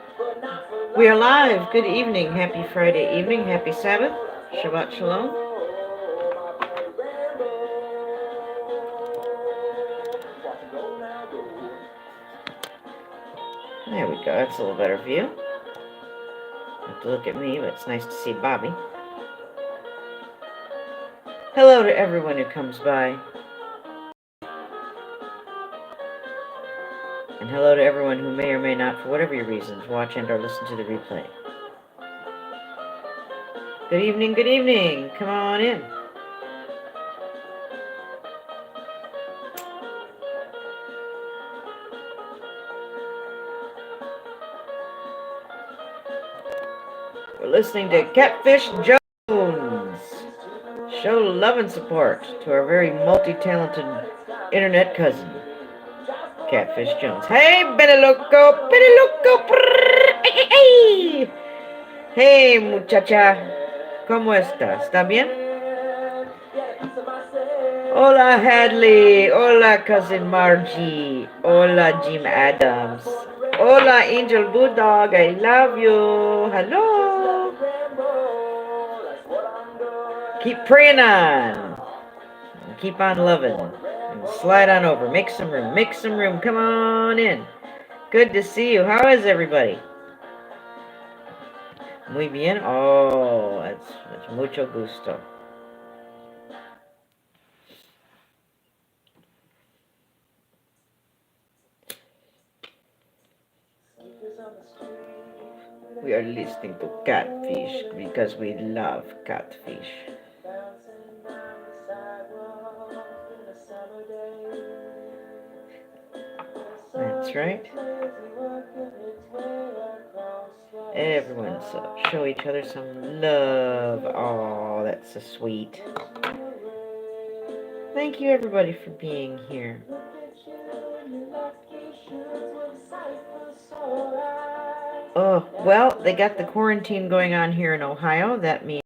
We are live. Good evening. Happy Friday evening. Happy Sabbath. Shabbat Shalom. There we go. That's a little better view. Have to look at me, but it's nice to see Bobby. Hello to everyone who comes by. And hello to everyone who may or may not, for whatever your reasons, watch and or listen to the replay. Good evening, good evening. Come on in. We're listening to Catfish Jones. Show love and support to our very multi-talented internet cousin, Catfish Jones. Hey, Benny Loco, hey, hey, muchacha, ¿cómo está? ¿Está bien? Hola, Hadley. Hola, cousin Margie. Hola, Jim Adams. Hola, Angel Bulldog. I love you. Hello. Keep praying on. Keep on loving. And slide on over. Make some room. Make some room. Come on in. Good to see you. How is everybody? Muy bien. Oh, that's mucho gusto. We are listening to Catfish because we love Catfish. That's right. Everyone show each other some love. Oh, that's so sweet. Thank you, everybody, for being here. Oh, well, they got the quarantine going on here in Ohio. That means,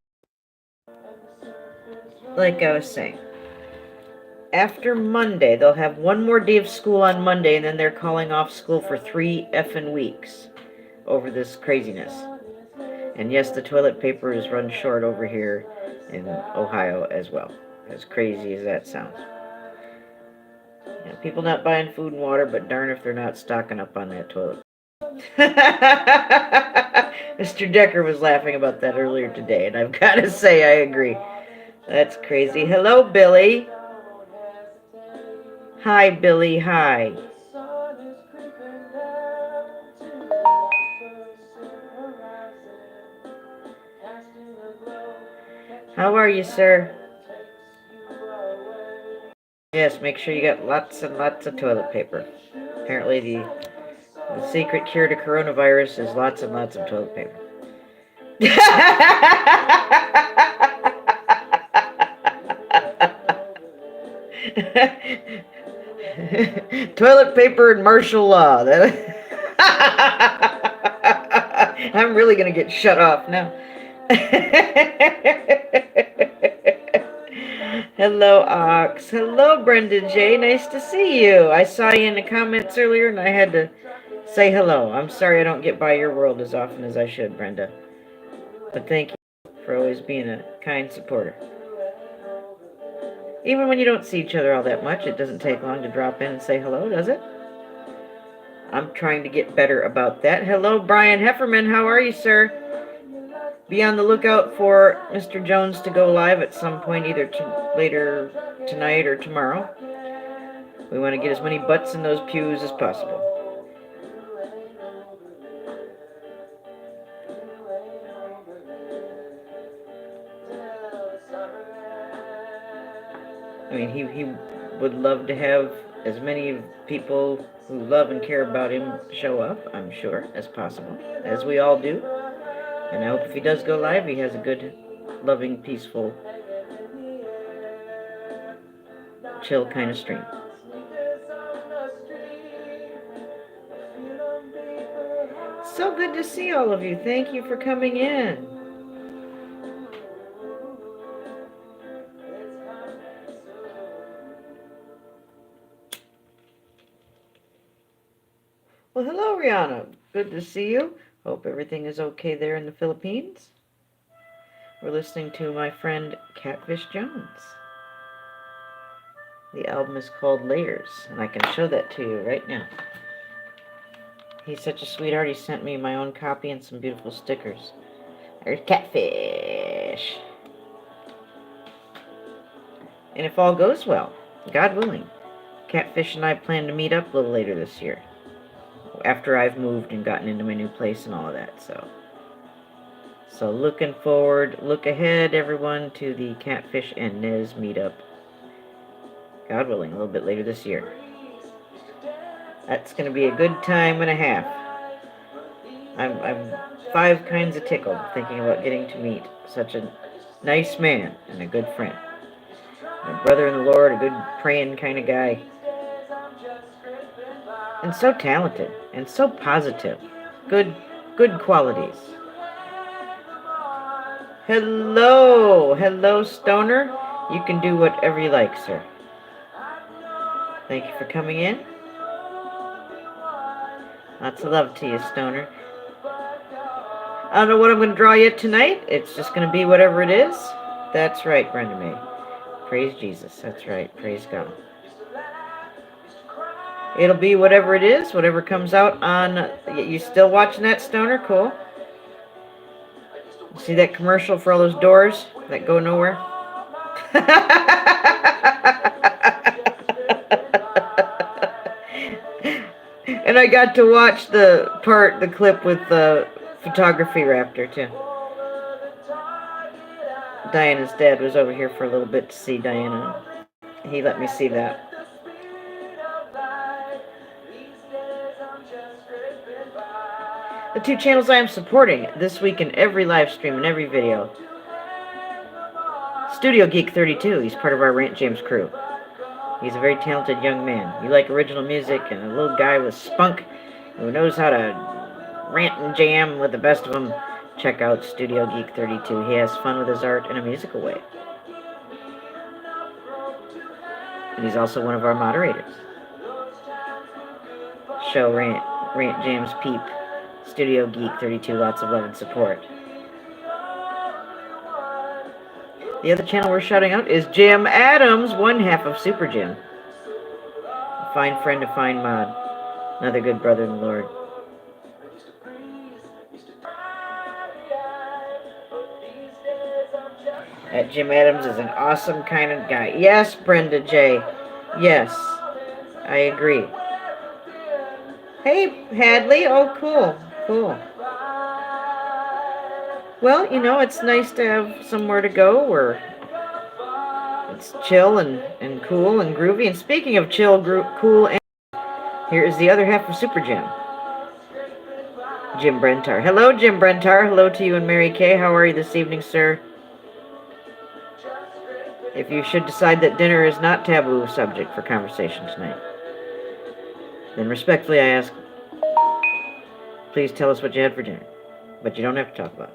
like I was saying, after Monday, they'll have one more day of school on Monday, and then they're calling off school for 3 effing weeks over this craziness. And yes, the toilet paper is run short over here in Ohio as well, as crazy as that sounds. Yeah, people not buying food and water, but darn if they're not stocking up on that toilet. Mr. Decker was laughing about that earlier today, and I've got to say I agree. That's crazy. Hello, Billy. Hi, Billy. Hi. How are you, sir? Yes, make sure you got lots and lots of toilet paper. Apparently the secret cure to coronavirus is lots and lots of toilet paper. Toilet paper and martial law. I'm really going to get shut off now. Hello, Ox. Hello, Brendan J. Nice to see you. I saw you in the comments earlier and I had to say hello. I'm sorry I don't get by your world as often as I should, Brenda. But thank you for always being a kind supporter. Even when you don't see each other all that much, it doesn't take long to drop in and say hello, does it? I'm trying to get better about that. Hello, Brian Hefferman. How are you, sir? Be on the lookout for Mr. Jones to go live at some point, either later tonight or tomorrow. We want to get as many butts in those pews as possible. I mean, he would love to have as many people who love and care about him show up, I'm sure, as possible, as we all do. And I hope if he does go live, he has a good, loving, peaceful, chill kind of stream. So good to see all of you. Thank you for coming in. Well, hello, Rihanna. Good to see you. Hope everything is okay there in the Philippines. We're listening to my friend Catfish Jones. The album is called Layers, and I can show that to you right now. He's such a sweetheart. He sent me my own copy and some beautiful stickers. There's Catfish. And if all goes well, God willing, Catfish and I plan to meet up a little later this year, after I've moved and gotten into my new place and all of that. So looking forward, look ahead, everyone, to the Catfish and Nez meetup, God willing, a little bit later this year. That's going to be a good time and a half. I'm 5 kinds of tickled thinking about getting to meet such a nice man and a good friend. My brother in the Lord, a good praying kind of guy. And so talented and so positive. Good qualities. Hello, Stoner. You can do whatever you like, sir. Thank you for coming in. Lots of love to you, Stoner. I don't know what I'm going to draw yet tonight. It's just going to be whatever it is. That's right, Brenda May. Praise Jesus. That's right. Praise God. It'll be whatever it is, whatever comes out on... You still watching that, Stoner? Cool. See that commercial for all those doors that go nowhere? And I got to watch the clip with the photography raptor too. Diana's dad was over here for a little bit to see Diana. He let me see that. The 2 channels I am supporting this week in every live stream and every video. Studio Geek 32, he's part of our Rant James crew. He's a very talented young man. You like original music and a little guy with spunk who knows how to rant and jam with the best of them, check out Studio Geek 32. He has fun with his art in a musical way. And he's also one of our moderators. Show Rant James Peep. Studio Geek 32, lots of love and support. The other channel we're shouting out is Jim Adams, one half of Super Jim. A fine friend, a fine mod. Another good brother in the Lord. That Jim Adams is an awesome kind of guy. Yes, Brenda J. Yes, I agree. Hey, Hadley. Oh, cool. Cool. Well, you know, it's nice to have somewhere to go where it's chill and cool and groovy. And speaking of chill, cool, and here is the other half of Super Jim. Jim Brentar. Hello, Jim Brentar. Hello to you and Mary Kay. How are you this evening, sir? If you should decide that dinner is not taboo subject for conversation tonight, then respectfully I ask, please tell us what you had for dinner. But you don't have to talk about it.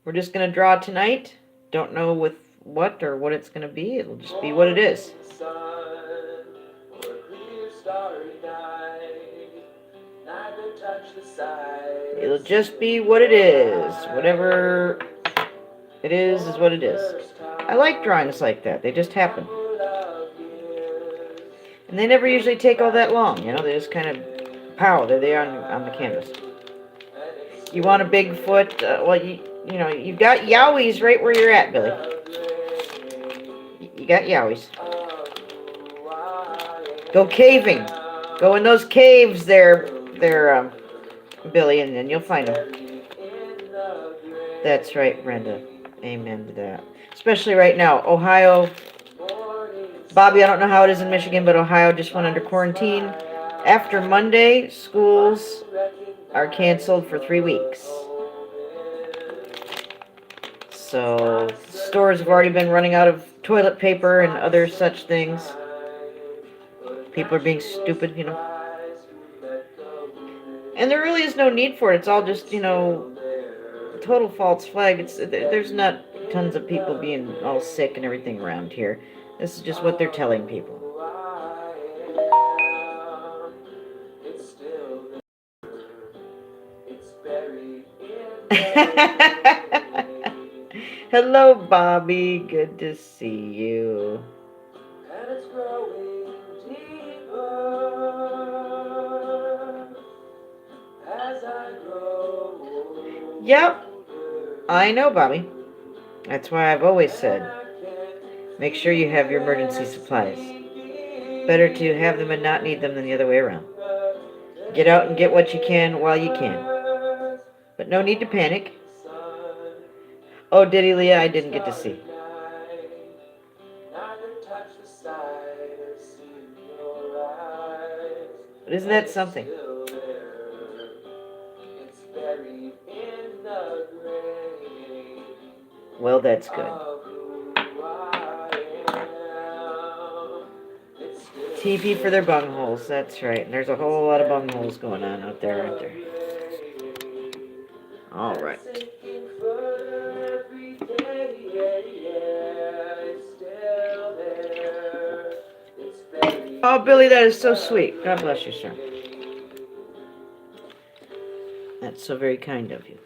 We're just going to draw tonight. Don't know with what or what it's going to be. It'll just be what it is. It'll just be what it is. Whatever it is what it is. I like drawings like that. They just happen. And they never usually take all that long, you know. They just kind of, pow, there they are on the canvas. You want a Bigfoot? Well, you know, you've got yowies right where you're at, Billy. You got yowies. Go caving. Go in those caves there, Billy, and then you'll find them. That's right, Brenda. Amen to that. Especially right now, Ohio. Bobby, I don't know how it is in Michigan, but Ohio just went under quarantine. After Monday, schools are canceled for 3 weeks. So, stores have already been running out of toilet paper and other such things. People are being stupid, you know. And there really is no need for it. It's all just, you know, total false flag. There's not tons of people being all sick and everything around here. This is just what they're telling people. Hello, Bobby. Good to see you. And it's growing deeper as I grow older. Yep, I know, Bobby. That's why I've always said, make sure you have your emergency supplies. Better to have them and not need them than the other way around. Get out and get what you can while you can. But no need to panic. Oh, did he, Leah? I didn't get to see. But isn't that something? Well, that's good. TP for their bungholes, that's right. And there's a whole lot of bungholes going on out there, aren't there? All right. Oh, Billy, that is so sweet. God bless you, sir. That's so very kind of you.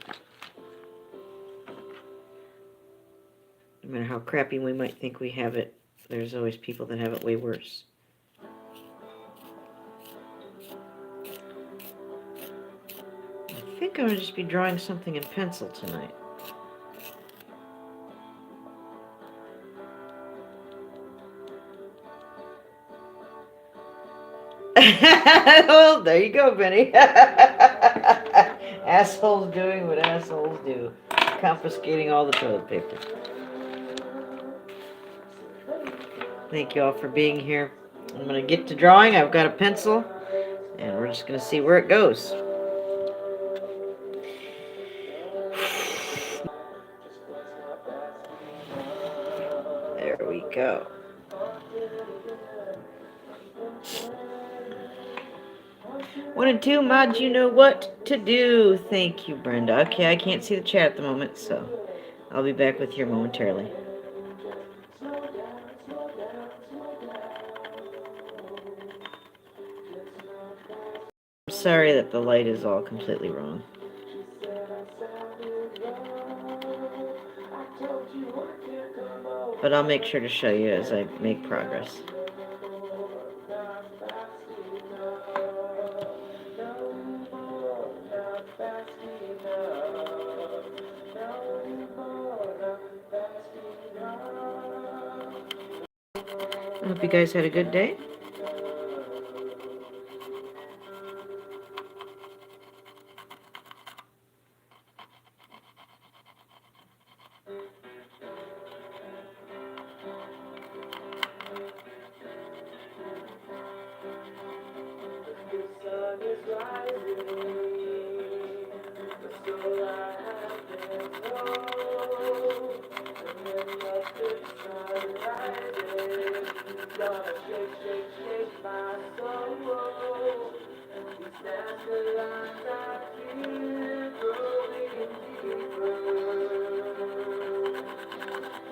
No matter how crappy we might think we have it, there's always people that have it way worse. I think I'm going to just be drawing something in pencil tonight. Well, there you go, Benny. Assholes doing what assholes do. Confiscating all the toilet paper. Thank you all for being here. I'm going to get to drawing. I've got a pencil. And we're just going to see where it goes. There we go. One and two, mods, you know what to do. Thank you, Brenda. Okay, I can't see the chat at the moment, so I'll be back with you momentarily. I'm sorry that the light is all completely wrong. But I'll make sure to show you as I make progress. I hope you guys had a good day.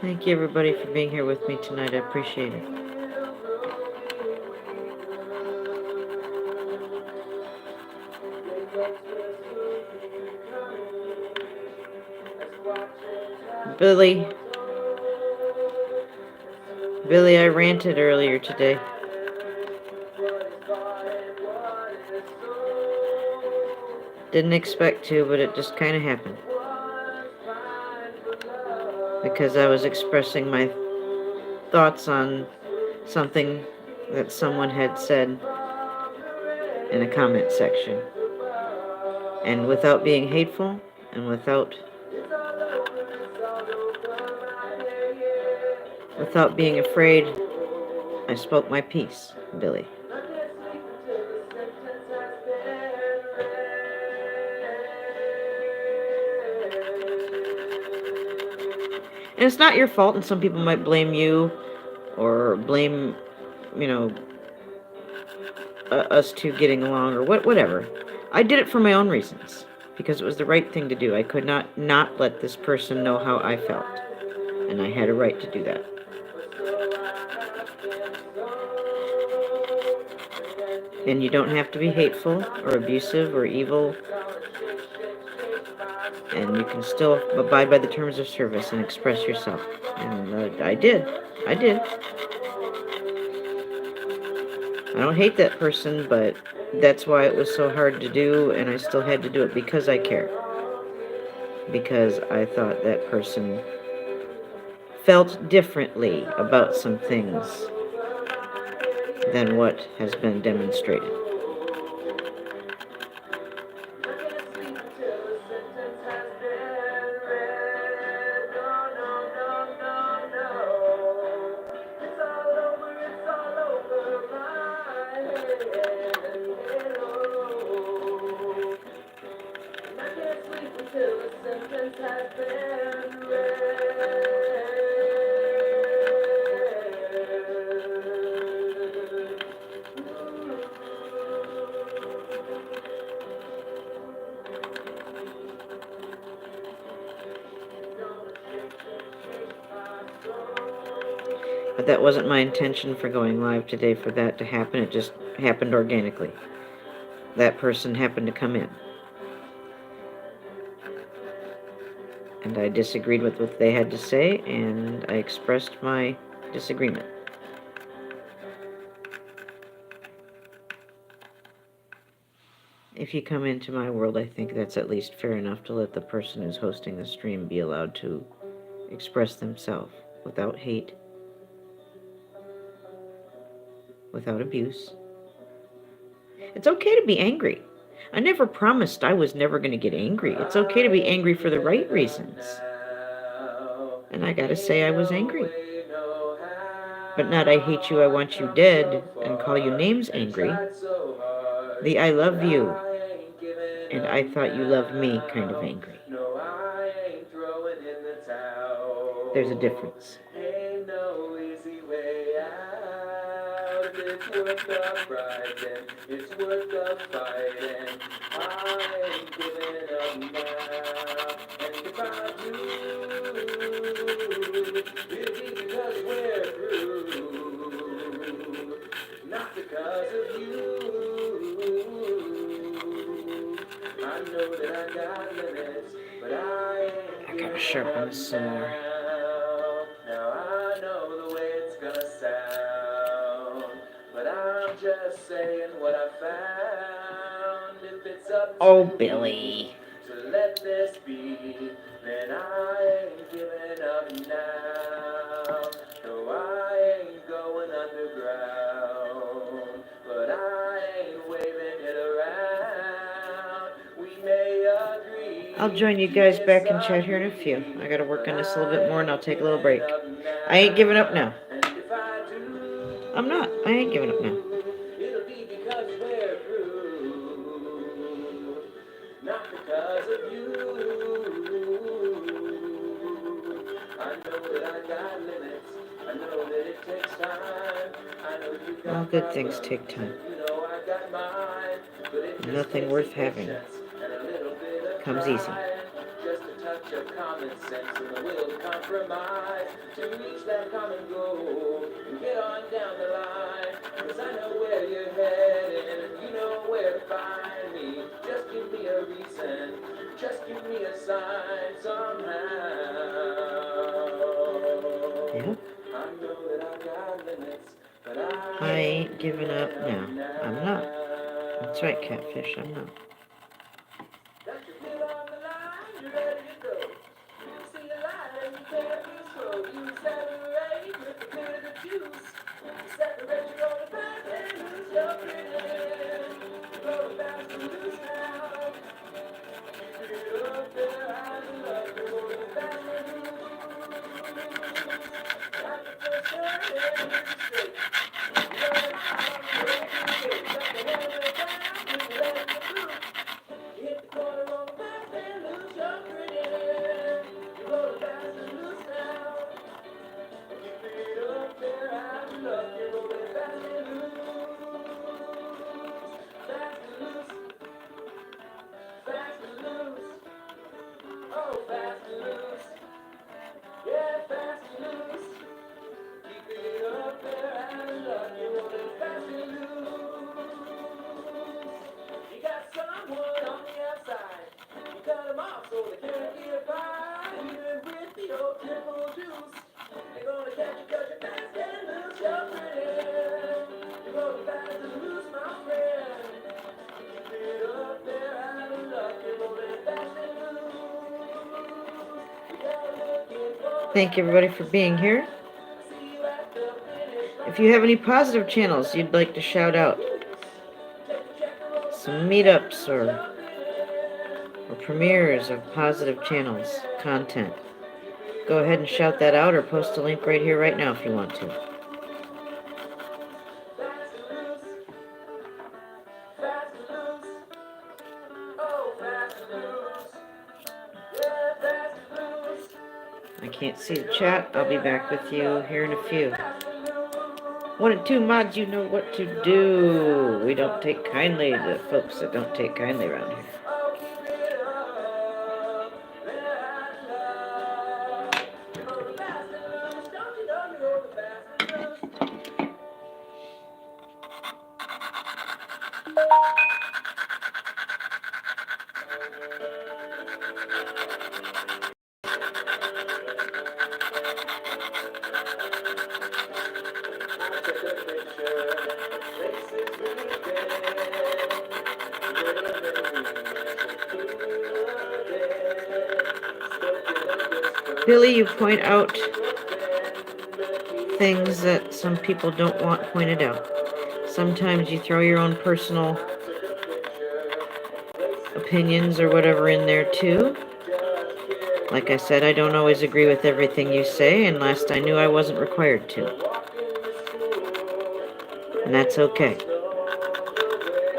Thank you, everybody, for being here with me tonight. I appreciate it. Billy, I ranted earlier today. Didn't expect to, but it just kind of happened. Because I was expressing my thoughts on something that someone had said in a comment section. And without being hateful, and without being afraid, I spoke my piece, Billy. And it's not your fault, and some people might blame you or blame, us two getting along or whatever. I did it for my own reasons because it was the right thing to do. I could not let this person know how I felt, and I had a right to do that. And you don't have to be hateful or abusive or evil. And you can still abide by the terms of service and express yourself. And I did. I did. I don't hate that person, but that's why it was so hard to do, and I still had to do it because I care. Because I thought that person felt differently about some things than what has been demonstrated. But that wasn't my intention for going live today, for that to happen. It just happened organically. That person happened to come in. And I disagreed with what they had to say, and I expressed my disagreement. If you come into my world, I think that's at least fair enough to let the person who's hosting the stream be allowed to express themselves without hate, without abuse. It's okay to be angry. I never promised I was never going to get angry. It's okay to be angry for the right reasons. And I gotta say I was angry. But not I hate you, I want you dead, and call you names angry. The I love you, and I thought you loved me kind of angry. There's a difference. It's worth the fighting, it's worth the fighting. I ain't giving up now. And if I do, it'll be because we're through, not because of you. I know that I got limits, but I ain't. I gotta sharpen this some more. Now I know the way it's gonna sound. But I'm just saying what I found. If it's up to Billy to let this be, then I ain't giving up now. No, I ain't going underground, but I ain't waving it around. We may agree. I'll join you guys back in chat here in a few. I gotta work on this a little bit more and I'll take a little break. I ain't giving up now. I'm not. I ain't giving up now. It'll be because we're through, not because of you. I know that I got limits. I know that it takes time. I know you got all good things take time. You know I got mine, but nothing worth having comes easy. Just a touch of common sense and the will to compromise to reach that common goal and get on down the line. Cause I know where you're headed and you know where to find me. Just give me a reason, just give me a sign somehow. Yeah. I know that I got limits, but I ain't giving up now. I'm not. That's right, Catfish, I'm not. Thank you, everybody, for being here. If you have any positive channels you'd like to shout out, some meetups or premieres of positive channels, content, go ahead and shout that out or post a link right here, right now if you want to. I can't see the chat. I'll be back with you here in a few. 1 and 2 mods, you know what to do. We don't take kindly to folks that don't take kindly around here. Billy, you point out things that some people don't want pointed out. Sometimes you throw your own personal opinions or whatever in there too. Like I said, I don't always agree with everything you say, and last I knew I wasn't required to. And that's okay.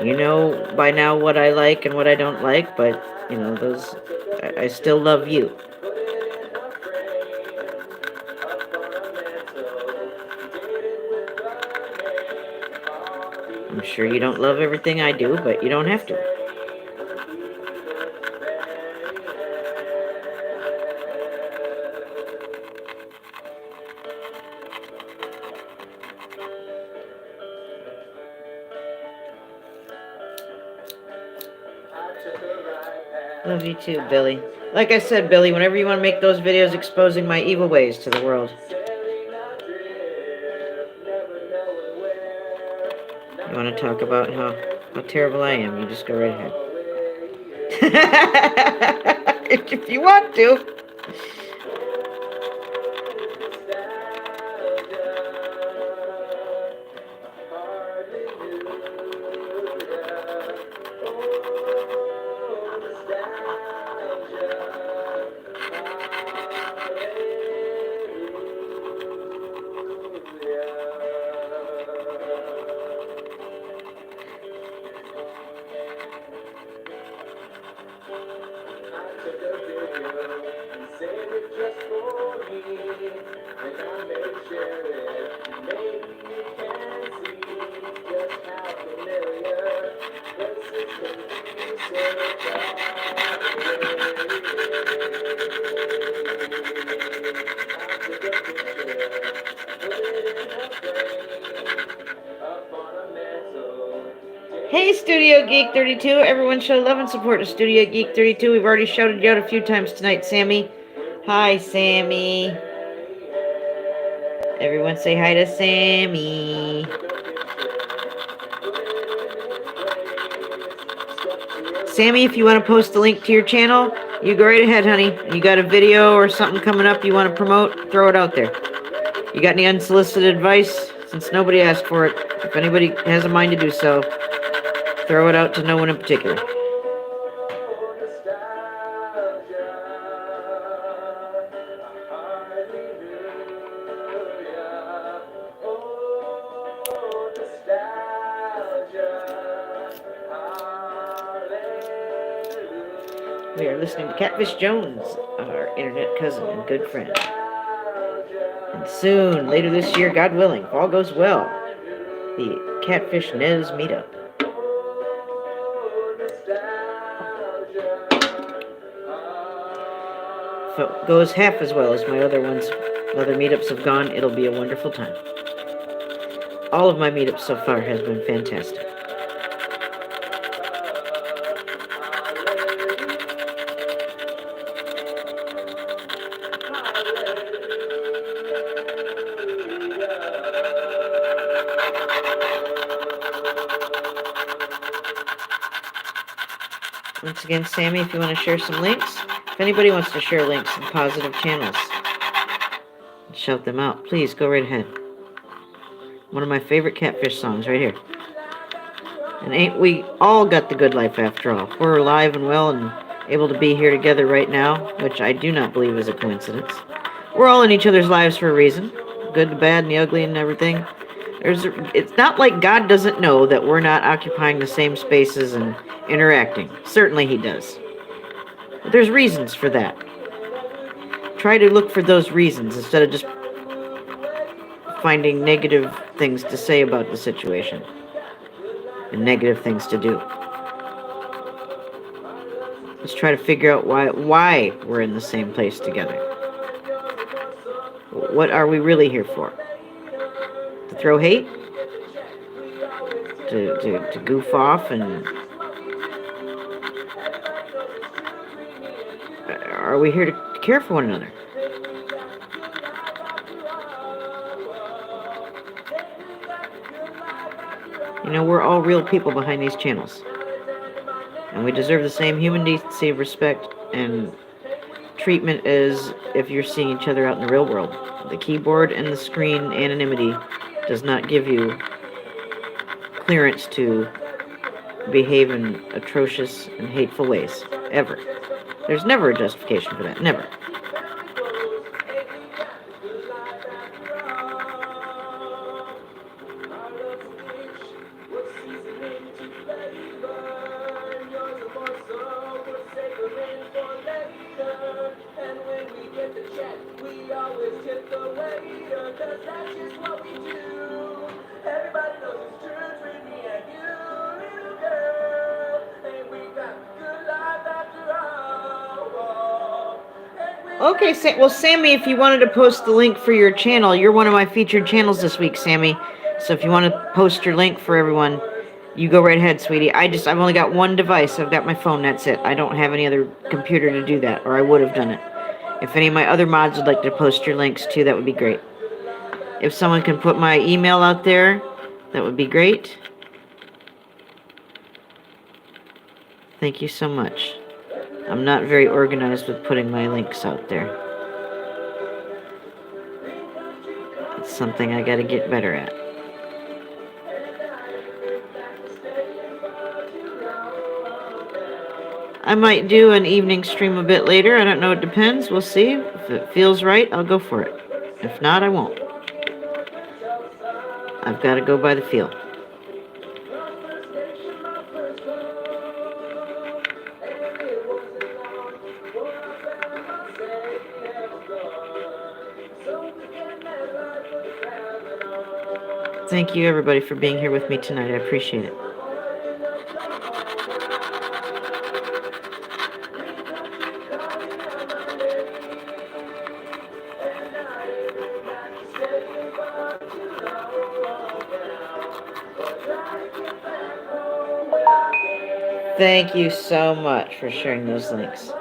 You know by now what I like and what I don't like, but, you know, I still love you. I'm sure you don't love everything I do, but you don't have to. Love you too, Billy. Like I said, Billy, whenever you want to make those videos exposing my evil ways to the world, you want to talk about how terrible I am, you just go right ahead. If you want to. Hey, Studio Geek 32. Everyone show love and support to Studio Geek 32. We've already shouted you out a few times tonight, Sammy. Hi, Sammy. Everyone say hi to Sammy. Sammy, if you want to post a link to your channel, you go right ahead, honey. You got a video or something coming up you want to promote, throw it out there. You got any unsolicited advice? Since nobody asked for it, if anybody has a mind to do so, throw it out to no one in particular. We are listening to Catfish Jones, our internet cousin and good friend. And soon, later this year, God willing, if all goes well, the Catfish Nez meetup. If it goes half as well as my other meetups have gone, it'll be a wonderful time. All of my meetups so far has been fantastic. Once again, Sammy, if you want to share some links, if anybody wants to share links in positive channels, shout them out. Please, go right ahead. One of my favorite Catfish songs right here. And ain't we all got the good life after all? We're alive and well and able to be here together right now, which I do not believe is a coincidence. We're all in each other's lives for a reason. Good, the bad, and the ugly, and everything. It's not like God doesn't know that we're not occupying the same spaces and interacting. Certainly He does. But there's reasons for that. Try to look for those reasons instead of just finding negative things to say about the situation and negative things to do. Let's try to figure out why we're in the same place together. What are we really here for? To throw hate? To goof off? And are we here to care for one another? You know, we're all real people behind these channels. And we deserve the same human decency, respect, and treatment as if you're seeing each other out in the real world. The keyboard and the screen anonymity does not give you clearance to behave in atrocious and hateful ways. Ever. There's never a justification for that. Never. Okay, well, Sammy, if you wanted to post the link for your channel, you're one of my featured channels this week, Sammy. So if you want to post your link for everyone, you go right ahead, sweetie. I've only got one device. I've got my phone, that's it. I don't have any other computer to do that, or I would have done it. If any of my other mods would like to post your links too, that would be great. If someone can put my email out there, that would be great. Thank you so much. I'm not very organized with putting my links out there. It's something I gotta get better at. I might do an evening stream a bit later. I don't know. It depends. We'll see. If it feels right, I'll go for it. If not, I won't. I've got to go by the feel. Thank you, everybody, for being here with me tonight. I appreciate it. Thank you so much for sharing those links.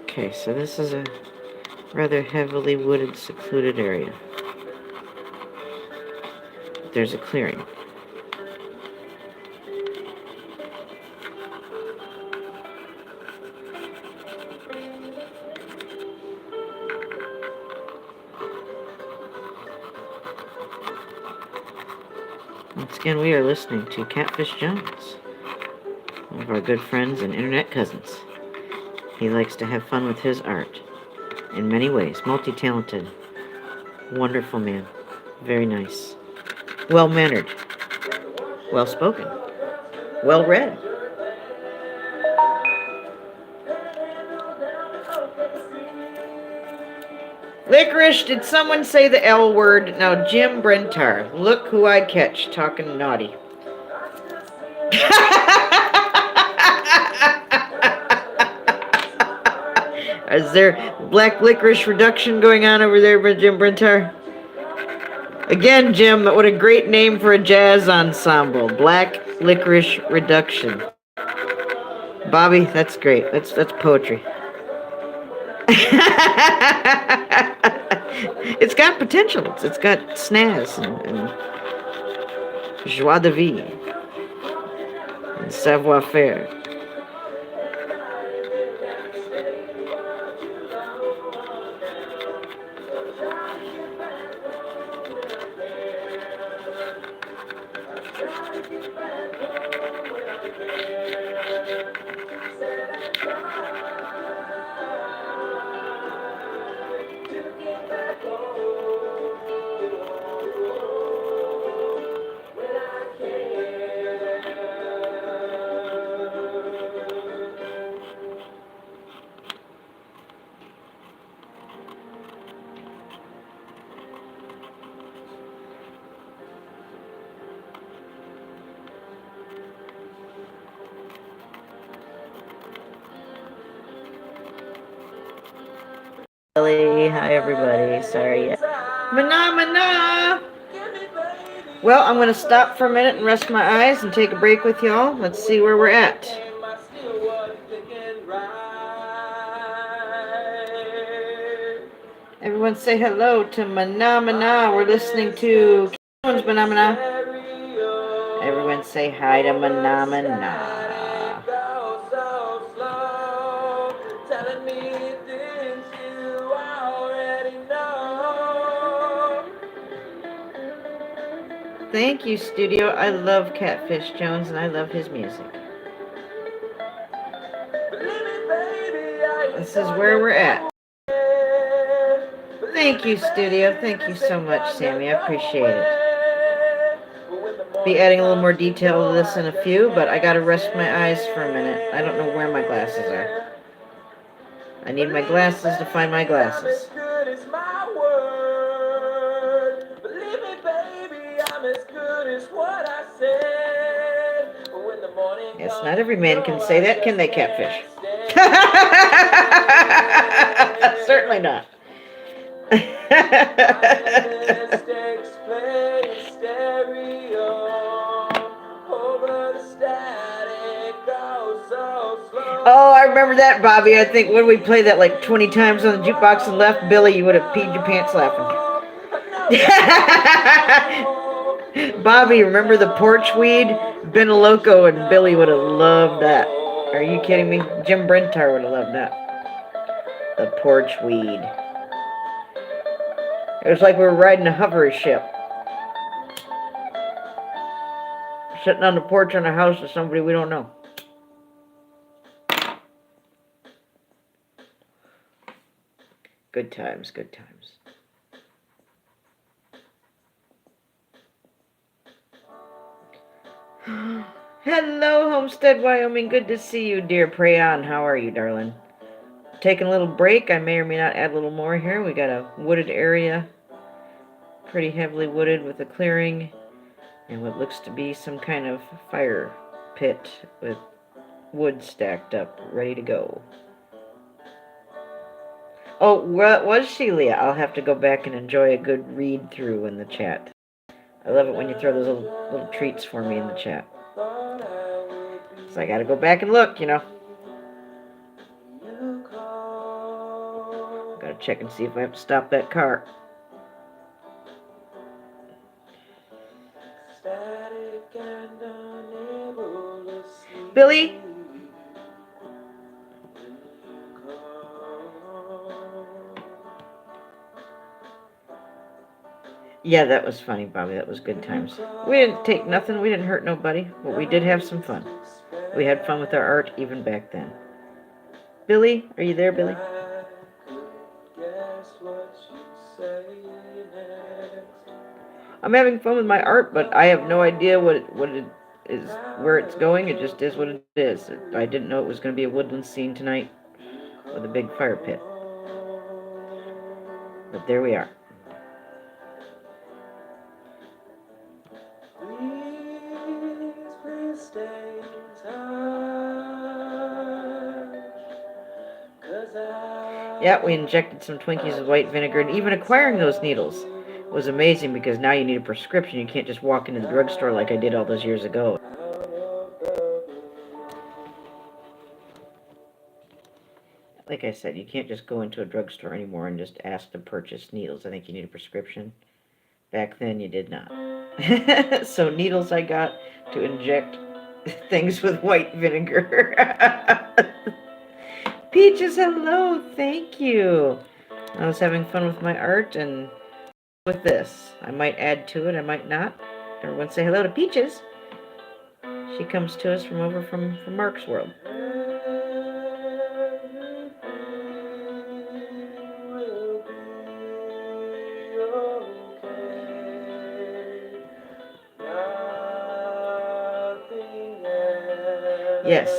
Okay, so this is a rather heavily wooded, secluded area. There's a clearing. Once again, we are listening to Catfish Jones, one of our good friends and internet cousins. He likes to have fun with his art in many ways. Multi-talented, wonderful man, very nice, well-mannered, well-spoken, well-read. Licorice, did someone say the L word? No, Jim Brentar. Look who I catch talking naughty. Is there black licorice reduction going on over there, Jim Brentar? Again, Jim, what a great name for a jazz ensemble. Black Licorice Reduction. Bobby, that's great. That's poetry. It's got potential. It's got snaz and joie de vivre and savoir faire. Hi, everybody. Sorry. Mana. Well, I'm going to stop for a minute and rest my eyes and take a break with y'all. Let's see where we're at. Everyone say hello to Mana. We're listening to Mana. Everyone say hi to Mana. Thank you, studio. I love Catfish Jones and I love his music. This is where we're at. Thank you, studio. Thank you so much, Sammy. I appreciate it. Be adding a little more detail to this in a few, but I gotta rest my eyes for a minute. I don't know where my glasses are. I need my glasses to find my glasses. Yes, not every man can say that, can they, Catfish? Certainly not. Oh, I remember that, Bobby. I think when we played that like 20 times on the jukebox and left Billy, you would have peed your pants laughing. Bobby, remember the porch weed? Benaloco and Billy would have loved that. Are you kidding me? Jim Brentar would have loved that. The porch weed. It was like we were riding a hover ship. Sitting on the porch on a house with somebody we don't know. Good times, good times. Hello, Homestead, Wyoming. Good to see you, dear. Pray on. How are you, darling? Taking a little break. I may or may not add a little more here. We got a wooded area. Pretty heavily wooded with a clearing. And what looks to be some kind of fire pit with wood stacked up, ready to go. Oh, what was she, Leah? I'll have to go back and enjoy a good read through in the chat. I love it when you throw those little treats for me in the chat. So I gotta go back and look, you know. Gotta check and see if I have to stop that car. Billy? Yeah, that was funny, Bobby. That was good times. We didn't take nothing. We didn't hurt nobody. But we did have some fun. We had fun with our art even back then. Billy? Are you there, Billy? I'm having fun with my art, but I have no idea what it is, where it's going. It just is what it is. I didn't know it was going to be a woodland scene tonight with a big fire pit. But there we are. Please stay in touch, 'cause I Yeah, we injected some Twinkies with white vinegar, and even acquiring those needles was amazing because now you need a prescription. You can't just walk into the drugstore like I did all those years ago. Like I said, you can't just go into a drugstore anymore and just ask to purchase needles. I think you need a prescription. Back then, you did not. So needles I got to inject things with white vinegar. Peaches, hello, thank you. I was having fun with my art and with this. I might add to it, I might not. Everyone say hello to Peaches. She comes to us from over from Mark's world.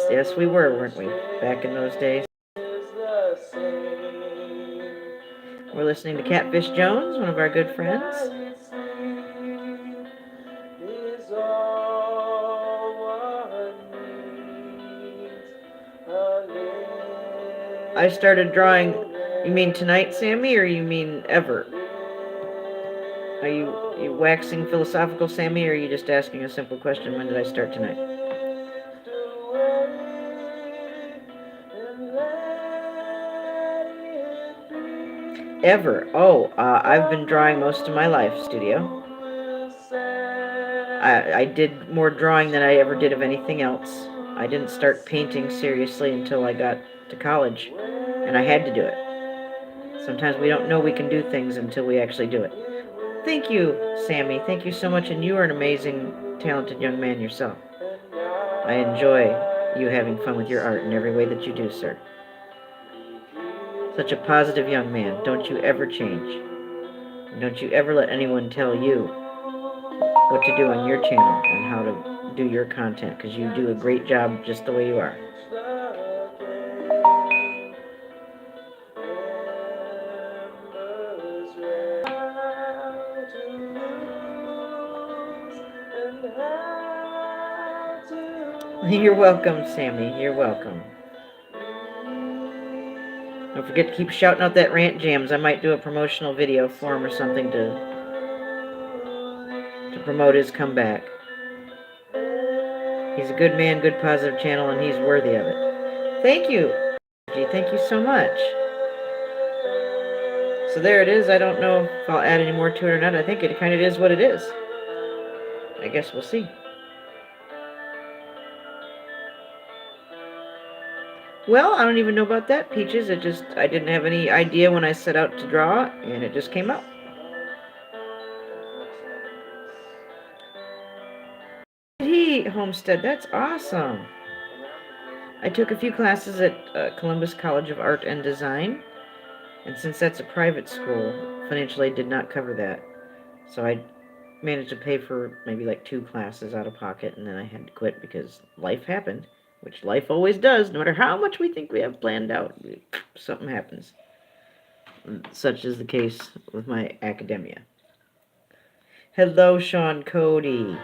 Yes, we were, weren't we? Back in those days. We're listening to Catfish Jones, one of our good friends. I started drawing, you mean tonight, Sammy, or you mean ever? Are you waxing philosophical, Sammy, or are you just asking a simple question, when did I start tonight? Ever? Oh, I've been drawing most of my life, studio. I did more drawing than I ever did of anything else. I didn't start painting seriously until I got to college, and I had to do it. Sometimes we don't know we can do things until we actually do it. Thank you, Sammy. Thank you so much, and you are an amazing, talented young man yourself. I enjoy you having fun with your art in every way that you do, sir. Such a positive young man. Don't you ever change. Don't you ever let anyone tell you what to do on your channel and how to do your content, because you do a great job just the way you are. You're welcome, Sammy. You're welcome. Don't forget to keep shouting out that Rant Jams. I might do a promotional video for him or something to promote his comeback. He's a good man, good positive channel, and he's worthy of it. Thank you. Thank you so much. So there it is. I don't know if I'll add any more to it or not. I think it kind of is what it is. I guess we'll see. Well, I don't even know about that, Peaches. I didn't have any idea when I set out to draw, and it just came out. Homestead, that's awesome. I took a few classes at Columbus College of Art and Design, and since that's a private school, financial aid did not cover that. So I managed to pay for maybe like 2 classes out of pocket, and then I had to quit because life happened, which life always does. No matter how much we think we have planned out, something happens. Such is the case with my academia. Hello, Sean Cody.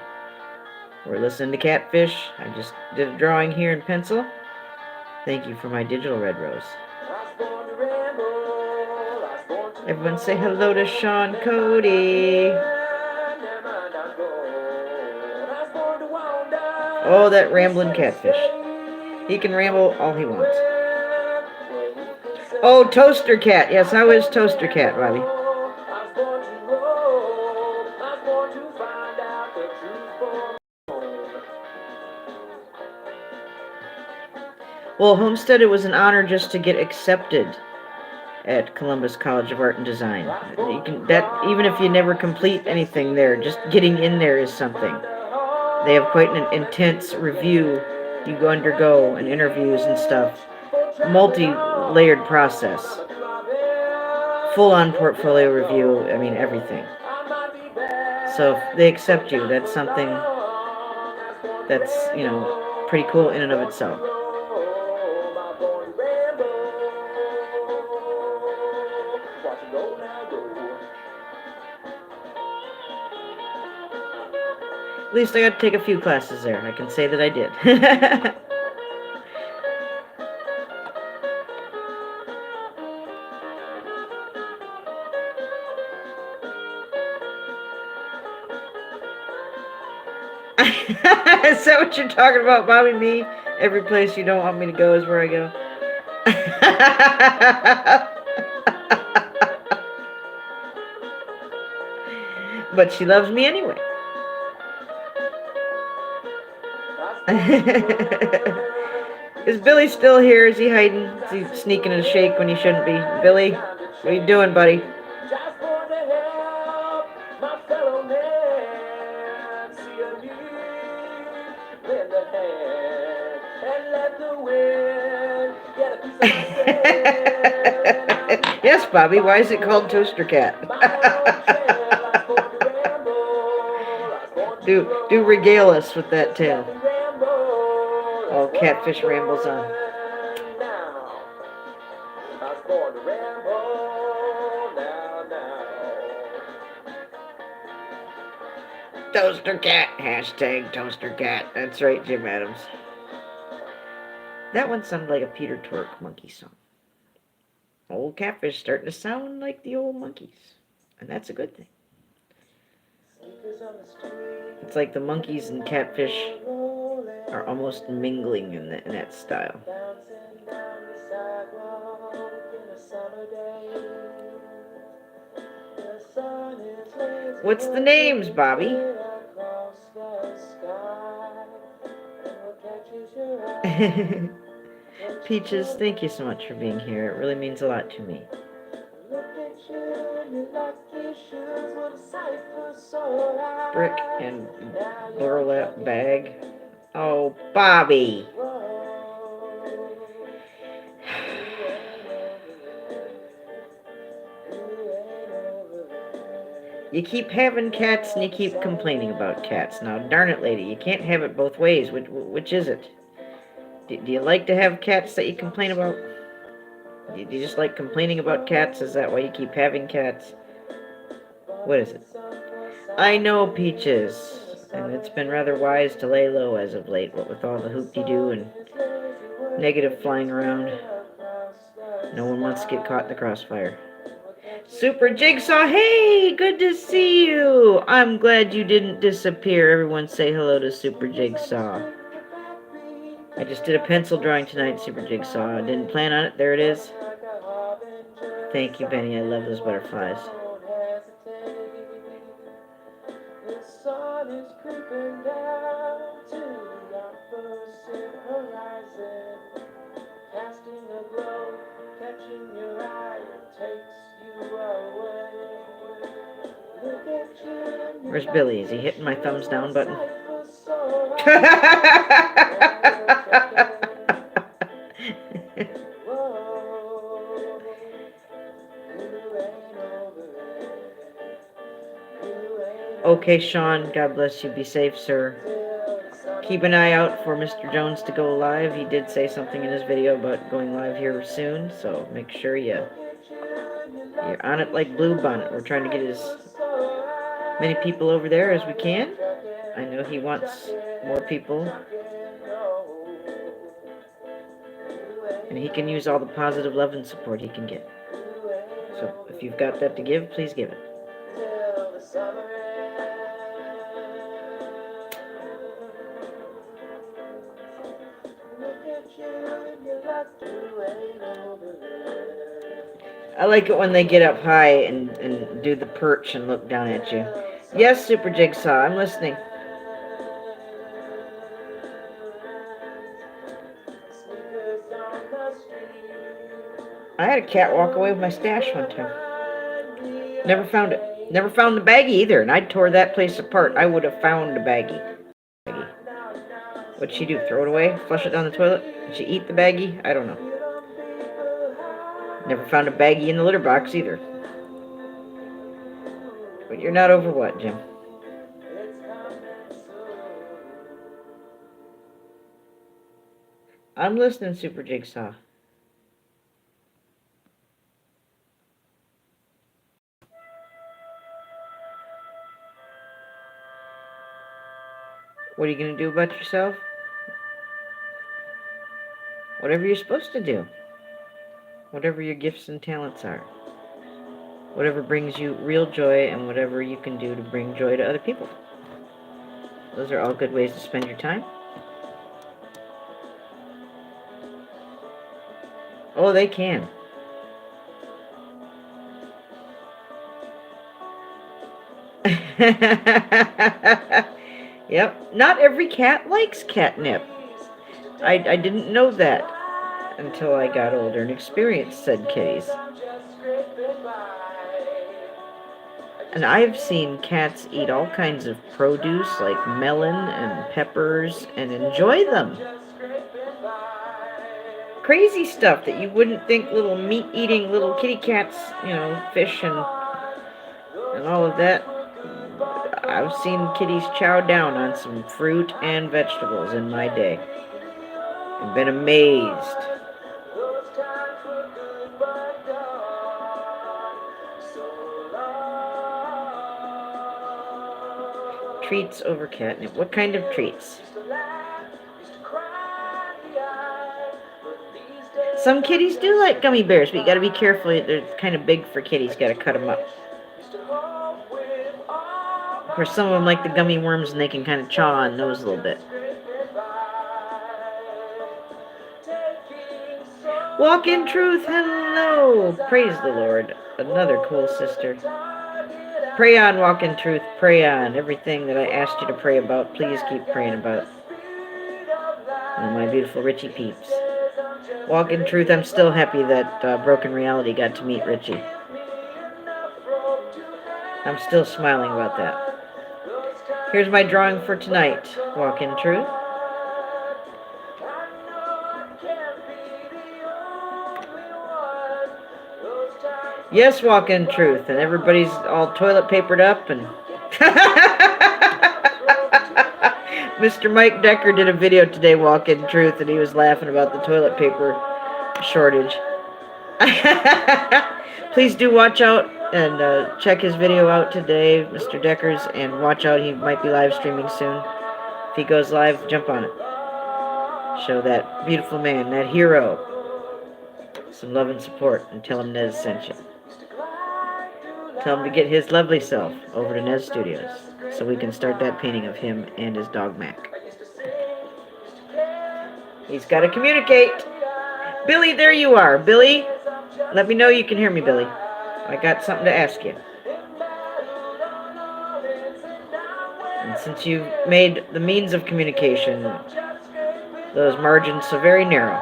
We're listening to Catfish. I just did a drawing here in pencil. Thank you for my digital red rose. Everyone say hello to Sean Cody. Oh, that rambling catfish. He can ramble all he wants. Oh, Toaster Cat. Yes, how is Toaster Cat, Robbie? Well, Homestead, it was an honor just to get accepted at Columbus College of Art and Design. Even if you never complete anything there, just getting in there is something. They have quite an intense review you undergo and interviews and stuff. Multi-layered process. Full-on portfolio review, I mean everything. So if they accept you, that's something that's, pretty cool in and of itself. At least I got to take a few classes there. I can say that I did. Is that what you're talking about, Bobby? Me? Every place you don't want me to go is where I go. But she loves me anyway. Is Billy still here? Is he hiding? Is he sneaking a shake when he shouldn't be? Billy, what are you doing, buddy? Yes, Bobby. Why is it called Toaster Cat? do regale us with that tale. Oh, Catfish rambles on. Toaster Cat. Hashtag Toaster Cat. That's right, Jim Adams. That one sounded like a Peter Tork monkey song. Old Catfish starting to sound like the old monkeys. And that's a good thing. It's like the monkeys and Catfish are almost mingling in that style. What's the names, Bobby? Peaches, thank you so much for being here. It really means a lot to me. Brick and burlap bag. Oh, Bobby. You keep having cats and you keep complaining about cats. Now, darn it, lady, you can't have it both ways. Which is it? Do you like to have cats that you complain about? Do you just like complaining about cats? Is that why you keep having cats? What is it? I know, Peaches. And it's been rather wise to lay low as of late, what with all the hoop-de-doo and negative flying around. No one wants to get caught in the crossfire. Super Jigsaw, hey, good to see you. I'm glad you didn't disappear. Everyone say hello to Super Jigsaw. I just did a pencil drawing tonight, Super Jigsaw. I didn't plan on it. There it is. Thank you, Benny. I love those butterflies. Where's Billy? Is he hitting my thumbs down button? Okay, Sean, God bless you. Be safe, sir. Keep an eye out for Mr. Jones to go live. He did say something in his video about going live here soon, so make sure you're on it like Blue Bunny. We're trying to get as many people over there as we can. I know he wants more people. And he can use all the positive love and support he can get. So if you've got that to give, please give it. I like it when they get up high and do the perch and look down at you. Yes, Super Jigsaw, I'm listening. I had a cat walk away with my stash one time. Never found it. Never found the baggie either, and I tore that place apart. I would have found the baggie. What'd she do? Throw it away? Flush it down the toilet? Did she eat the baggie? I don't know. Never found a baggie in the litter box either. But you're not over what, Jim? I'm listening, Super Jigsaw. What are you going to do about yourself? Whatever you're supposed to do. Whatever your gifts and talents are. Whatever brings you real joy and whatever you can do to bring joy to other people. Those are all good ways to spend your time. Oh, they can. Yep. Not every cat likes catnip. I didn't know that until I got older and experienced said kitties. And I've seen cats eat all kinds of produce like melon and peppers and enjoy them. Crazy stuff that you wouldn't think little meat-eating little kitty cats, fish and all of that. I've seen kitties chow down on some fruit and vegetables in my day. I've been amazed. Treats over catnip. What kind of treats? Some kitties do like gummy bears, but you gotta be careful. They're kind of big for kitties. You gotta cut them up. Of course, some of them like the gummy worms and they can kind of chaw on those a little bit. Walk in truth. Hello. Praise the Lord. Another cool sister. Pray on, walk in truth. Pray on. Everything that I asked you to pray about, please keep praying about. And my beautiful Richie peeps. Walk in truth. I'm still happy that Broken Reality got to meet Richie. I'm still smiling about that. Here's my drawing for tonight. Walk in truth. Yes, walk in truth. And everybody's all toilet papered up and Mr. Mike Decker did a video today, Walk in Truth, and he was laughing about the toilet paper shortage. Please do watch out and check his video out today, Mr. Decker's, and watch out. He might be live streaming soon. If he goes live, jump on it. Show that beautiful man, that hero, some love and support, and tell him Nez sent you. Tell him to get his lovely self over to Nez Studios so we can start that painting of him and his dog Mac. He's got to communicate. Billy, there you are. Billy, let me know you can hear me, Billy. I got something to ask you. And since you've made the means of communication, those margins so very narrow.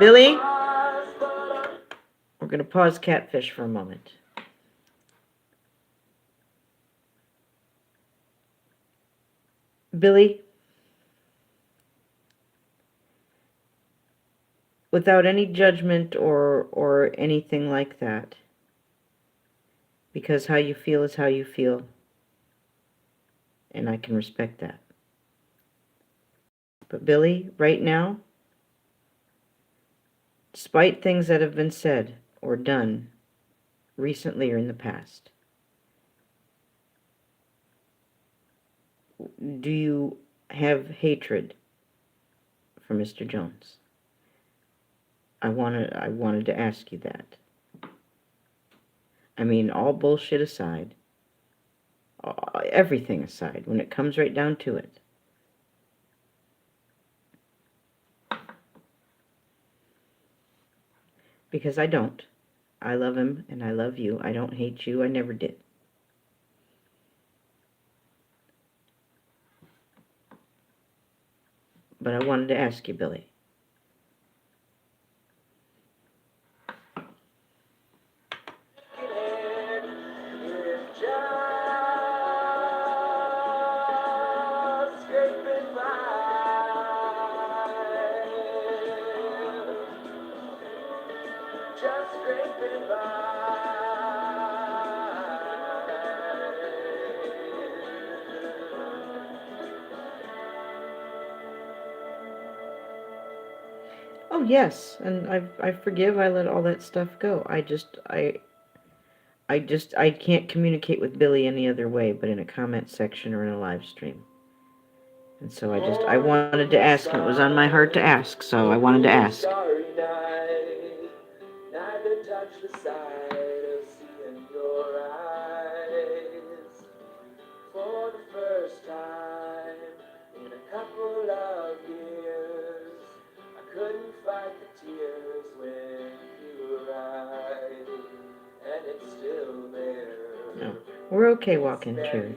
Billy, we're going to pause Catfish for a moment. Billy, without any judgment or anything like that, because how you feel is how you feel, and I can respect that. But Billy, right now, despite things that have been said or done recently or in the past, do you have hatred for Mr. Jones? I wanted to ask you that. I mean, all bullshit aside, everything aside, when it comes right down to it, because I don't. I love him and I love you. I don't hate you. I never did. But I wanted to ask you, Billy. Oh yes, and I forgive. I let all that stuff go. I can't communicate with Billy any other way but in a comment section or in a live stream. And so I wanted to ask him. It was on my heart to ask, so I wanted to ask. We're okay walking truth.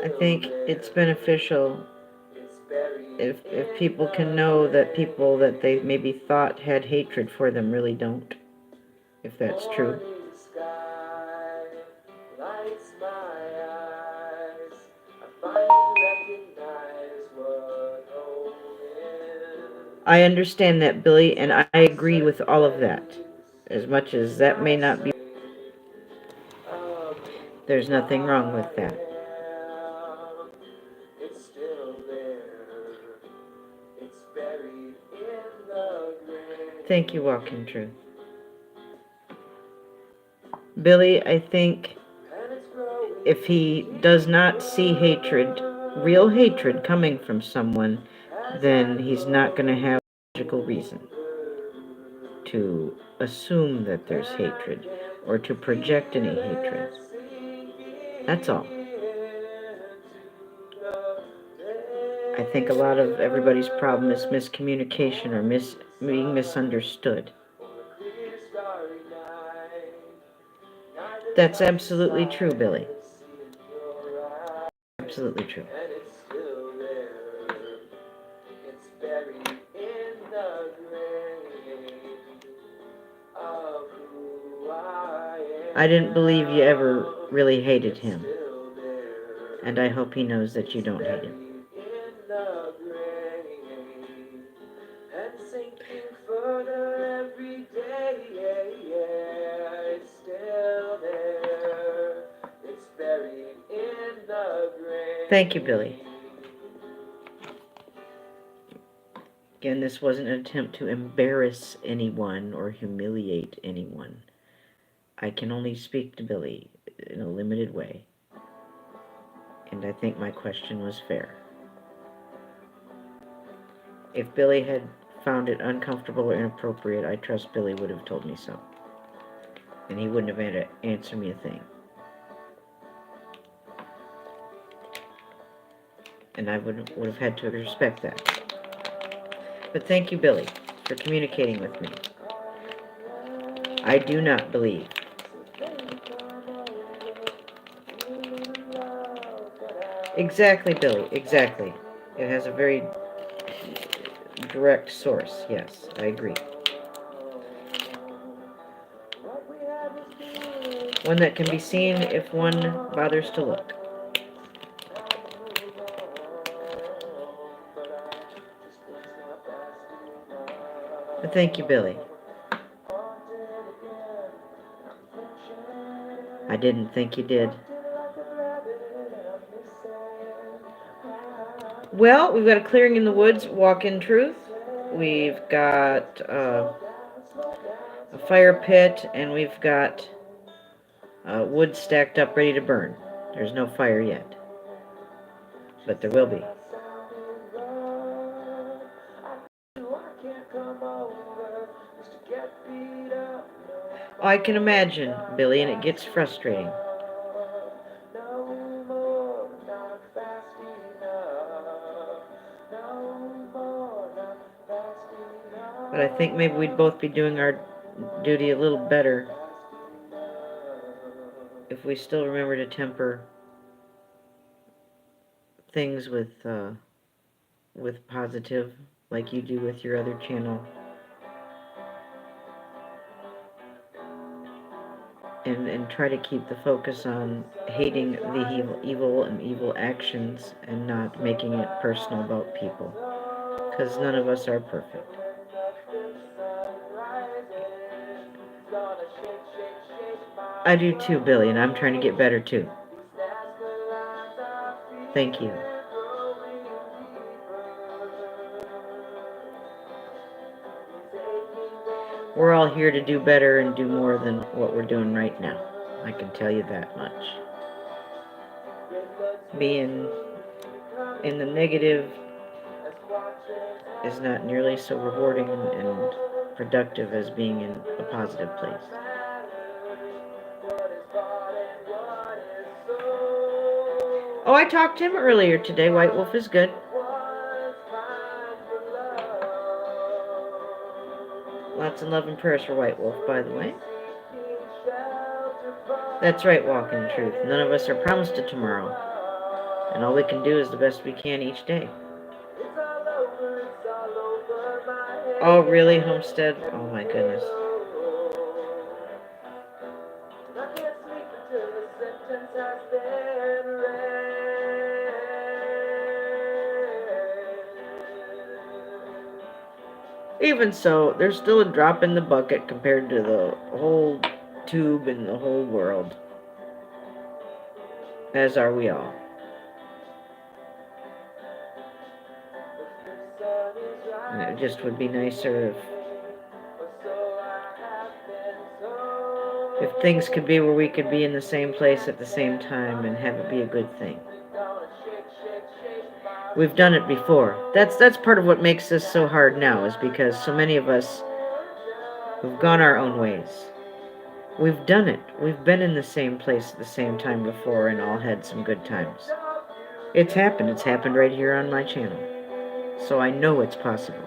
I think it's beneficial if people can know that people that they maybe thought had hatred for them really don't, if that's true. I understand that, Billy, and I agree with all of that. As much as that may not be, there's nothing wrong with that. Thank you, Walking Truth. Billy, I think if he does not see hatred, real hatred coming from someone, then he's not going to have a logical reason to assume that there's hatred or to project any hatred. That's all. I think a lot of everybody's problem is miscommunication or being misunderstood. That's absolutely true, Billy. Absolutely true. I didn't believe you ever really hated him. And I hope he knows that you don't hate him. Thank you, Billy. Again, this wasn't an attempt to embarrass anyone or humiliate anyone. I can only speak to Billy in a limited way. And I think my question was fair. If Billy had found it uncomfortable or inappropriate, I trust Billy would have told me so. And he wouldn't have had to answer me a thing. And I would have had to respect that. But thank you, Billy, for communicating with me. I do not believe. Exactly, Billy, exactly. It has a very direct source, yes, I agree. One that can be seen if one bothers to look. But thank you, Billy. I didn't think you did. Well, we've got a clearing in the woods, walk in truth. We've got a fire pit, and we've got wood stacked up ready to burn. There's no fire yet, but there will be. I can imagine, Billy, and it gets frustrating. But I think maybe we'd both be doing our duty a little better if we still remember to temper things with positive, like you do with your other channel. And try to keep the focus on hating the evil and evil actions and not making it personal about people. Because none of us are perfect. I do too, Billy, and I'm trying to get better too. Thank you. We're all here to do better and do more than what we're doing right now. I can tell you that much. Being in the negative is not nearly so rewarding and productive as being in a positive place. Oh, I talked to him earlier today. White Wolf is good. Thoughts and love and prayers for White Wolf, by the way. That's right, Walking in Truth. None of us are promised a tomorrow. And all we can do is the best we can each day. Oh, really, Homestead? Oh, my goodness. Even so, there's still a drop in the bucket compared to the whole tube and the whole world. As are we all. And it just would be nicer if things could be where we could be in the same place at the same time and have it be a good thing. We've done it before. That's part of what makes this so hard now, is because so many of us have gone our own ways. We've done it. We've been in the same place at the same time before and all had some good times. It's happened. It's happened right here on my channel. So I know it's possible.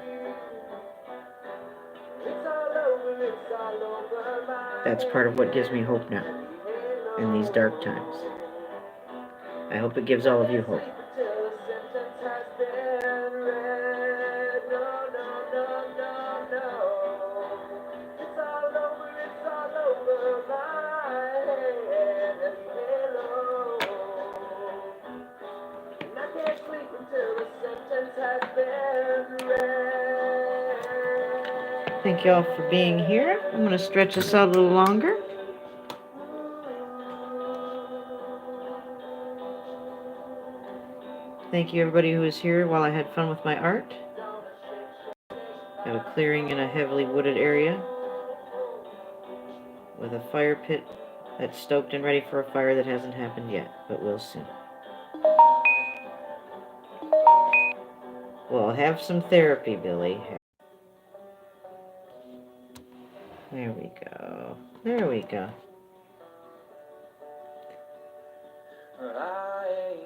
That's part of what gives me hope now in these dark times. I hope it gives all of you hope. Thank you all for being here. I'm going to stretch this out a little longer. Thank you everybody who was here while I had fun with my art. Got a clearing in a heavily wooded area with a fire pit that's stoked and ready for a fire that hasn't happened yet, but will soon. We'll have some therapy, Billy. There we go. There we go.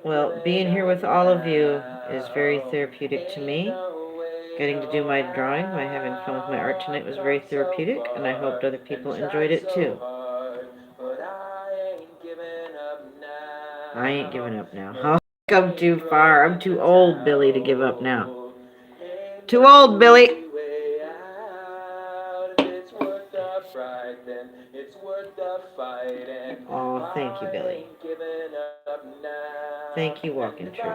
Well, being here with all of you is very therapeutic to me. Getting to do my drawing, by having fun with my art tonight was very therapeutic, and I hoped other people enjoyed it too. I ain't giving up now. I'll come too far. I'm too old, Billy, to give up now. Too old, Billy. Oh, thank you, Billy. Thank you, Walking Truth.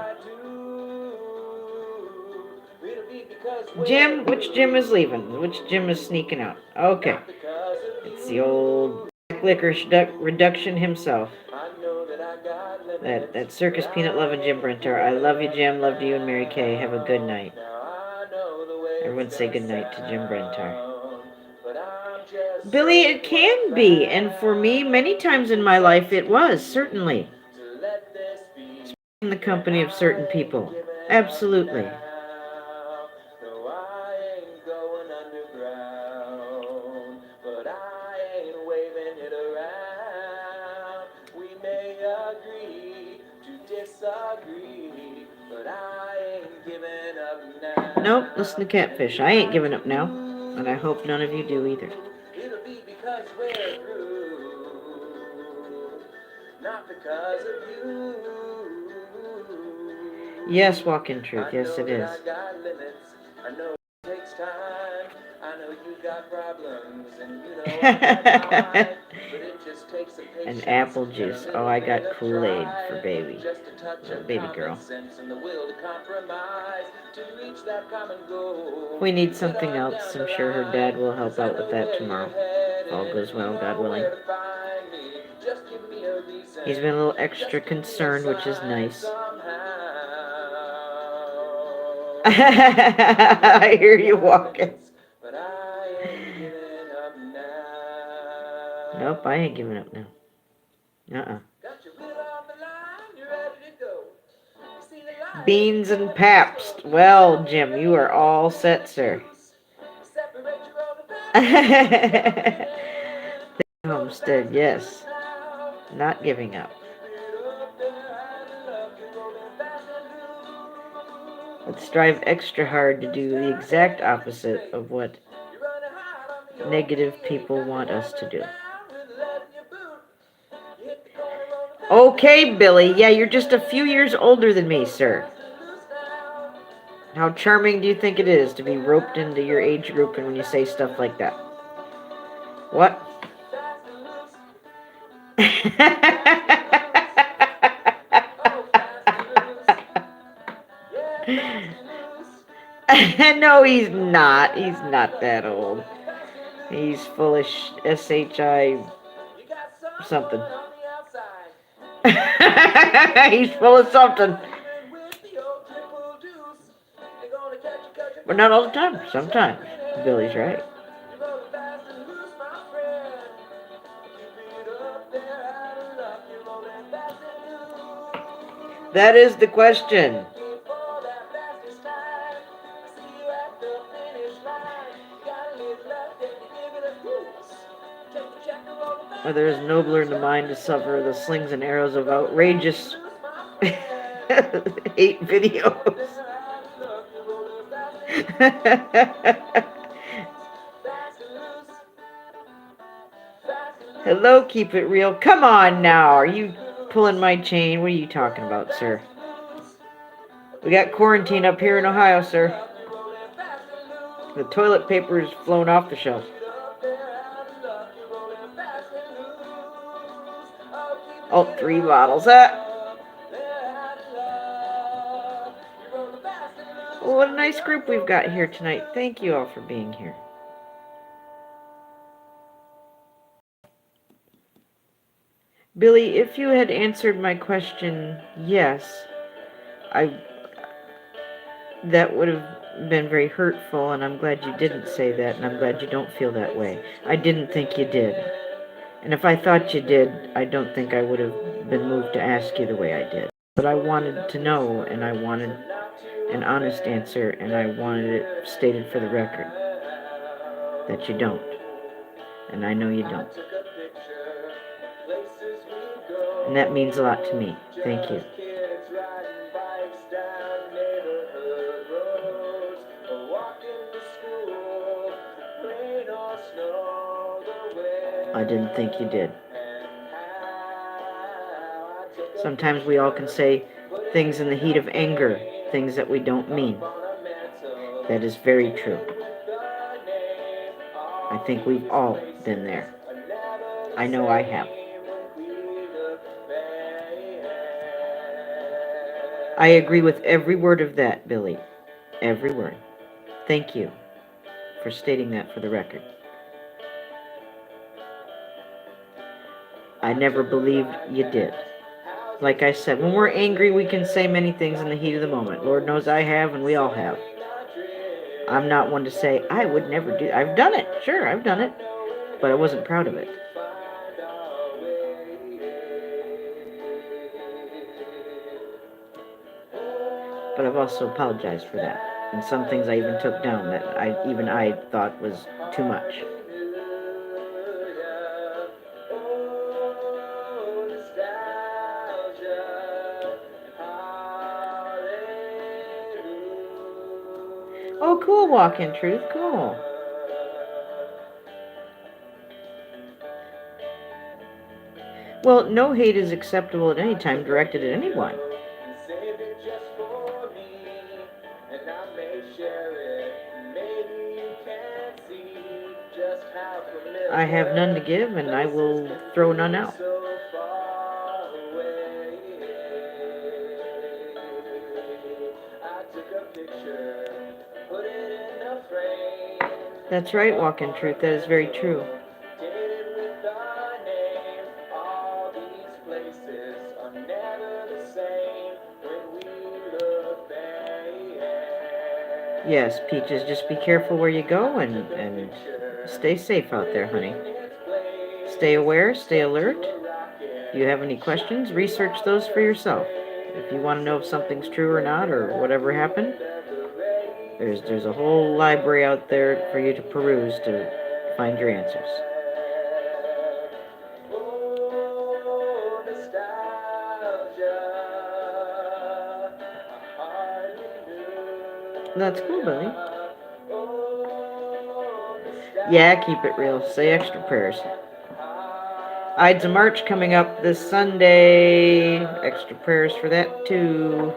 Jim, which Jim is leaving? Which Jim is sneaking out? Okay. It's the old licorice reduction himself. That circus peanut loving Jim Brentar. I love you, Jim. Love to you and Mary Kay. Have a good night. Everyone say good night to Jim Brentar. Billy, it can be, and for me, many times in my life, it was, certainly. In the company of certain people. Absolutely. Nope, listen to Catfish. I ain't giving up now, and I hope none of you do either. Yes, Walking Truth. Yes, it is. And apple juice. Oh, I got Kool-Aid for baby. Baby girl. We need something else. I'm sure her dad will help out with that tomorrow. If all goes well, God willing. He's been a little extra concerned, which is nice. I hear you walking. Nope, I ain't giving up now. Beans and Pabst. Well, Jim, you are all set, sir. Homestead, yes. Not giving up. Let's strive extra hard to do the exact opposite of what negative people want us to do. Okay, Billy. Yeah, you're just a few years older than me, sir. How charming do you think it is to be roped into your age group and when you say stuff like that? What? No, he's not. He's not that old. He's full of SHI something. He's full of something. But not all the time. Sometimes. Billy's right. That is the question. Whether it is nobler in the mind to suffer the slings and arrows of outrageous hate videos. Hello, keep it real. Come on now. Are you pulling my chain? What are you talking about, sir? We got quarantine up here in Ohio, sir. The toilet paper is flown off the shelf. Oh, 3 bottles. Oh, what a nice group we've got here tonight. Thank you all for being here. Billy, if you had answered my question, yes, that would have been very hurtful, and I'm glad you didn't say that, and I'm glad you don't feel that way. I didn't think you did. And if I thought you did, I don't think I would have been moved to ask you the way I did. But I wanted to know, and I wanted an honest answer, and I wanted it stated for the record that you don't. And I know you don't. And that means a lot to me. Thank you. I didn't think you did. Sometimes we all can say things in the heat of anger, things that we don't mean. That is very true. I think we've all been there. I know I have. I agree with every word of that, Billy. Every word. Thank you for stating that for the record. I never believed you did. Like I said, when we're angry, we can say many things in the heat of the moment. Lord knows I have, and we all have. I'm not one to say, I would never do. I've done it. Sure, I've done it. But I wasn't proud of it. But I've also apologized for that. And some things I even took down that I thought was too much. Oh, cool, Walk in Truth. Cool. Well, no hate is acceptable at any time directed at anyone. I have none to give, and I will throw none out. That's right, Walk in Truth. That is very true. Yes, Peaches, just be careful where you go and stay safe out there, honey. Stay aware, stay alert. If you have any questions, research those for yourself. If you want to know if something's true or not or whatever happened, there's a whole library out there for you to peruse to find your answers. That's cool, Billy. Yeah, keep it real. Say extra prayers. Ides of March coming up this Sunday. Extra prayers for that too.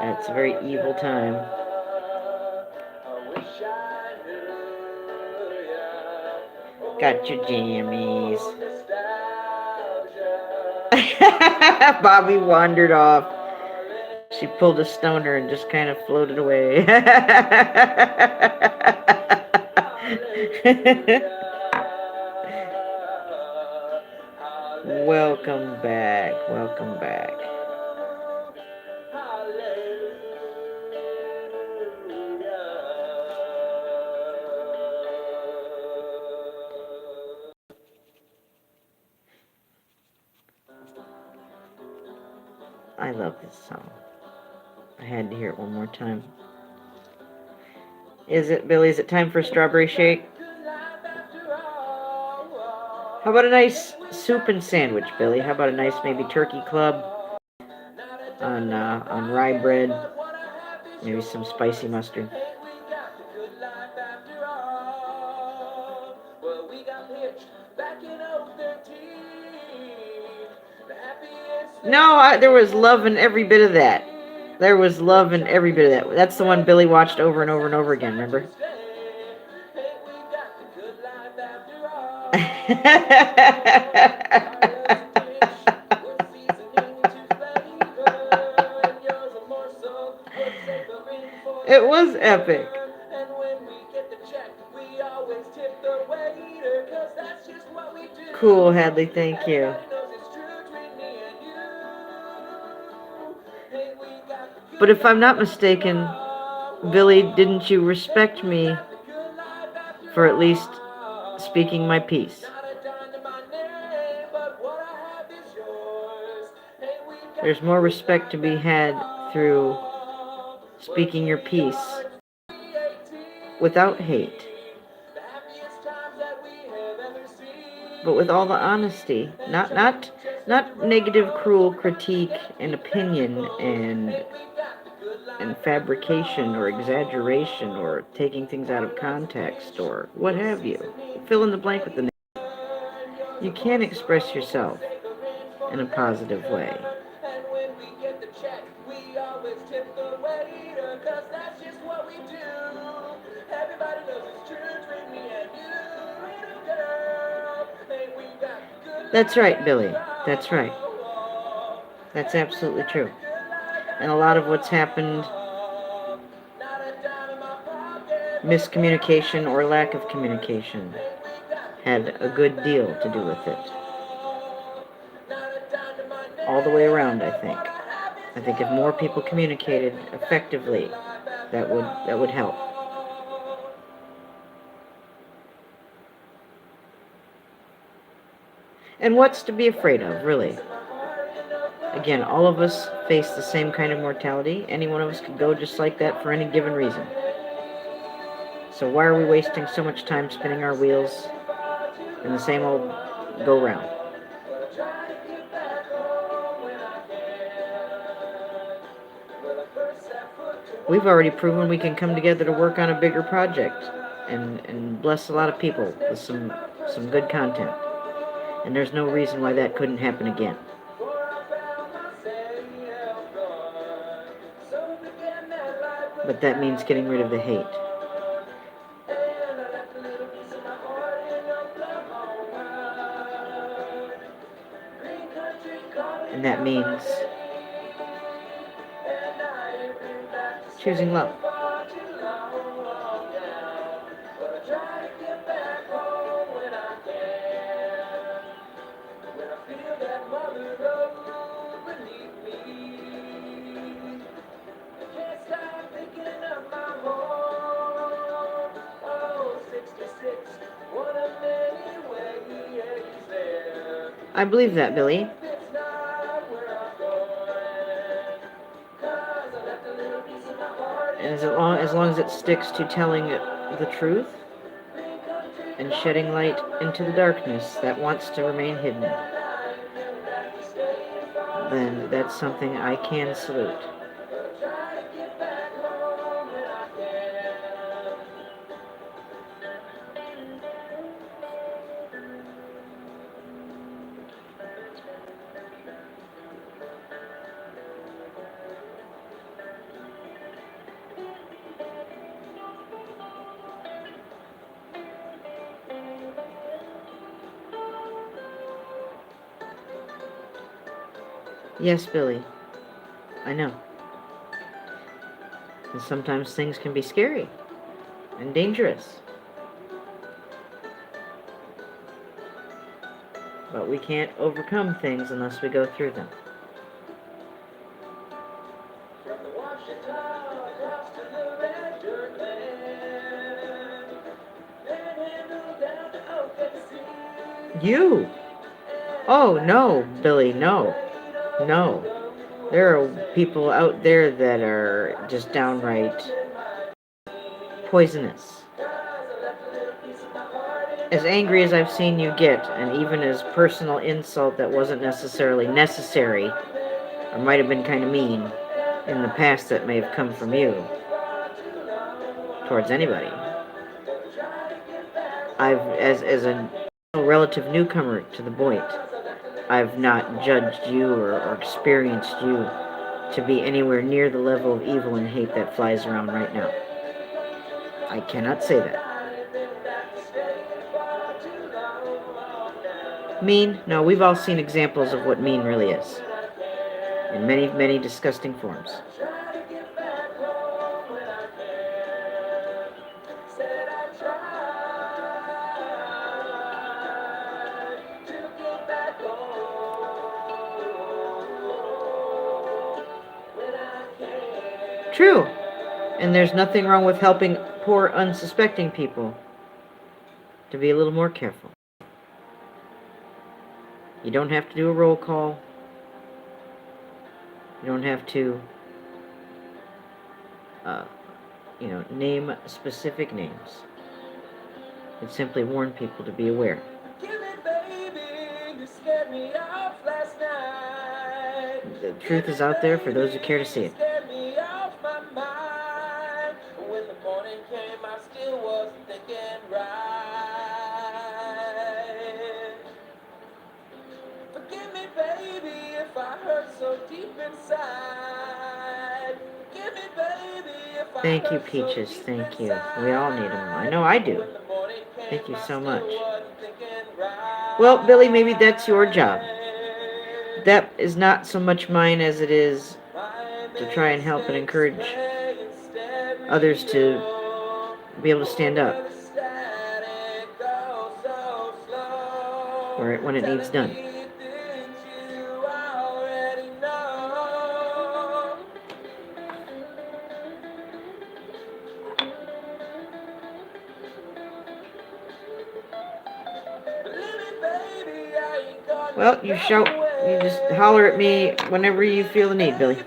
That's a very evil time. Got your jammies. Bobby wandered off. She pulled a stoner and just kind of floated away. Welcome back. Welcome back. I love this song. I had to hear it one more time. Is it, Billy? Is it time for a strawberry shake? How about a nice soup and sandwich, Billy? How about a nice maybe turkey club on rye bread? Maybe some spicy mustard. No, there was love in every bit of that. There was love in every bit of that. That's the one Billy watched over and over and over again, remember? It was epic. Cool, Hadley, thank you. But if I'm not mistaken, Billy, didn't you respect me for at least speaking my piece? There's more respect to be had through speaking your piece without hate, but with all the honesty, not negative, cruel critique and opinion and fabrication or exaggeration or taking things out of context or what have you. Fill in the blank with the name. You can express yourself in a positive way. That's right, Billy. That's right. That's absolutely true. And a lot of what's happened, miscommunication or lack of communication, had a good deal to do with it. All the way around, I think. I think if more people communicated effectively, that would help. And what's to be afraid of, really? Again, all of us face the same kind of mortality. Any one of us could go just like that for any given reason. So why are we wasting so much time spinning our wheels in the same old go-round? We've already proven we can come together to work on a bigger project and bless a lot of people with some good content. And there's no reason why that couldn't happen again. But that means getting rid of the hate. And that means choosing love. I believe that, Billy. And as long as it sticks to telling the truth and shedding light into the darkness that wants to remain hidden, then that's something I can salute. Yes, Billy. I know. And sometimes things can be scary and dangerous. But we can't overcome things unless we go through them. You? Oh, no, Billy, no. No. There are people out there that are just downright poisonous. As angry as I've seen you get, and even as personal insult that wasn't necessarily necessary, or might have been kind of mean, in the past that may have come from you, towards anybody. As a relative newcomer to the Boyd, I've not judged you or experienced you to be anywhere near the level of evil and hate that flies around right now. I cannot say that. Mean? No, we've all seen examples of what mean really is. In many, many disgusting forms. True. And there's nothing wrong with helping poor, unsuspecting people to be a little more careful. You don't have to do a roll call. You don't have to, name specific names. And simply warn people to be aware. The truth is out there for those who care to see it. When the morning came, I still wasn't thinking right. Forgive me, baby, if I hurt so deep inside. Forgive me, baby, if I Thank you, Peaches. Thank you. We all need them. I know I do. Thank you so much. Well, Billy, maybe that's your job. That is not so much mine as it is to try and help and encourage others to be able to stand up when it needs done. Well, you just holler at me whenever you feel the need, Billy.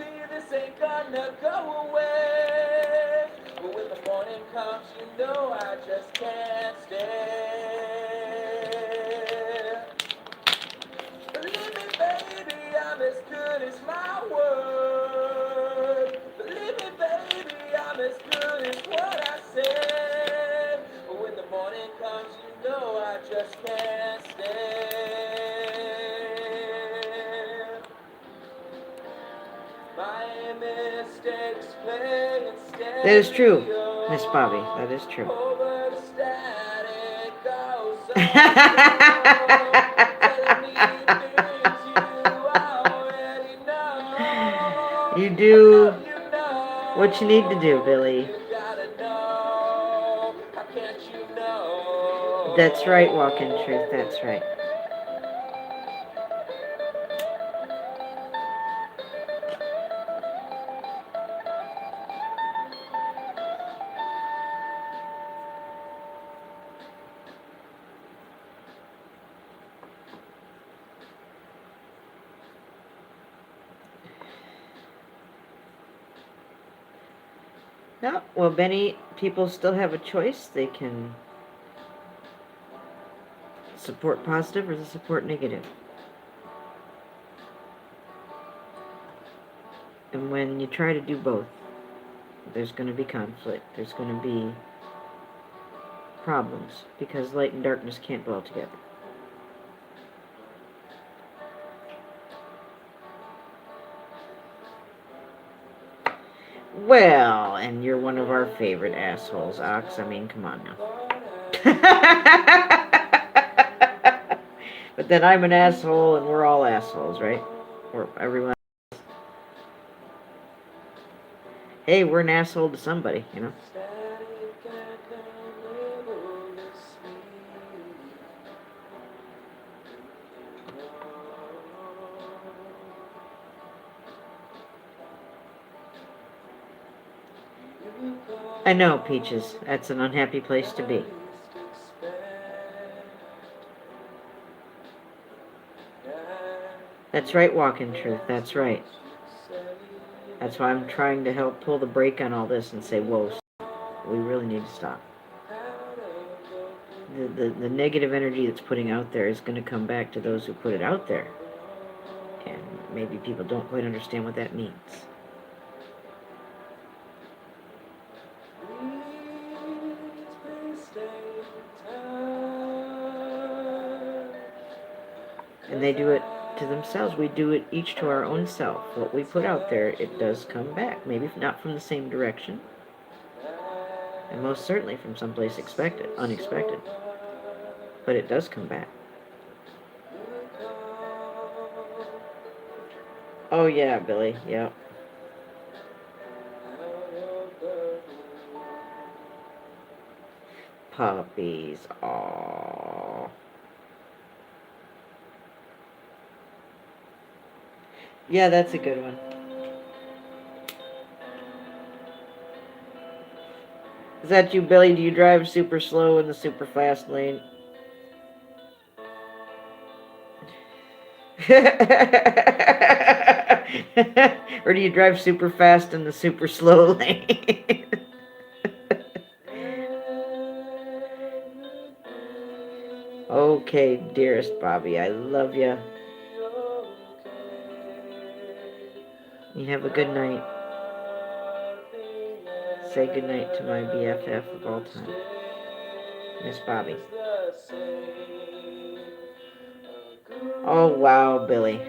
That is true, Miss Bobby. That is true. You do what you need to do, Billy. That's right, Walk in Truth. That's right. No, well, Benny, people still have a choice. They can support positive or they support negative. And when you try to do both, there's going to be conflict. There's going to be problems because light and darkness can't dwell together. Well, and you're one of our favorite assholes, Ox. I mean, come on now. But then I'm an asshole, and we're all assholes, right? Or everyone. hey, we're an asshole to somebody, you know? I know, Peaches. That's an unhappy place to be. That's right, Walking Truth. That's right. That's why I'm trying to help pull the brake on all this and say, whoa, we really need to stop. The negative energy that's putting out there is going to come back to those who put it out there. And maybe people don't quite understand what that means. And they do it to themselves. We do it each to our own self. What we put out there, it does come back. Maybe not from the same direction. And most certainly from someplace unexpected. But it does come back. Oh yeah, Billy, yeah. Puppies, aww. Yeah, that's a good one. Is that you, Billy? Do you drive super slow in the super fast lane? Or do you drive super fast in the super slow lane? Okay, dearest Bobby, I love you. You have a good night. Say good night to my BFF of all time, Miss Bobby. Oh, wow, Billy.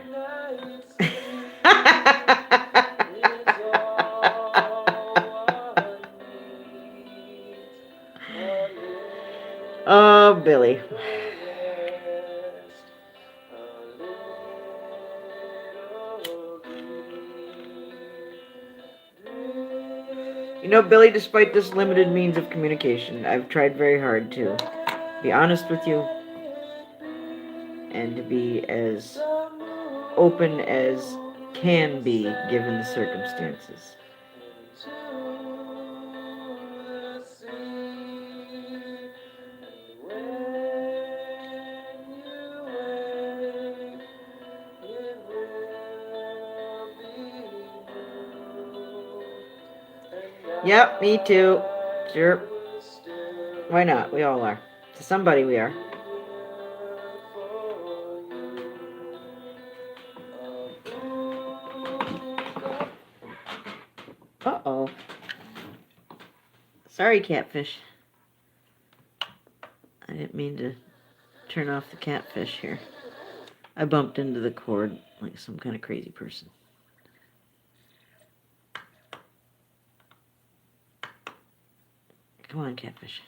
Oh, Billy. You know, Billy, despite this limited means of communication, I've tried very hard to be honest with you and to be as open as can be given the circumstances. Yep, me too. Sure. Why not? We all are. To somebody we are. Uh-oh. Sorry, catfish. I didn't mean to turn off the catfish here. I bumped into the cord like some kind of crazy person. Come on, catfish.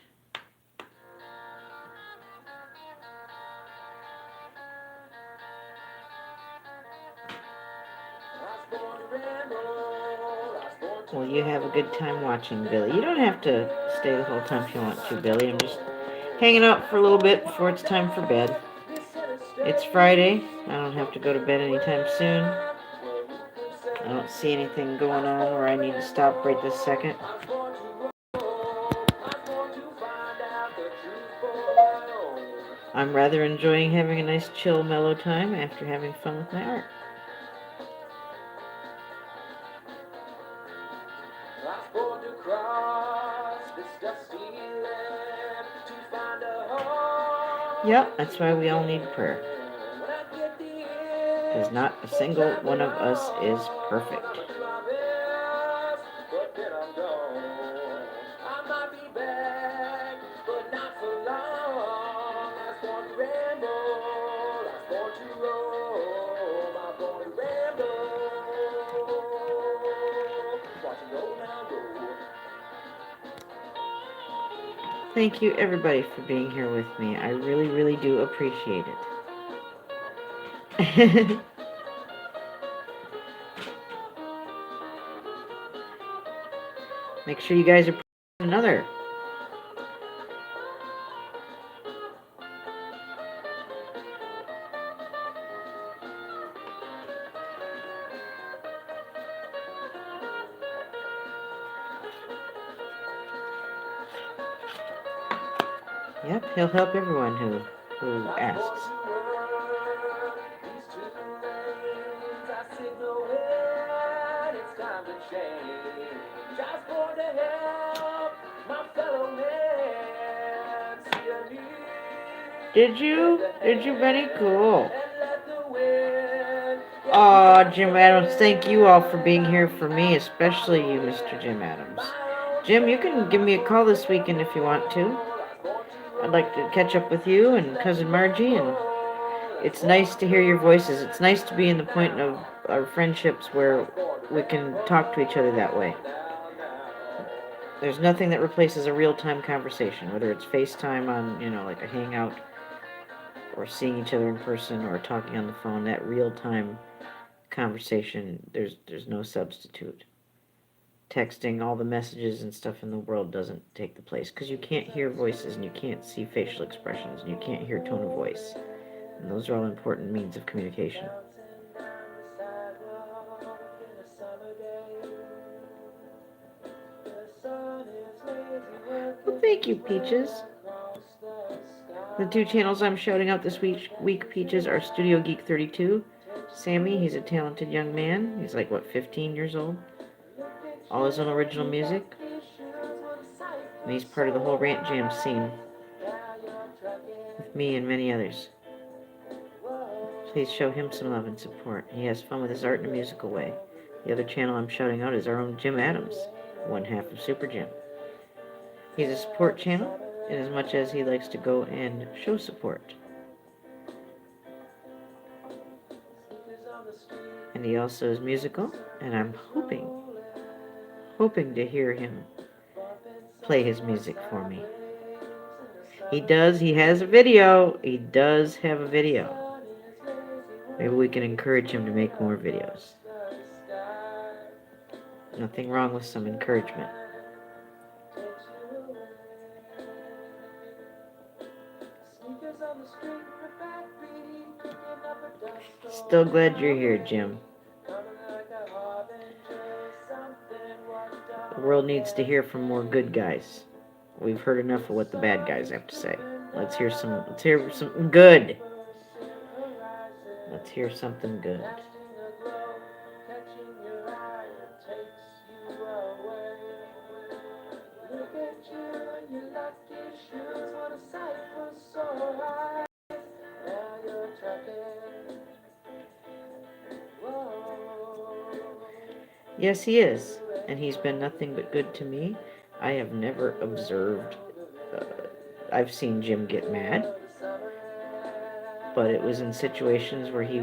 Well, you have a good time watching, Billy. You don't have to stay the whole time if you want to, Billy. I'm just hanging out for a little bit before it's time for bed. It's Friday. I don't have to go to bed anytime soon. I don't see anything going on where I need to stop right this second. I'm rather enjoying having a nice chill, mellow time after having fun with my art. Yep, that's why we all need prayer. Because not a single one of us is perfect. Thank you, everybody, for being here with me. I really, really do appreciate it. Make sure you guys are another. Yep, he'll help everyone who asks. Did you? Did you, Benny? Cool. Aw, Jim Adams, thank you all for being here for me, especially you, Mr. Jim Adams. Jim, you can give me a call this weekend if you want to. I'd like to catch up with you and Cousin Margie, and it's nice to hear your voices. It's nice to be in the point of our friendships where we can talk to each other that way. There's nothing that replaces a real-time conversation, whether it's FaceTime on, like a hangout, or seeing each other in person, or talking on the phone. That real-time conversation, there's no substitute. Texting all the messages and stuff in the world doesn't take the place, because you can't hear voices, and you can't see facial expressions, and you can't hear tone of voice. And those are all important means of communication. Well, thank you, Peaches. The two channels I'm shouting out this week, Peaches, are Studio Geek 32. Sammy, he's a talented young man. He's like, 15 years old? All his own original music. And he's part of the whole Rant Jam scene, with me and many others. Please show him some love and support. He has fun with his art in a musical way. The other channel I'm shouting out is our own Jim Adams, one half of Super Jim. He's a support channel, in as much as he likes to go and show support. And he also is musical, and I'm hoping to hear him play his music for me. He has a video. He does have a video. Maybe we can encourage him to make more videos. Nothing wrong with some encouragement. Still glad you're here, Jim. The world needs to hear from more good guys. We've heard enough of what the bad guys have to say. Let's hear something good. Let's hear something good. Yes, he is, and he's been nothing but good to me. I have never observed, I've seen Jim get mad, but it was in situations where he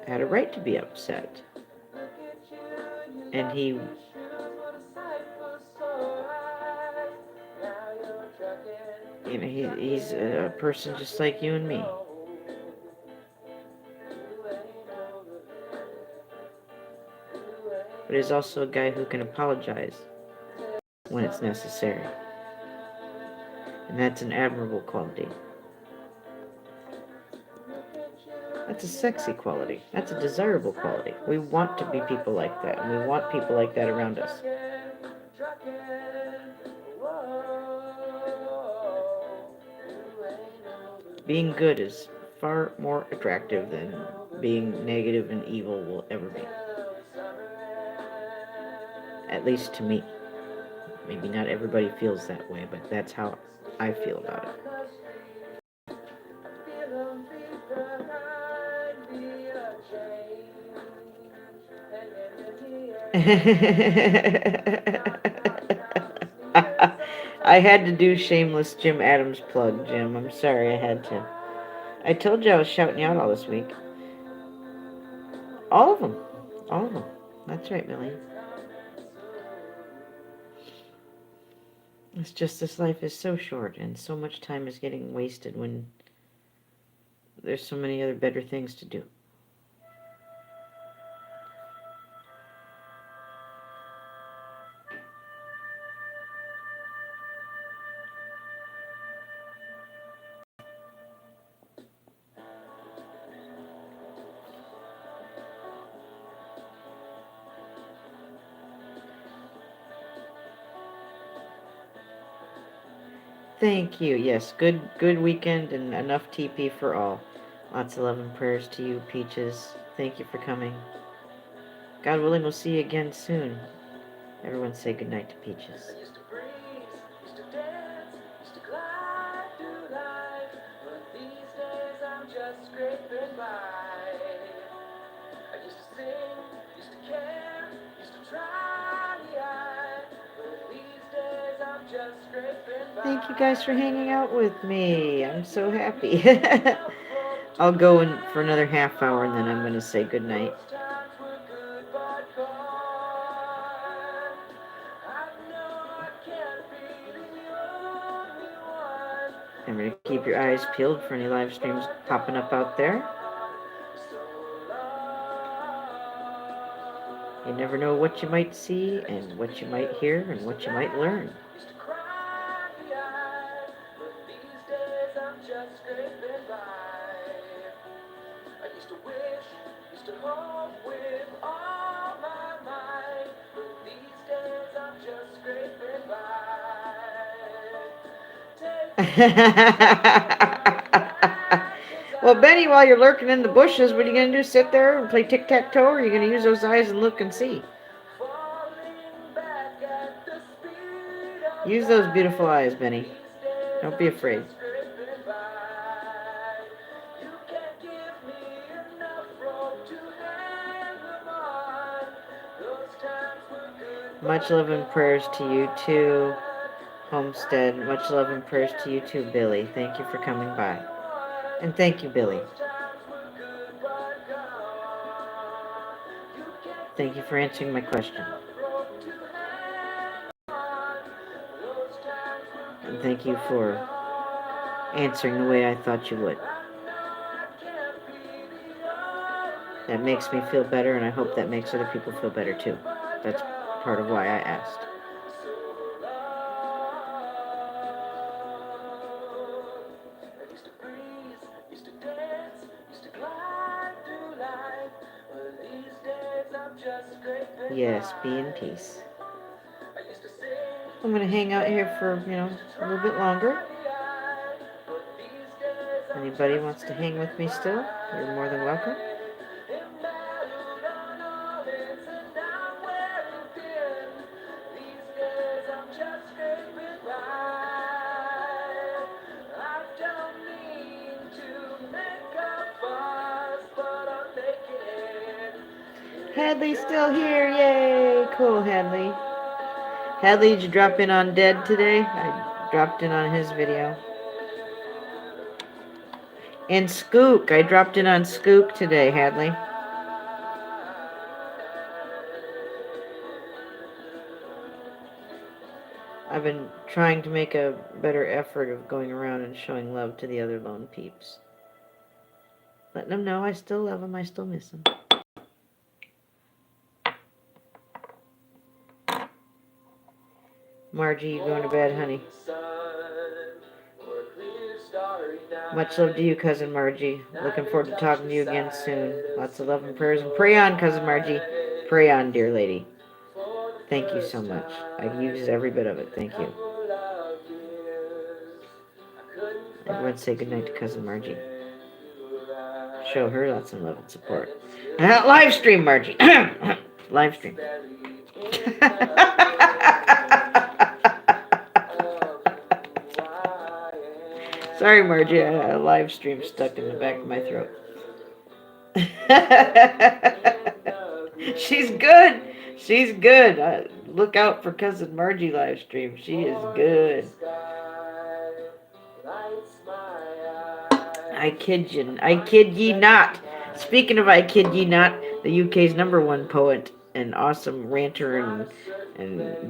had a right to be upset. And he's a person just like you and me. But he's also a guy who can apologize when it's necessary. And that's an admirable quality. That's a sexy quality. That's a desirable quality. We want to be people like that, and we want people like that around us. Being good is far more attractive than being negative and evil will ever be. At least to me. Maybe not everybody feels that way, but that's how I feel about it. I had to do shameless Jim Adams plug, Jim. I'm sorry, I had to. I told you I was shouting you out all this week. All of them. All of them. That's right, Millie. It's just this life is so short, and so much time is getting wasted when there's so many other better things to do. Thank you. Yes, good weekend and enough TP for all. Lots of love and prayers to you, Peaches. Thank you for coming. God willing, we'll see you again soon. Everyone say goodnight to Peaches. Thank you guys for hanging out with me. I'm so happy. I'll go in for another half hour and then I'm going to say goodnight. Remember to keep your eyes peeled for any live streams popping up out there. You never know what you might see and what you might hear and what you might learn. Well, Benny, while you're lurking in the bushes, what are you going to do? Sit there and play tic-tac-toe, or are you going to use those eyes and look and see? Use those beautiful eyes, Benny. Don't be afraid. Much love and prayers to you too, Homestead. Much love and prayers to you too, Billy. Thank you for coming by. And thank you, Billy. Thank you for answering my question. And thank you for answering the way I thought you would. That makes me feel better, and I hope that makes other people feel better too. That's part of why I asked. Yes, be in peace. I'm going to hang out here for, a little bit longer. Anybody wants to hang with me still, you're more than welcome. Hadley's still here, yay! Cool, Hadley. Hadley, did you drop in on Dead today? I dropped in on his video. And Skook, I dropped in on Skook today, Hadley. I've been trying to make a better effort of going around and showing love to the other lone peeps. Letting them know I still love them, I still miss them. Margie, you going to bed, honey? Much love to you, Cousin Margie. Looking forward to talking to you again soon. Lots of love and prayers. And pray on, Cousin Margie. Pray on, dear lady. Thank you so much. I've used every bit of it. Thank you. Everyone say goodnight to Cousin Margie. Show her lots of love and support. Live stream, Margie. Live stream. Sorry, Margie, I had a live stream stuck in the back of my throat. She's good. She's good. Look out for Cousin Margie live stream. She is good. I kid you. I kid ye not. Speaking of I kid ye not, the UK's #1 poet and awesome ranter and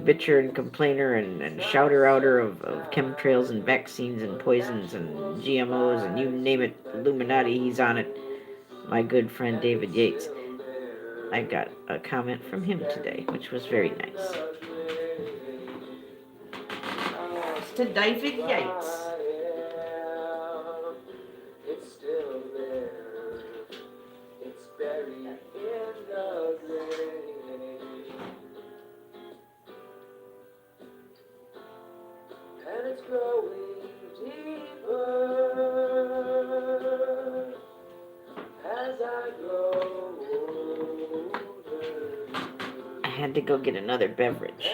bitcher and complainer and shouter-outer of chemtrails and vaccines and poisons and GMOs and you name it, Illuminati, he's on it. My good friend David Yates. I got a comment from him today, which was very nice. To David Yates. It's still there. It's buried in the grave. And it's growing. had to go get another beverage.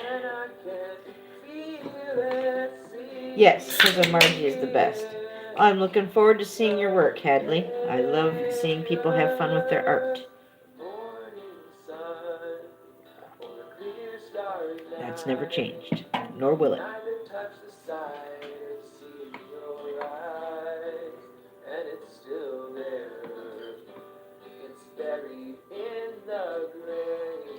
Yes, Cousin Margie is the best. I'm looking forward to seeing your work, Hadley. I love seeing people have fun with their art. That's never changed, nor will it.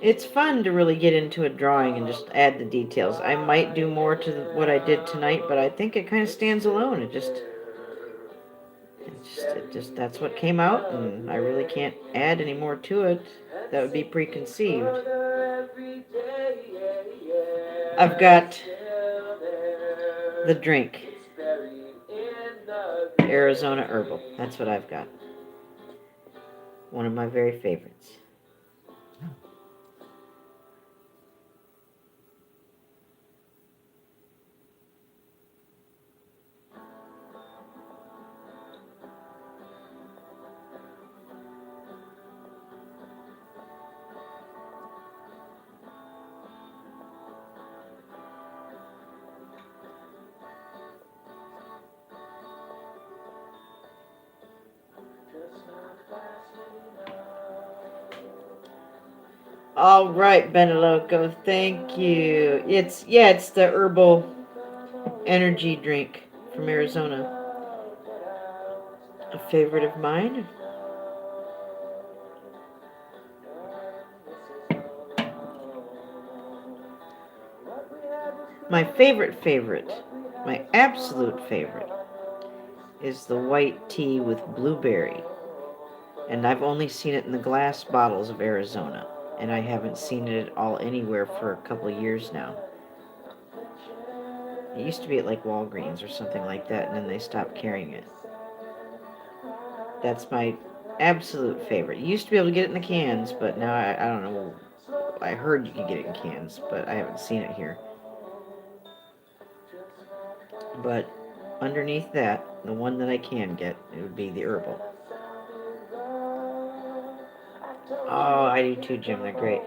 It's fun to really get into a drawing and just add the details. I might do more to what I did tonight, but I think it kind of stands alone. It just that's what came out, and I really can't add any more to it. That would be preconceived. I've got the drink, Arizona Herbal. That's what I've got. One of my very favorites. All right, Beneloco, thank you. It's the herbal energy drink from Arizona. A favorite of mine. My favorite, my absolute favorite, is the white tea with blueberry. And I've only seen it in the glass bottles of Arizona. And I haven't seen it at all anywhere for a couple of years now. It used to be at like Walgreens or something like that, and then they stopped carrying it. That's my absolute favorite. You used to be able to get it in the cans, but now I don't know. I heard you could get it in cans, but I haven't seen it here. But underneath that, the one that I can get, it would be the herbal. Oh, I do too, Jim. They're great.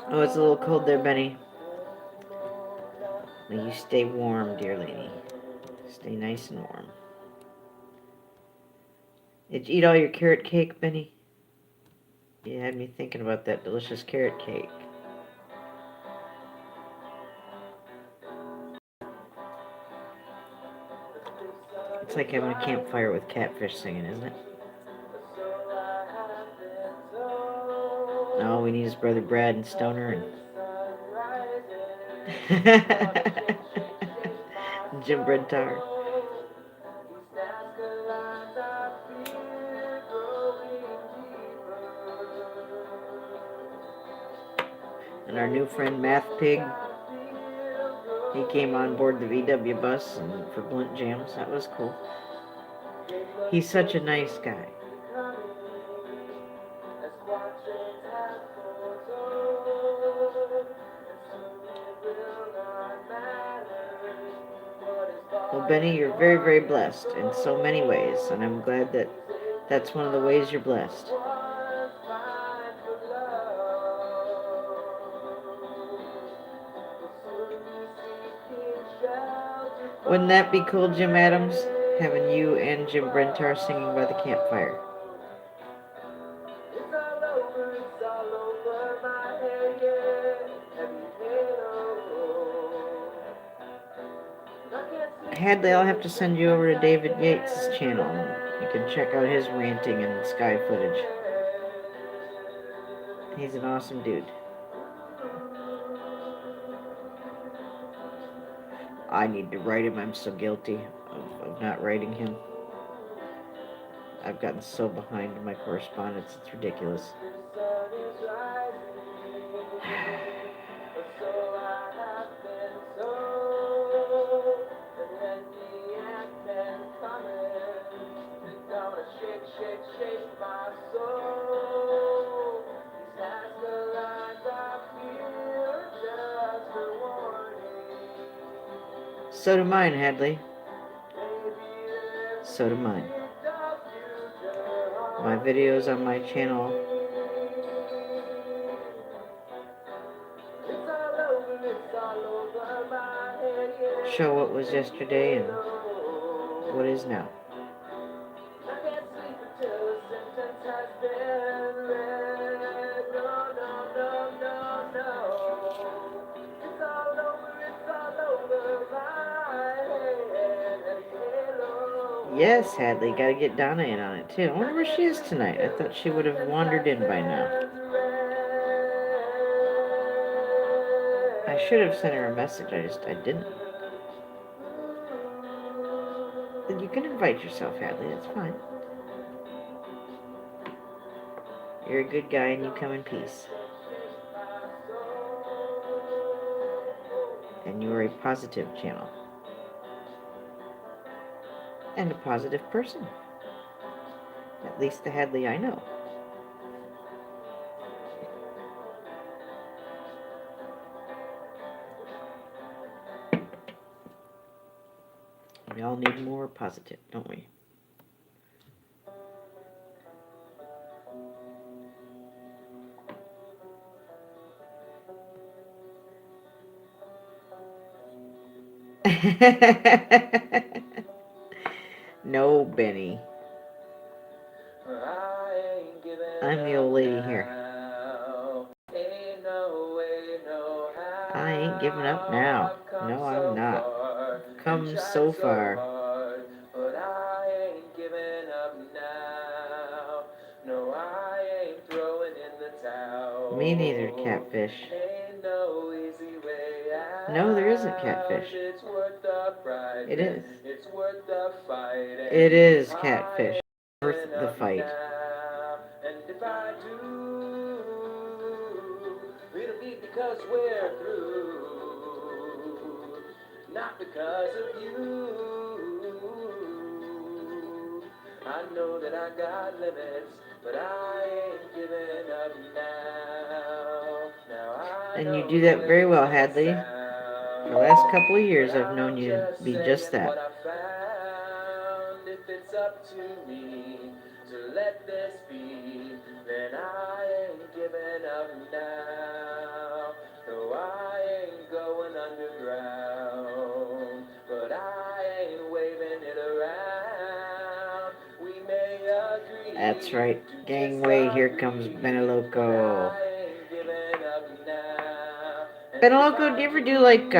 Oh, it's a little cold there, Benny. May you stay warm, dear lady. Stay nice and warm. Did you eat all your carrot cake, Benny? You had me thinking about that delicious carrot cake. It's like having a campfire with catfish singing, isn't it? No, we need his brother Brad and Stoner and Jim Brentar. And our new friend Math Pig. He came on board the VW bus and for Blunt Jams. That was cool. He's such a nice guy. Well, Benny, you're very, very blessed in so many ways, and I'm glad that that's one of the ways you're blessed. Wouldn't that be cool, Jim Adams? Having you and Jim Brentar singing by the campfire. Hadley, I'll have to send you over to David Yates' channel. You can check out his ranting and sky footage. He's an awesome dude. I need to write him. I'm so guilty of not writing him. I've gotten so behind in my correspondence, it's ridiculous. So do mine, Hadley. So do mine. My videos on my channel show what was yesterday and what is now. Yes, Hadley, gotta get Donna in on it too. I wonder where she is tonight. I thought she would have wandered in by now. I should have sent her a message, I didn't. Then you can invite yourself, Hadley, that's fine. You're a good guy and you come in peace. And you are a positive channel. And a positive person. At least the Hadley I know. We all need more positive, don't we? No, Benny. I'm the old lady here. I ain't giving up now. No, I'm not. Come so far. But I ain't giving up now. No, I ain't throwing in the towel. Me neither, Catfish. No, there isn't, Catfish. It's worth the fight. It is. It's worth the fight. It is, Catfish. Worth the fight. And if I do, it'll be because we're through. Not because of you. I know that I got limits, but I ain't giving up now. And you do that very well, Hadley. The last couple of years I've known you to be just that. If it's up to me to let this be, then I ain't giving up now. No, I ain't going underground, but I ain't waving it around. We may agree. That's right. Gangway, here comes Beneloco. Beneloco, do you ever do like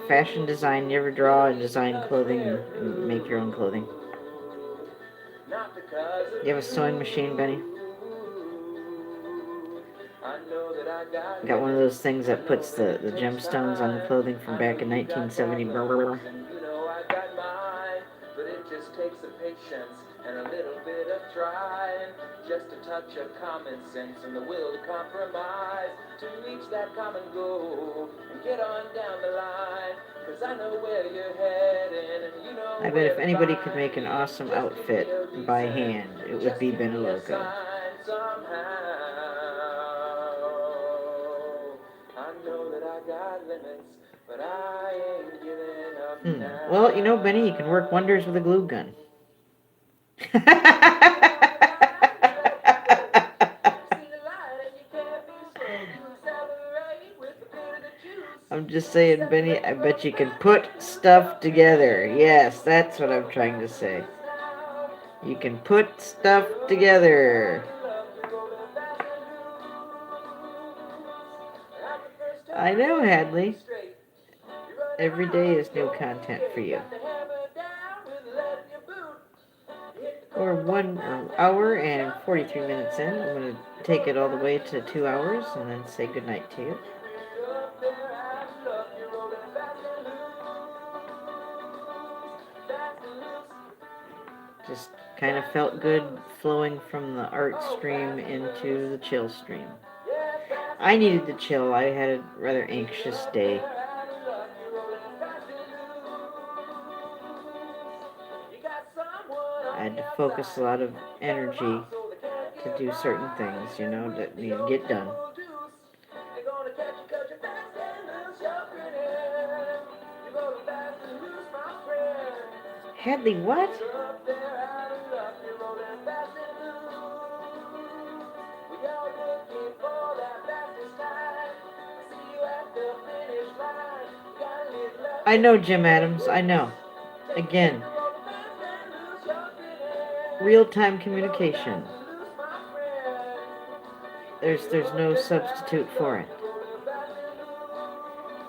fashion design? You ever draw and design clothing and make your own clothing? You have a sewing machine, Benny? Got one of those things that puts the gemstones on the clothing from back in 1970. But it just takes a patience and a little bit of trying, just a touch of common sense and the will to compromise, to reach that common goal and get on down the line, cause I know where you're heading and you know. I bet if anybody could make an awesome outfit by hand, it would be Beneloco. I know that I got limits, but I ain't giving up now. Well, you know, Benny, you can work wonders with a glue gun. I'm just saying, Benny, I bet you can put stuff together. Yes, that's what I'm trying to say. You can put stuff together. I know, Hadley. Every day is new content for you. We're 1 hour and 43 minutes in. I'm going to take it all the way to 2 hours and then say goodnight to you. Just kind of felt good flowing from the art stream into the chill stream. I needed to chill. I had a rather anxious day. I had to focus a lot of energy to do certain things, you know, that need to get done. Hadley, what? I know, Jim Adams, I know. Again, real-time communication. There's no substitute for it.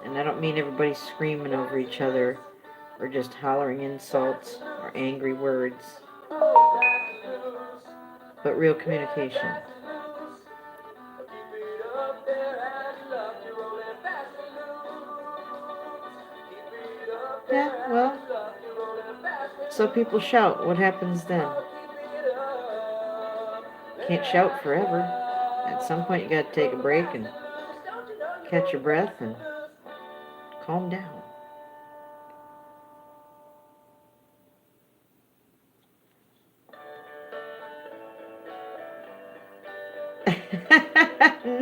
And I don't mean everybody screaming over each other or just hollering insults or angry words, but real communication. Yeah, well, so people shout. What happens then? Can't shout forever. At some point you gotta take a break and catch your breath and calm down.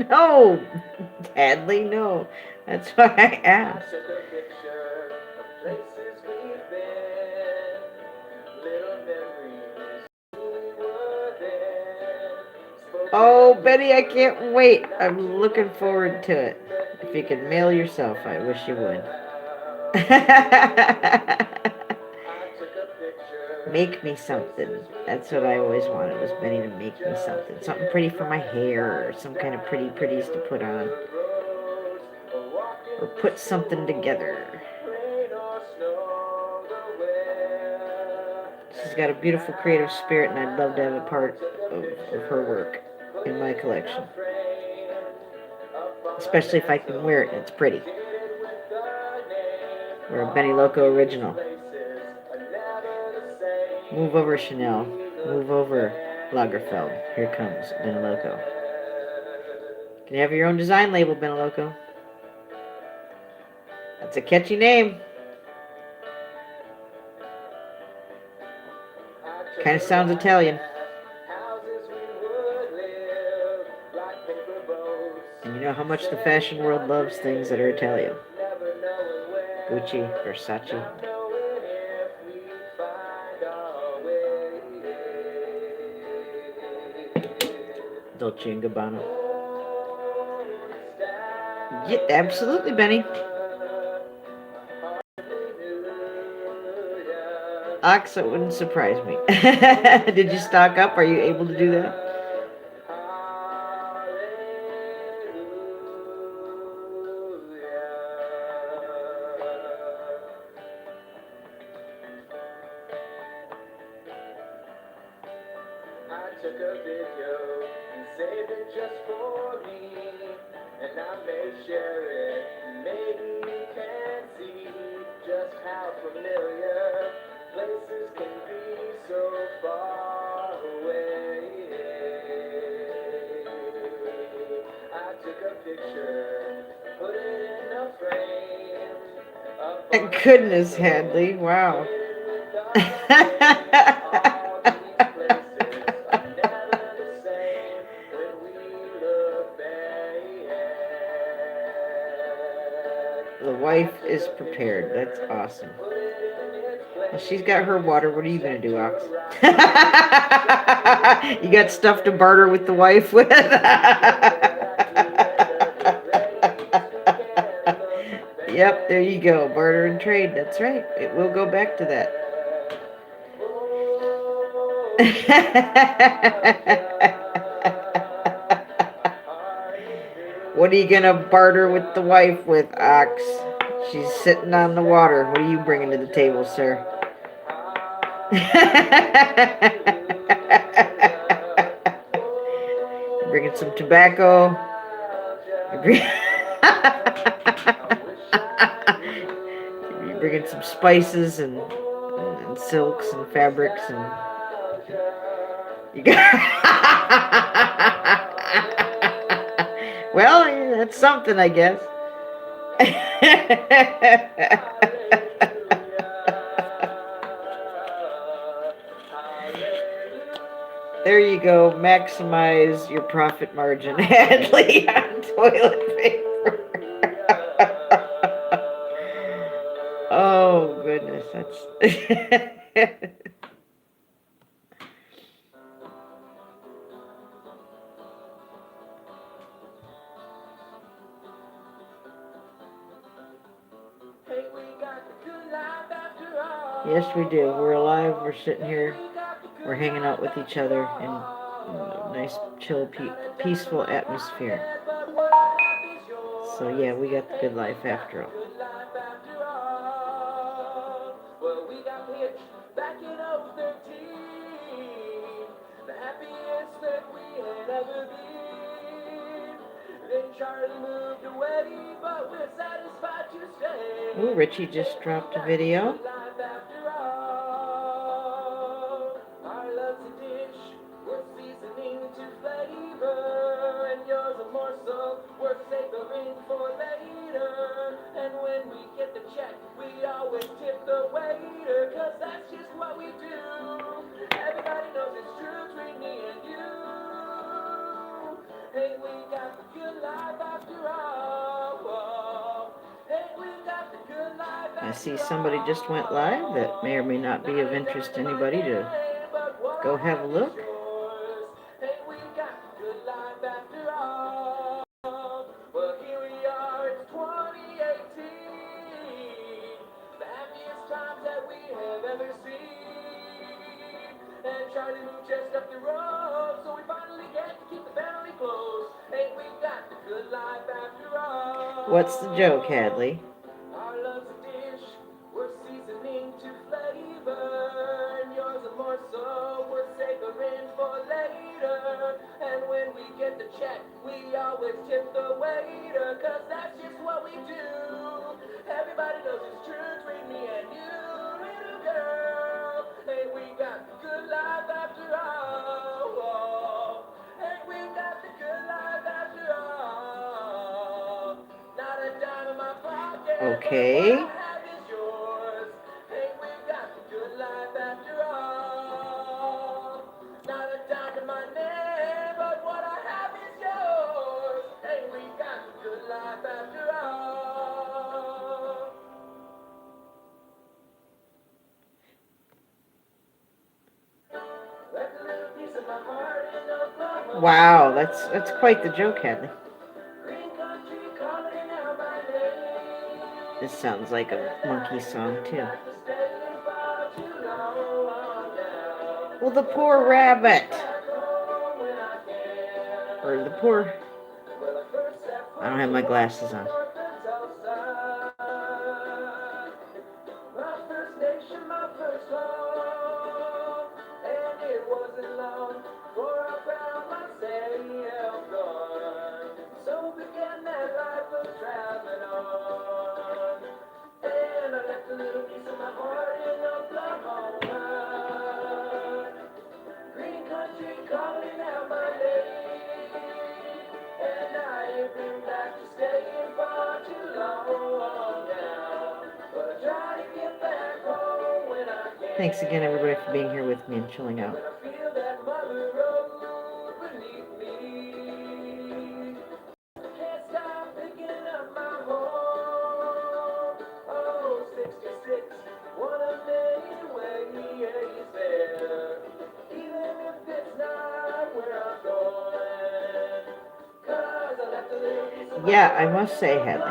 No, Hadley, no. That's why I asked. Oh, Betty, I can't wait. I'm looking forward to it. If you could mail yourself, I wish you would. Make me something. That's what I always wanted, was Benny to make me something. Something pretty for my hair, or some kind of pretties to put on. Or put something together. She's got a beautiful creative spirit, and I'd love to have a part of her work in my collection. Especially if I can wear it and it's pretty. Or a Benny Loco original. Move over, Chanel. Move over, Lagerfeld. Here comes Benny Loco. Can you have your own design label, Benny Loco? That's a catchy name. Kind of sounds Italian. And you know how much the fashion world loves things that are Italian. Gucci, Versace. Dolce & Gabbana. Yeah, absolutely, Benny. Ox, it wouldn't surprise me. Did you stock up? Are you able to do that? I took a video and saved it just for me, and I may share it. Maybe you can see just how familiar places can be so far away. I took a picture, put it in a frame. Goodness, Hadley, wow. The wife is prepared. That's awesome. Well, she's got her water. What are you going to do, Ox? You got stuff to barter with the wife with? Yep, there you go. Barter and trade. That's right. It will go back to that. What are you going to barter with the wife with, Ox? She's sitting on the water. What are you bringing to the table, sir? Bringing some tobacco. You're bringing some spices and silks and fabrics and you got. Well, that's something, I guess. There you go. Maximize your profit margin, Hadley, on toilet paper. Oh, goodness. That's Yes, we do. We're alive. We're sitting here. We're hanging out with each other in a nice, chill, peaceful atmosphere. So yeah, we got the good life after all. Well, we got pitched back in 013, the happiest that we had ever been. Then Charlie moved away, but we're satisfied to stay. Ooh, Richie just dropped a video. Our love's a dish worth seasoning to flavor, and yours a morsel worth savoring for later. And when we get the check, we always tip the waiter, 'cause that's just what we do. Everybody knows it's true between me and you. Hey, we got the good life after all. Hey, we got the good life after all. I see somebody just went live that may or may not be of interest to anybody to go have a look. Hey, we got the good life after all. Well, here we are, it's 2018, the happiest times that we have ever seen. And Charlie moved just up the road, so we finally get to keep the family close. Hey, we got the good life after all. What's the joke, Hadley? Our love's a dish worth seasoning to flavor, and yours a morsel worth savoring for later. And when we get the check, we always tip the waiter, 'cause that's just what we do. Everybody knows it's true between me and you, little girl. Hey, we got the good life after all. Hey, we got the good life after all. Not a dime in my pocket. Okay. But what I have is yours. Hey, we got the good life after all. Not a dime to my name, but what I have is yours. Hey, we got the good life after all. Wow, that's quite the joke, Hadley. This sounds like a monkey song too. Well, the poor rabbit. Or the poor... I don't have my glasses on. So began that life of traveling on. And I left a little piece of my heart in Oklahoma. Green country calling out my name, and I ain't been back to staying far too long now. But I try to get back home when I can. Thanks again, everybody, for being here with me and chilling out. When I feel that mother road beneath me, can't stop picking up my home. Oh, 66, what a million ways there. Even if it's not where I'm going, 'cause I left a little piece of yeah, I must say, Heather.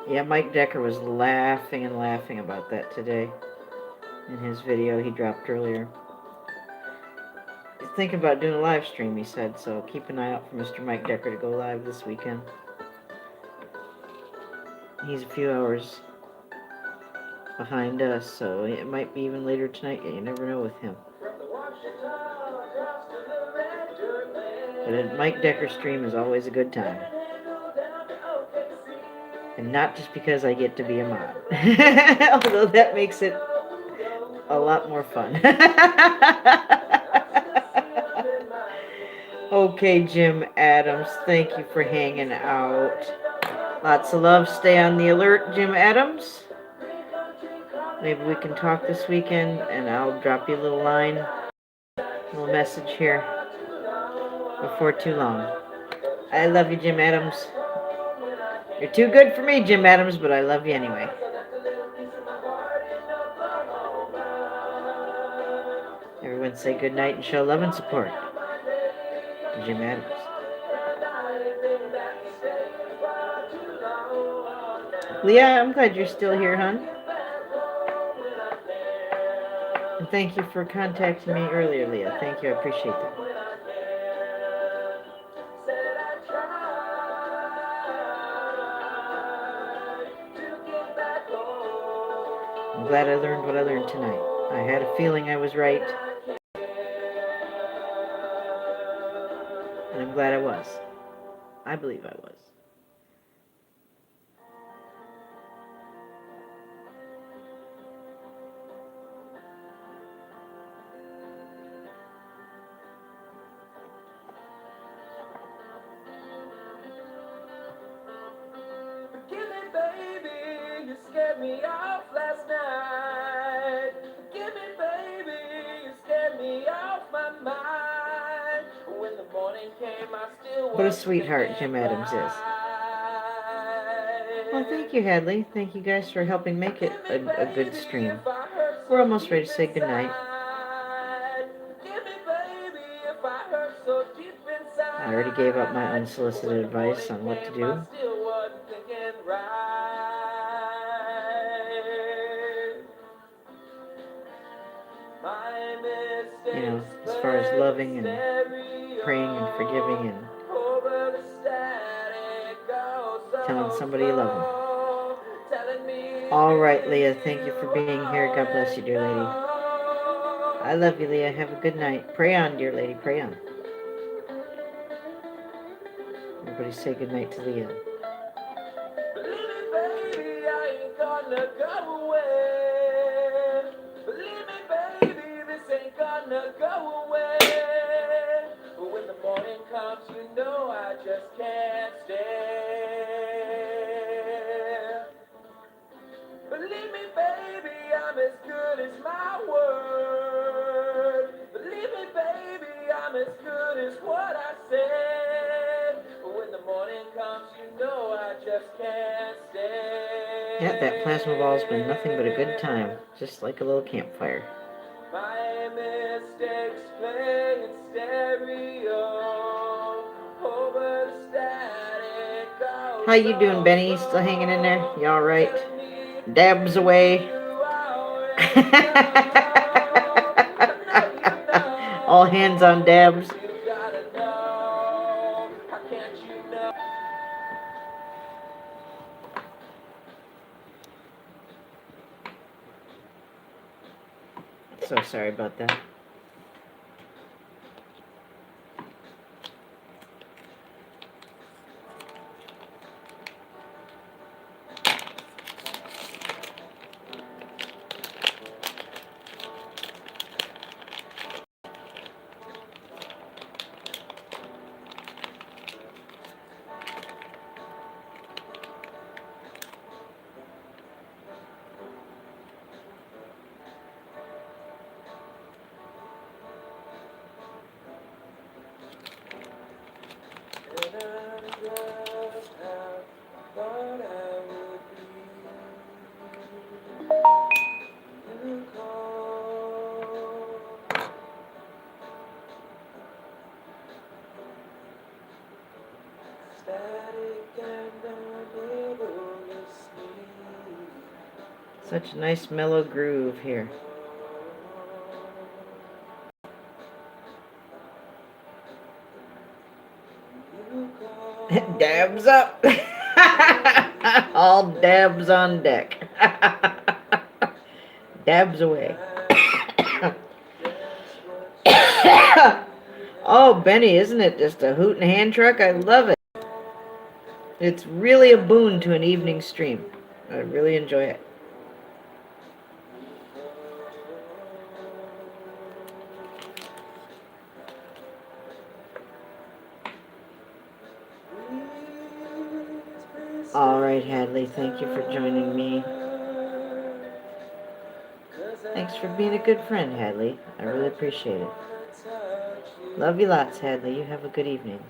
Yeah, Mike Decker was laughing and laughing about that today in his video he dropped earlier. He's thinking about doing a live stream, he said, so keep an eye out for Mr. Mike Decker to go live this weekend. He's a few hours behind us, so it might be even later tonight. You never know with him. But a Mike Decker stream is always a good time. And not just because I get to be a mod. Although that makes it a lot more fun. Okay, Jim Adams, thank you for hanging out. Lots of love. Stay on the alert, Jim Adams. Maybe we can talk this weekend, and I'll drop you a little line, a little message here before too long. I love you, Jim Adams. You're too good for me, Jim Adams, but I love you anyway. Everyone say good night and show love and support to Jim Adams. Leah, I'm glad you're still here, hon. And thank you for contacting me earlier, Leah. Thank you, I appreciate that. I'm glad I learned what I learned tonight. I had a feeling I was right. And I'm glad I was. I believe I was. Forgive me, baby, you scared me off last night. Forgive me, baby, you scared me off my mind. When the morning came, I still What a sweetheart Jim Adams is. Well, thank you, Hadley. Thank you guys for helping make it a good stream. We're almost ready to say goodnight. I already gave up my unsolicited advice on what to do. You know, as far as loving and praying and forgiving and telling somebody you love them. All right, Leah, thank you for being here. God bless you, dear lady. I love you, Leah. Have a good night. Pray on, dear lady. Pray on. Everybody say good night to Leah. Believe me, baby, I ain't gonna go away. Believe me, baby, this ain't gonna go away. But when the morning comes, you know I just can't stay. Believe me, baby, I'm as good as my word. Believe me, baby, I'm as good as what I said. But when the morning comes, you know I just can't stay. Yeah, that plasma ball's been nothing but a good time. Just like a little campfire. My mistakes play in stereo over the static. How you doing, Benny? You still hanging in there? You all right? Dabs away. All hands on dabs. So sorry about that. Such a nice mellow groove here. Dabs up. All dabs on deck. Dabs away. Oh, Benny, isn't it just a hootin' hand truck? I love it. It's really a boon to an evening stream. I really enjoy it. All right, Hadley, thank you for joining me. Thanks for being a good friend, Hadley. I really appreciate it. Love you lots, Hadley. You have a good evening.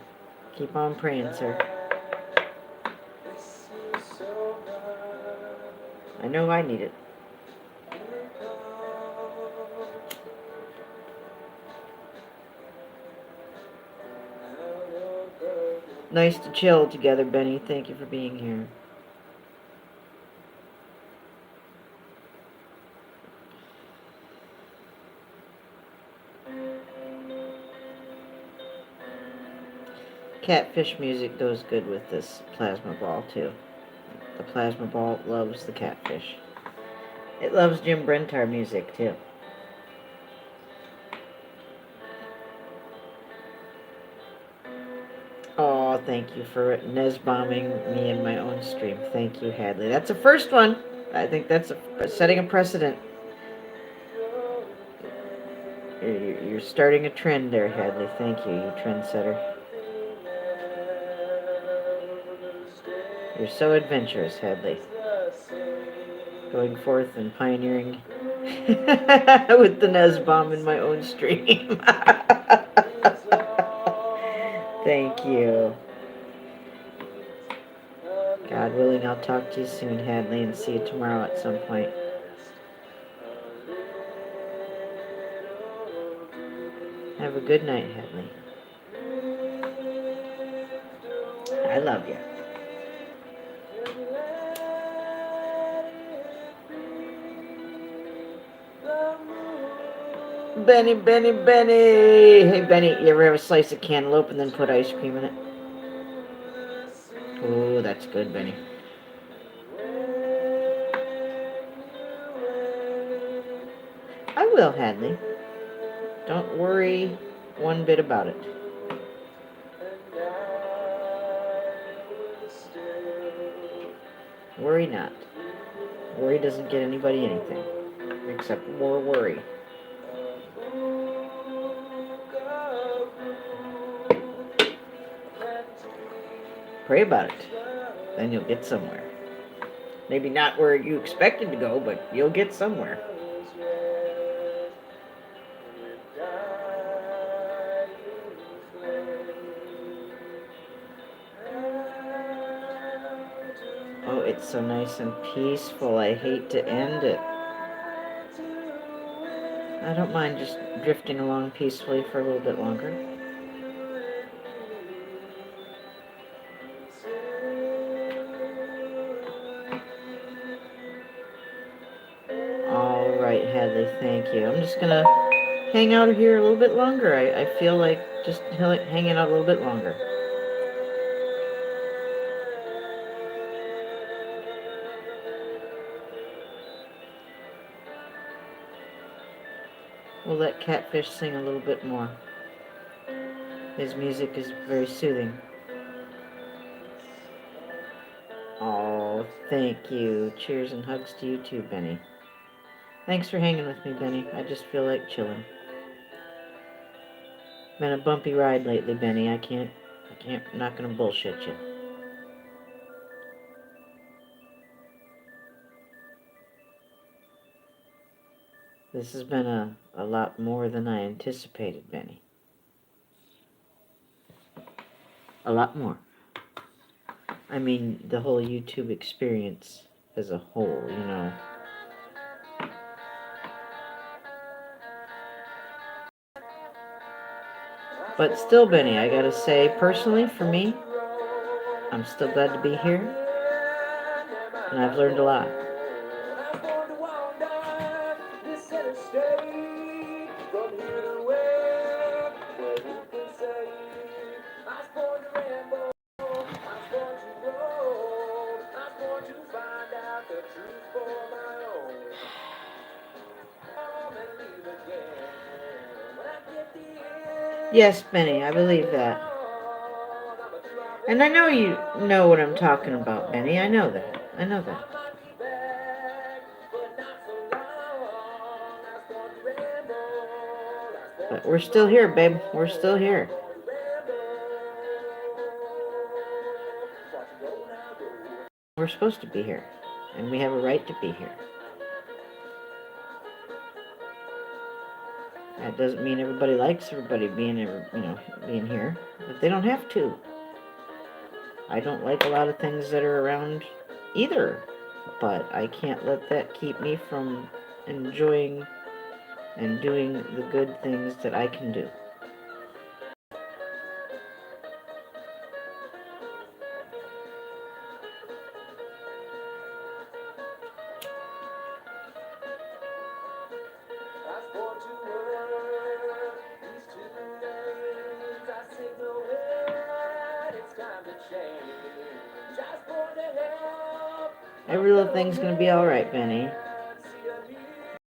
Keep on praying, sir. I know I need it. Nice to chill together, Benny. Thank you for being here. Catfish music goes good with this plasma ball, too. The plasma ball loves the catfish. It loves Jim Brentar music, too. Oh, thank you for Nez-bombing me in my own stream. Thank you, Hadley. That's the first one. I think that's setting a precedent. You're starting a trend there, Hadley. Thank you, you trendsetter. You're so adventurous, Hadley. Going forth and pioneering with the Nez-bomb in my own stream. Thank you. God willing, I'll talk to you soon, Hadley, and see you tomorrow at some point. Have a good night, Hadley. I love you. Benny, Benny, Benny. Hey, Benny, you ever have a slice of cantaloupe and then put ice cream in it? Oh, that's good, Benny. I will, Hadley. Don't worry one bit about it. Worry not. Worry doesn't get anybody anything, except more worry. Pray about it. Then you'll get somewhere. Maybe not where you expected to go, but you'll get somewhere. Oh, it's so nice and peaceful. I hate to end it. I don't mind just drifting along peacefully for a little bit longer. All right, Hadley, thank you. I'm just gonna hang out here a little bit longer. I feel like just hanging out a little bit longer. We'll let Catfish sing a little bit more. His music is very soothing. Oh, thank you. Cheers and hugs to you too, Benny. Thanks for hanging with me, Benny. I just feel like chilling. Been a bumpy ride lately, Benny. I'm not gonna bullshit you. This has been a lot more than I anticipated, Benny. A lot more. I mean, the whole YouTube experience as a whole, you know. But still, Benny, I gotta say, personally, for me, I'm still glad to be here, and I've learned a lot. Yes, Benny, I believe that. And I know you know what I'm talking about, Benny. I know that. I know that. But we're still here, babe. We're still here. We're supposed to be here. And we have a right to be here. That doesn't mean everybody likes everybody being here, but they don't have to. I don't like a lot of things that are around either, but I can't let that keep me from enjoying and doing the good things that I can do. Every little thing's gonna be all right, Benny.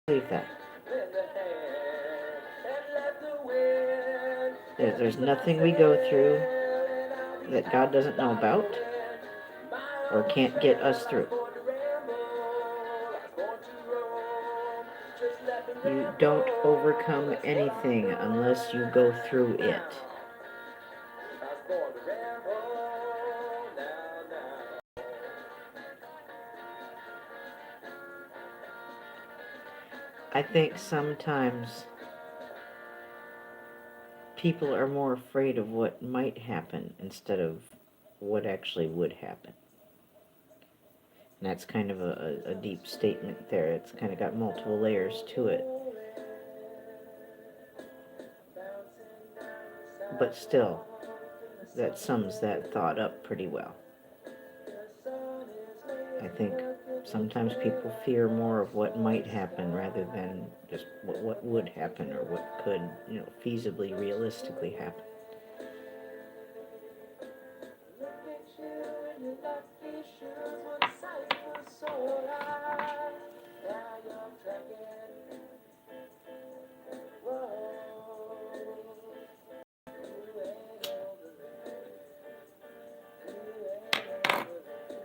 Believe that. There's nothing we go through that God doesn't know about or can't get us through. You don't overcome anything unless you go through it. I think sometimes people are more afraid of what might happen instead of what actually would happen. And that's kind of a deep statement there. It's kind of got multiple layers to it. But still, that sums that thought up pretty well. I think sometimes people fear more of what might happen rather than just what would happen or what could, feasibly, realistically happen.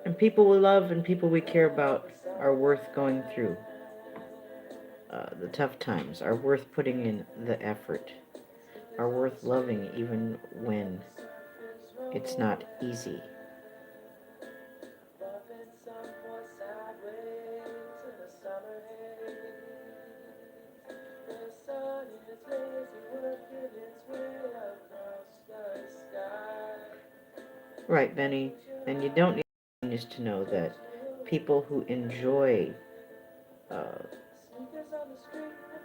And people we love and people we care about are worth going through the tough times, are worth putting in the effort, are worth loving even when it's not easy. Right, Benny. And you don't need genius to know that people who enjoy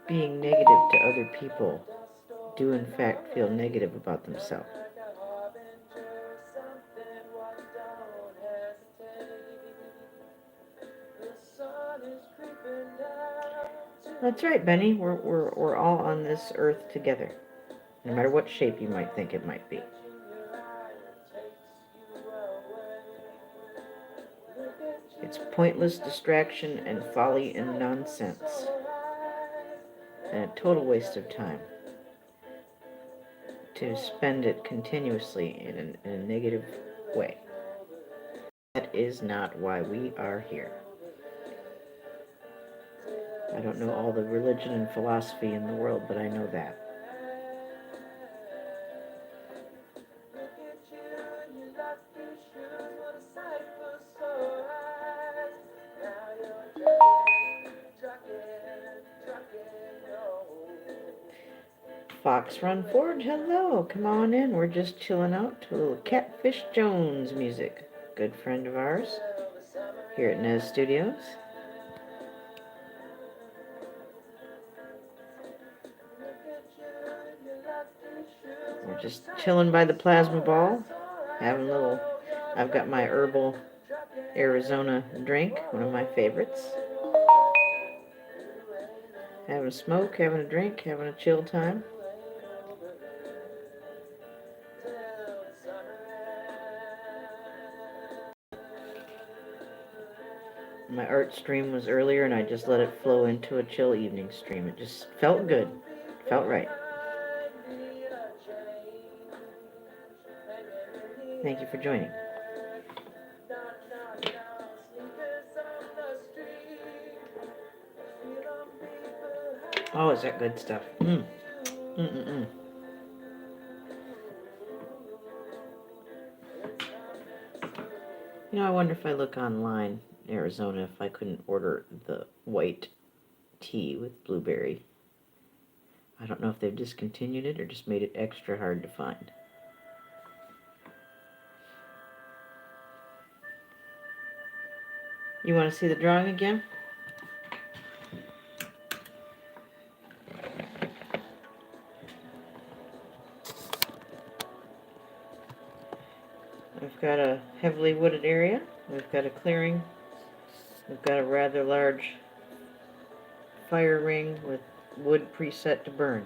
being negative to other people do in fact feel negative about themselves. That's right, Benny. We're all on this earth together, no matter what shape you might think it might be. It's pointless distraction and folly and nonsense, and a total waste of time to spend it continuously in a negative way. That is not why we are here. I don't know all the religion and philosophy in the world, but I know that. Fox Run Forward, hello, come on in. We're just chilling out to a little Catfish Jones music. Good friend of ours here at Nez Studios. We're just chilling by the plasma ball, having a little, I've got my herbal Arizona drink, one of my favorites. Having a smoke, having a drink, having a chill time. My art stream was earlier and I just let it flow into a chill evening stream. It just felt good. Felt right. Thank you for joining. Oh, is that good stuff? Mm-mm-mm. I wonder if I look online, Arizona, if I couldn't order the white tea with blueberry. I don't know if they've discontinued it or just made it extra hard to find. You want to see the drawing again? We've got a heavily wooded area. We've got a clearing. We've got a rather large fire ring with wood preset to burn.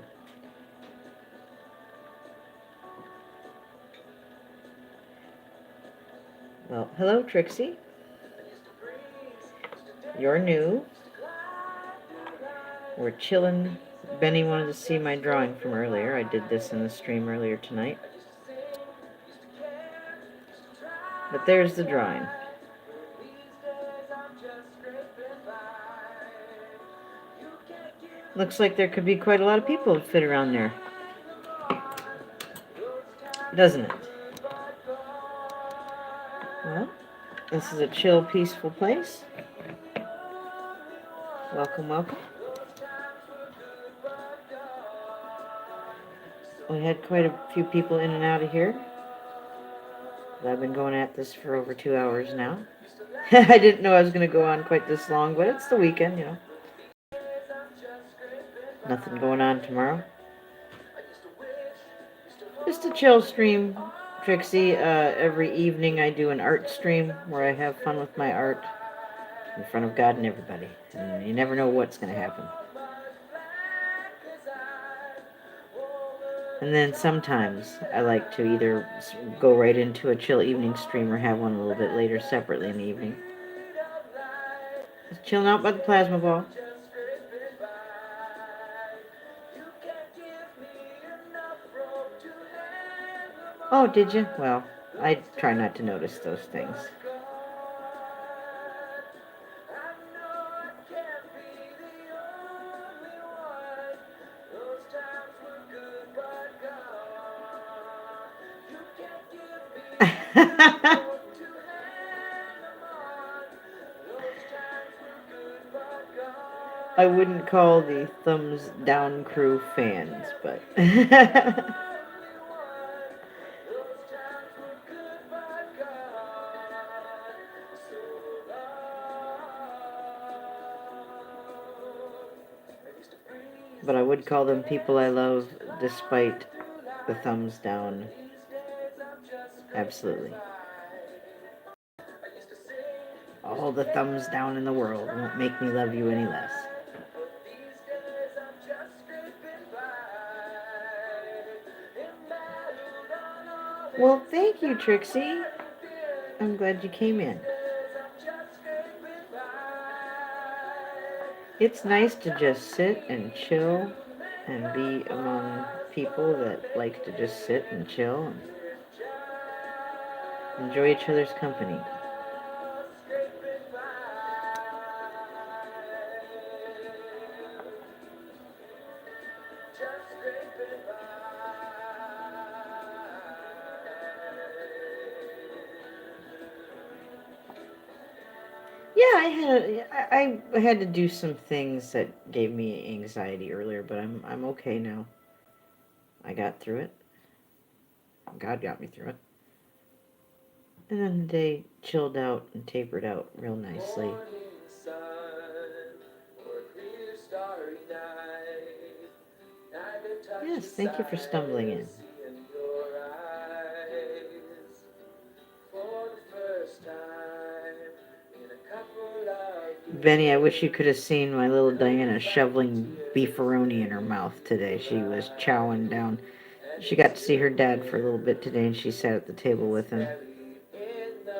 Well, hello, Trixie. You're new. We're chilling. Benny wanted to see my drawing from earlier. I did this in the stream earlier tonight. But there's the drawing. Looks like there could be quite a lot of people to fit around there. Doesn't it? Well, this is a chill, peaceful place. Welcome, welcome. We had quite a few people in and out of here. I've been going at this for over 2 hours now. I didn't know I was going to go on quite this long, but it's the weekend, Nothing going on tomorrow. Just a chill stream, Trixie. Every evening I do an art stream where I have fun with my art in front of God and everybody. And you never know what's going to happen. And then sometimes I like to either go right into a chill evening stream or have one a little bit later separately in the evening. Just chilling out by the plasma ball. Oh, did you? Well, I try not to notice those things. I wouldn't call the Thumbs Down crew fans, but... But I would call them people I love despite the thumbs down. Absolutely. All the thumbs down in the world won't make me love you any less. Well, thank you, Trixie. I'm glad you came in. It's nice to just sit and chill and be among people that like to just sit and chill and enjoy each other's company. Yeah, I had to do some things that gave me anxiety earlier, but I'm okay now. I got through it. God got me through it. And then the day chilled out and tapered out real nicely. Yes, thank you for stumbling in. Benny, I wish you could have seen my little Diana shoveling beefaroni in her mouth today. She was chowing down. She got to see her dad for a little bit today, and she sat at the table with him.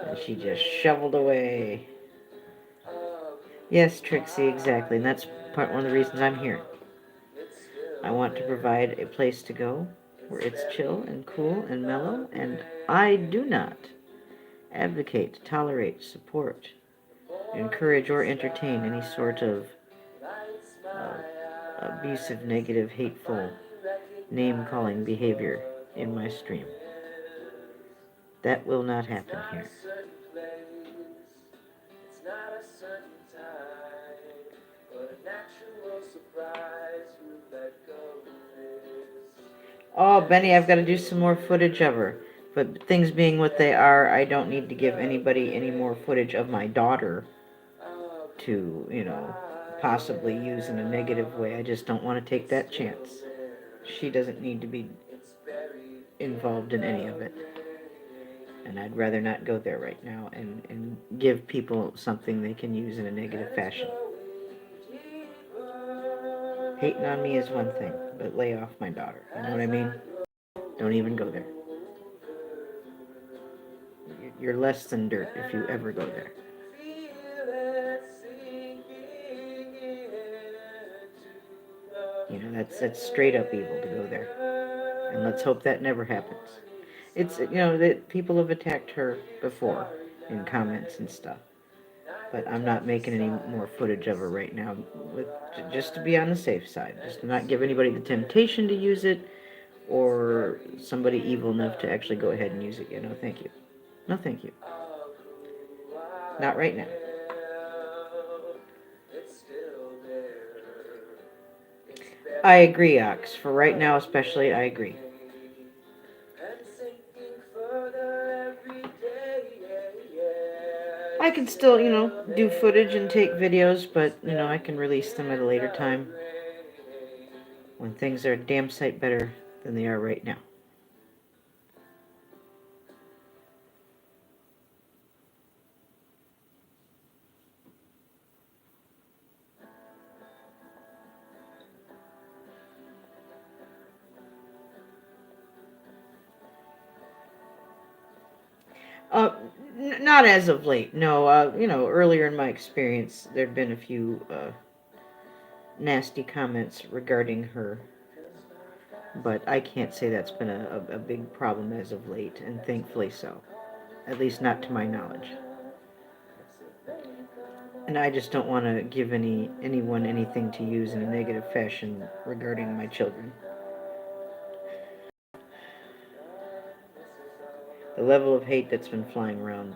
And she just shoveled away. Yes, Trixie, exactly. And that's one of the reasons I'm here. I want to provide a place to go where it's chill and cool and mellow, and I do not advocate, tolerate, support, encourage, or entertain any sort of abusive, negative, hateful, name-calling behavior in my stream. That will not happen here. Oh, Benny, I've got to do some more footage of her. But things being what they are, I don't need to give anybody any more footage of my daughter to, possibly use in a negative way. I just don't want to take that chance. She doesn't need to be involved in any of it. And I'd rather not go there right now and give people something they can use in a negative fashion. Hating on me is one thing, but lay off my daughter. You know what I mean? Don't even go there. You're less than dirt if you ever go there. That's straight up evil to go there. And let's hope that never happens. It's, that people have attacked her before in comments and stuff. But I'm not making any more footage of her right now, just to be on the safe side. Just to not give anybody the temptation to use it, or somebody evil enough to actually go ahead and use it. Thank you. No, thank you. Not right now. I agree, Ox. For right now especially, I agree. I can still, do footage and take videos, but, I can release them at a later time when things are a damn sight better than they are right now. Not as of late, no. Earlier in my experience, there'd been a few nasty comments regarding her, but I can't say that's been a big problem as of late, and thankfully so. At least not to my knowledge. And I just don't want to give anyone anything to use in a negative fashion regarding my children. The level of hate that's been flying around,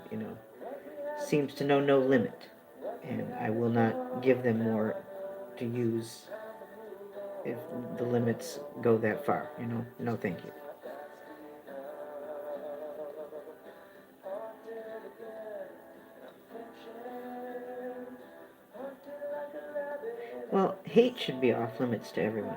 seems to know no limit. And I will not give them more to use if the limits go that far, No, thank you. Well, hate should be off limits to everyone.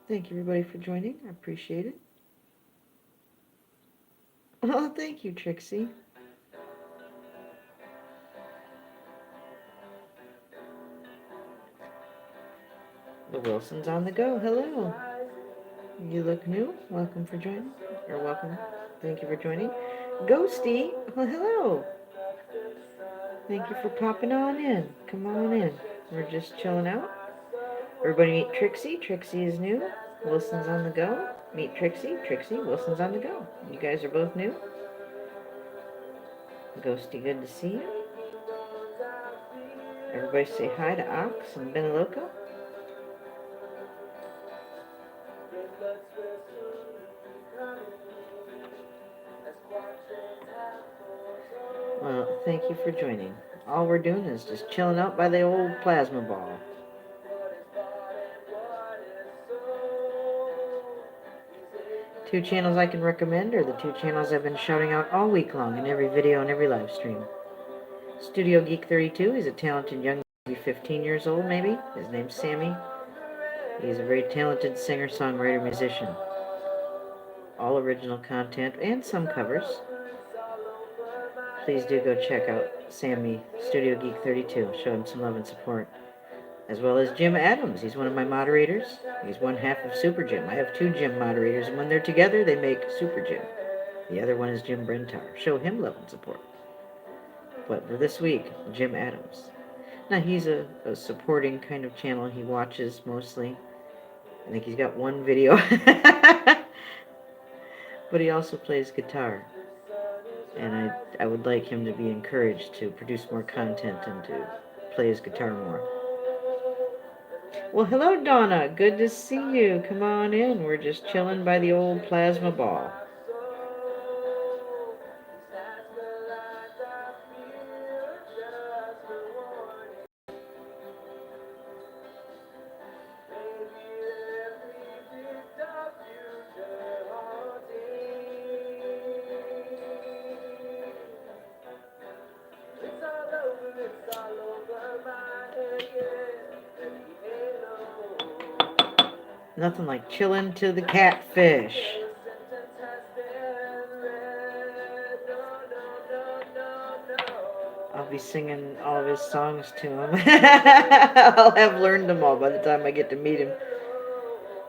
Thank you, everybody, for joining. I appreciate it. Oh, thank you, Trixie. The Wilsons on the go. Hello. You look new. Welcome for joining. Or welcome. Thank you for joining. Ghosty. Well, hello. Thank you for popping on in. Come on in. We're just chilling out. Everybody meet Trixie. Trixie is new. Wilson's on the go. Meet Trixie. Trixie. Wilson's on the go. You guys are both new. Ghosty, good to see you. Everybody say hi to Ox and Ben Loco. Well, thank you for joining. All we're doing is just chilling out by the old plasma ball. Two channels I can recommend are the two channels I've been shouting out all week long in every video and every live stream. Studio Geek 32, he's a talented young man, 15 years old maybe. His name's Sammy. He's a very talented singer, songwriter, musician. All original content and some covers. Please do go check out Sammy, Studio Geek 32. Show him some love and support. As well as Jim Adams. He's one of my moderators. He's one half of Super Jim. I have two Jim moderators, and when they're together, they make Super Jim. The other one is Jim Brentar. Show him love and support. But for this week, Jim Adams. Now, he's a supporting kind of channel. He watches mostly. I think he's got one video. But he also plays guitar. And I would like him to be encouraged to produce more content and to play his guitar more. Well, hello, Donna. Good to see you. Come on in. We're just chilling by the old plasma ball. Nothing like chilling to the catfish. I'll be singing all of his songs to him. I'll have learned them all by the time I get to meet him.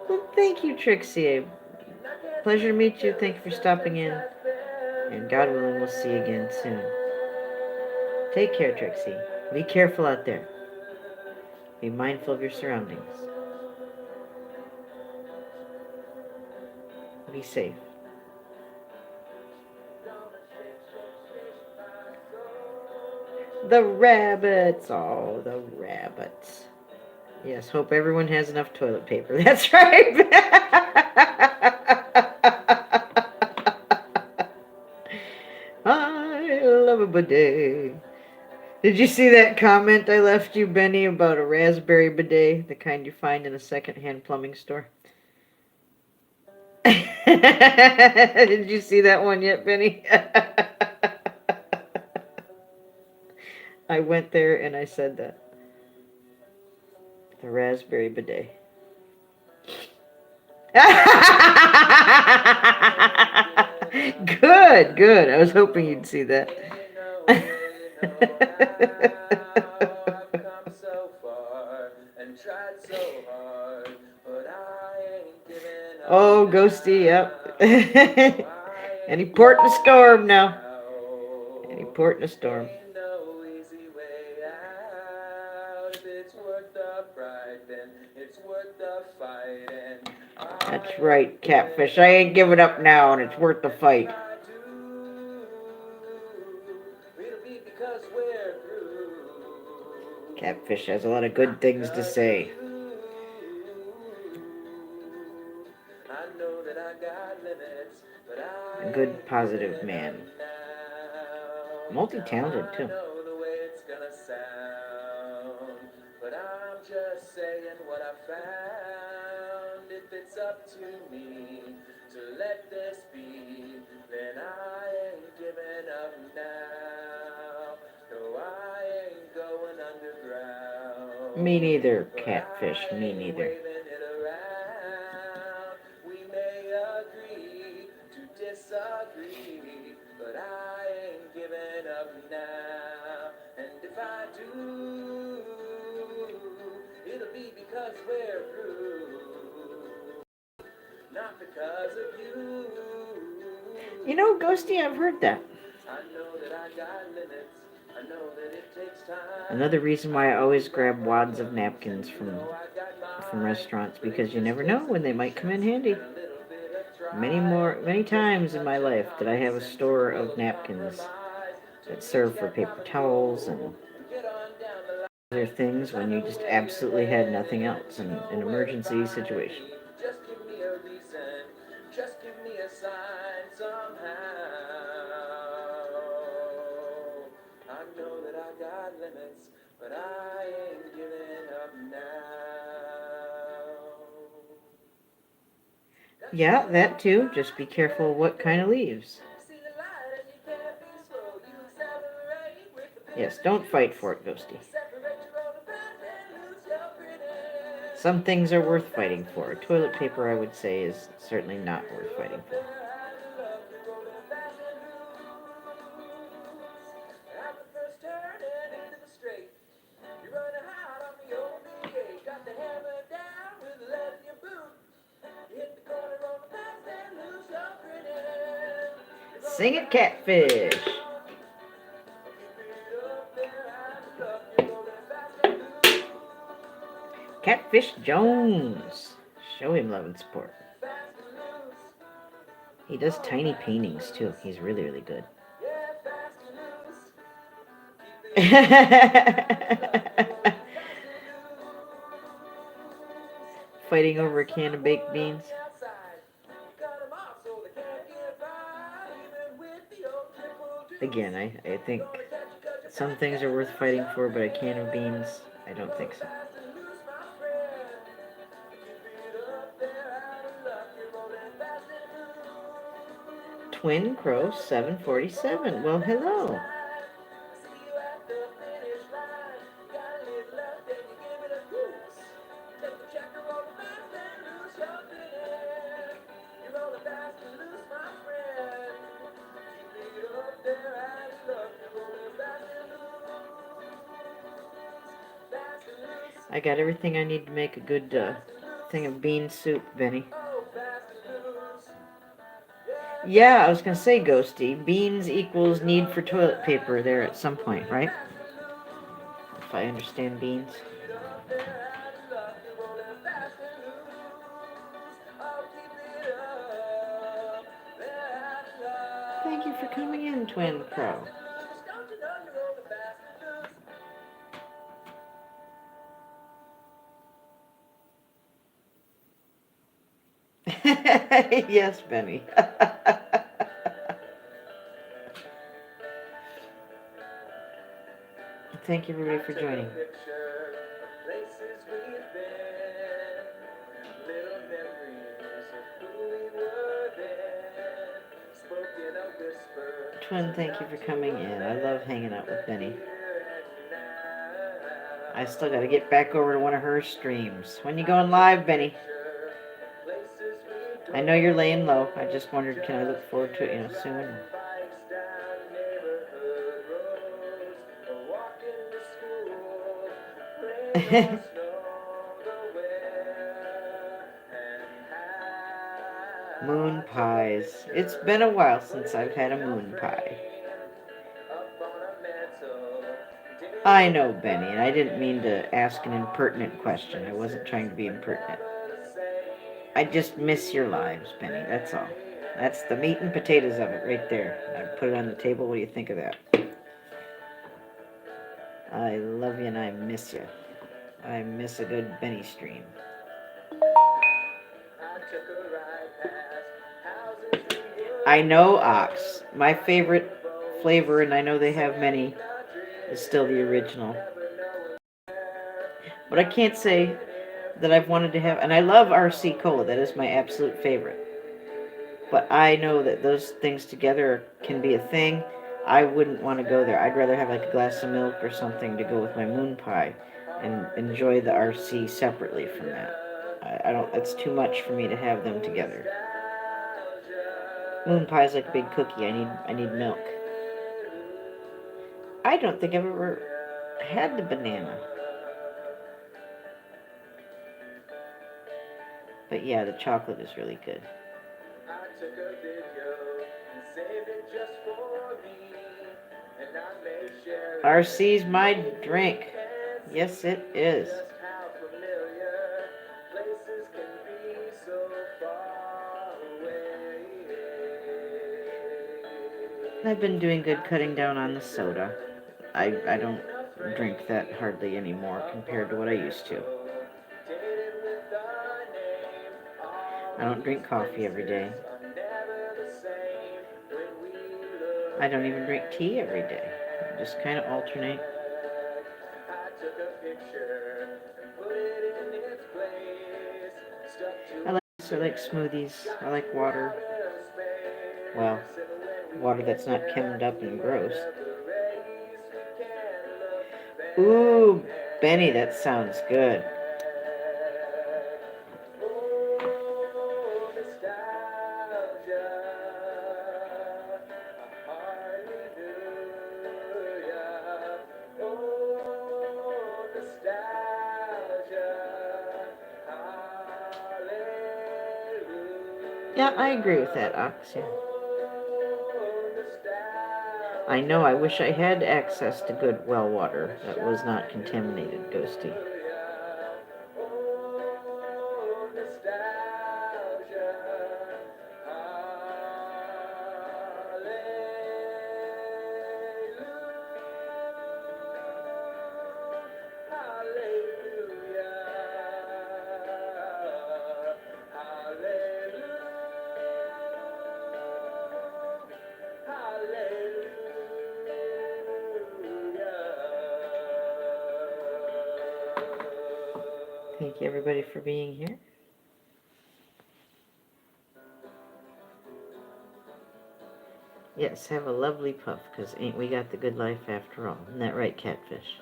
Well, thank you, Trixie. Pleasure to meet you. Thank you for stopping in. And God willing, we'll see you again soon. Take care, Trixie. Be careful out there. Be mindful of your surroundings. Be safe. The rabbits. Oh, the rabbits. Yes, hope everyone has enough toilet paper. That's right. I love a bidet. Did you see that comment I left you, Benny, about a raspberry bidet, the kind you find in a second-hand plumbing store? Did you see that one yet, Benny? I went there and I said that. The raspberry bidet. Good, good. I was hoping you'd see that. Oh, Ghosty, yep. Any port in a storm now. Any port in a storm. That's right, Catfish. I ain't giving up now, and it's worth the fight. Catfish has a lot of good things to say. A good, positive man. Multi-talented, too. But I'm just saying what I found. If it's up to me to let this be, then I ain't giving up now. No, I ain't going underground. Me neither, Catfish, me neither. We may agree to disagree, but I ain't giving up now. And if I do, it'll be because we're through, not because of you. You know, Ghosty, I've heard that. I know that I got limits. I know that it takes time. Another reason why I always grab wads of napkins from restaurants, because you never know when they might come in handy. Many times in my life did I have a store of napkins that serve for paper towels and other things when you just absolutely had nothing else in an emergency situation. Just give me a reason, just give me a sign somehow. I know that I got limits, but I ain't giving up now. Yeah, that too. Just be careful what kind of leaves. Yes, don't fight for it, Ghosty. Some things are worth fighting for. Toilet paper, I would say, is certainly not worth fighting for. Sing it, Catfish. Catfish Jones. Show him love and support. He does tiny paintings too. He's really, really good. Fighting over a can of baked beans. Again, I think some things are worth fighting for, but a can of beans, I don't think so. Twin Crow 747. Well, hello. I got everything I need to make a good thing of bean soup, Benny. Yeah, I was gonna say, Ghosty, beans equals need for toilet paper there at some point, right? If I understand beans. Thank you for coming in, Twin Crow. Yes, Benny. Thank you, everybody, for joining. Twin, thank you for coming in. I love hanging out with Benny. I still got to get back over to one of her streams. When you going live, Benny? I know you're laying low. I just wondered, can I look forward to it, soon? Moon pies. It's been a while since I've had a moon pie. I know, Benny, and I didn't mean to ask an impertinent question. I wasn't trying to be impertinent. I just miss your lives, Benny, that's all. That's the meat and potatoes of it right there. I put it on the table. What do you think of that? I love you and I miss you. I miss a good Benny stream. I know Ox. My favorite flavor, and I know they have many, is still the original. But I can't say that I've wanted to have, and I love RC Cola. That is my absolute favorite. But I know that those things together can be a thing. I wouldn't want to go there. I'd rather have like a glass of milk or something to go with my moon pie and enjoy the RC separately from that. I don't, it's too much for me to have them together. Moon pie is like a big cookie. I need milk. I don't think I've ever had the banana. But yeah, the chocolate is really good. RC's my drink. Yes, it is. I've been doing good cutting down on the soda. I don't drink that hardly anymore compared to what I used to. I don't drink coffee every day. I don't even drink tea every day. I just kind of alternate. I like juice. I like smoothies. I like water. Well, water that's not chemmed up and gross. Ooh, Benny, that sounds good. Yeah, I agree with that, Ox. Yeah. I know, I wish I had access to good well water that was not contaminated, Ghosty. Thank you, everybody, for being here. Yes, have a lovely puff, because ain't we got the good life after all. Isn't that right, Catfish?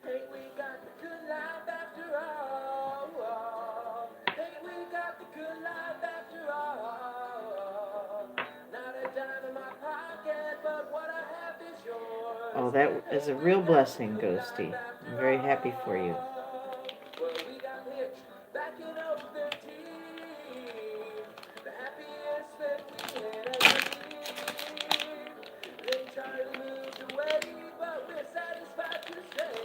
Hey, we got the good life after all. Hey, we got the good life after all. Not a dime in my pocket, but what I have is yours. Oh, that is a real blessing, Ghosty. I'm very happy for you. Well, we got Mitch back in 013. The happiest that we had ever seen. Then Charlie moved away, but we're satisfied to stay.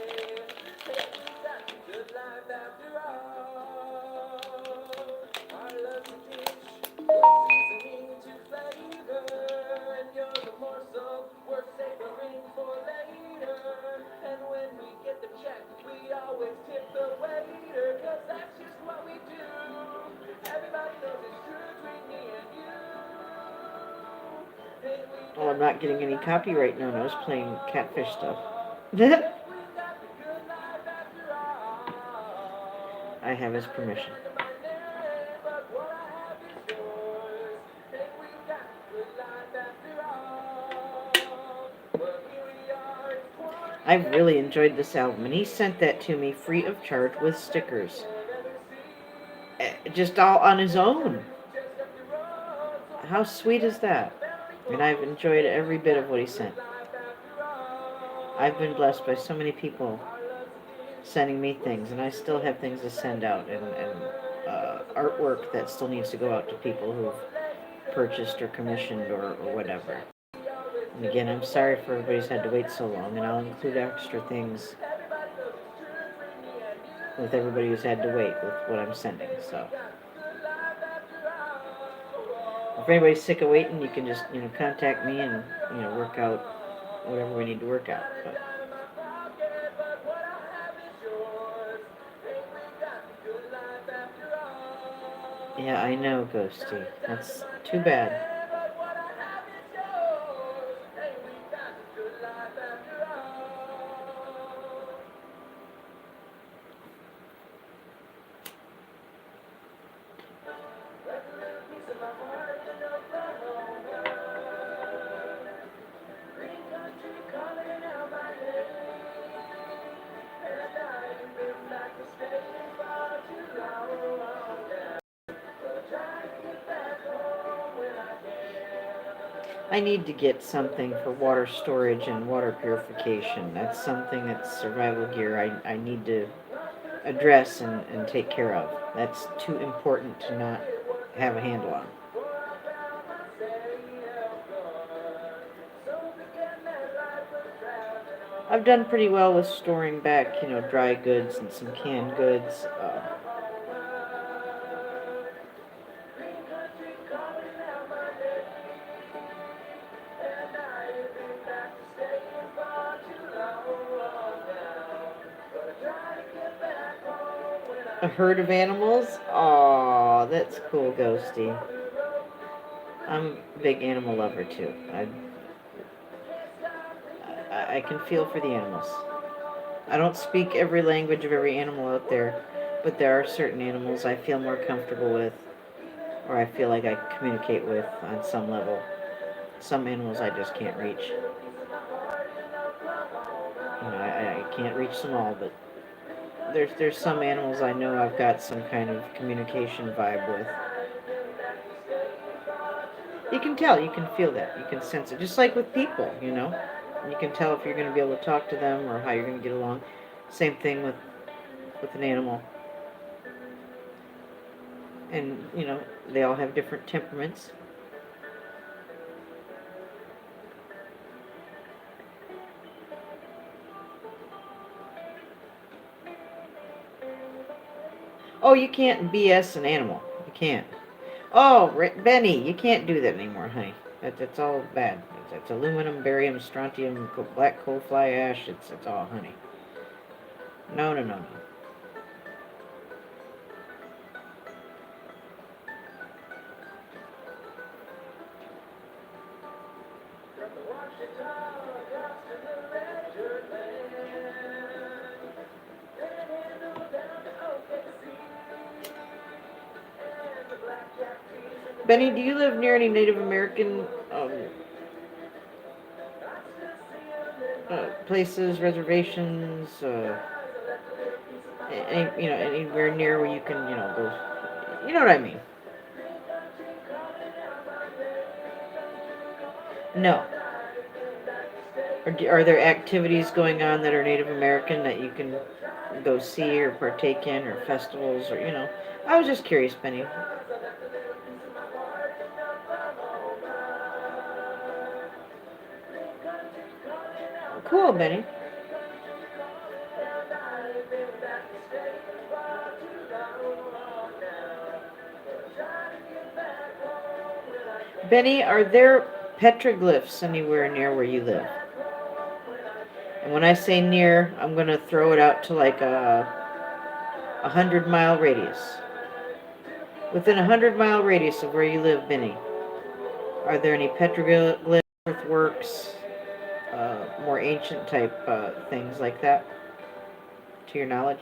Hey, we got the good life after all. Our love's a dish, we're seasoning to flavor, and you're the morsel we're savoring for later. And when we get the check, we always tip the waiter, 'cause that's just what we do. Everybody knows it's true between me and you. Hey, we Oh, I'm not getting any copyright no-nos playing Catfish stuff. I have his permission. I've really enjoyed this album, and he sent that to me free of charge with stickers. Just all on his own. How sweet is that? And I've enjoyed every bit of what he sent. I've been blessed by so many people sending me things, and I still have things to send out, and artwork that still needs to go out to people who've purchased or commissioned or whatever. And again, I'm sorry for everybody's had to wait so long, and I'll include extra things with everybody who's had to wait with what I'm sending. So if anybody's sick of waiting, you can just contact me and work out whatever we need to work out. But yeah, I know, Ghosty. That's too bad. I need to get something for water storage and water purification. That's something that's survival gear I need to address and take care of. That's too important to not have a handle on. I've done pretty well with storing back, dry goods and some canned goods. A herd of animals? Aw, that's cool, Ghosty. I'm a big animal lover, too. I can feel for the animals. I don't speak every language of every animal out there, but there are certain animals I feel more comfortable with or I feel like I communicate with on some level. Some animals I just can't reach. I can't reach them all, but there's some animals I know I've got some kind of communication vibe with. You can tell, you can feel that, you can sense it. Just like with people, you can tell if you're going to be able to talk to them or how you're going to get along. Same thing with an animal. And they all have different temperaments. Oh, you can't BS an animal. You can't. Oh, Benny, you can't do that anymore, honey. That's all bad. It's aluminum, barium, strontium, black coal fly ash. It's all honey. No, no, no, no. Benny, do you live near any Native American places, reservations, anywhere near where you can, go? You know what I mean? No. Are there activities going on that are Native American that you can go see or partake in, or festivals, or I was just curious, Benny. Cool, Benny. Benny, are there petroglyphs anywhere near where you live? And when I say near, I'm going to throw it out to like a 100-mile radius. Within a 100-mile radius of where you live, Benny, are there any petroglyphs, earthworks, more ancient type things like that, to your knowledge?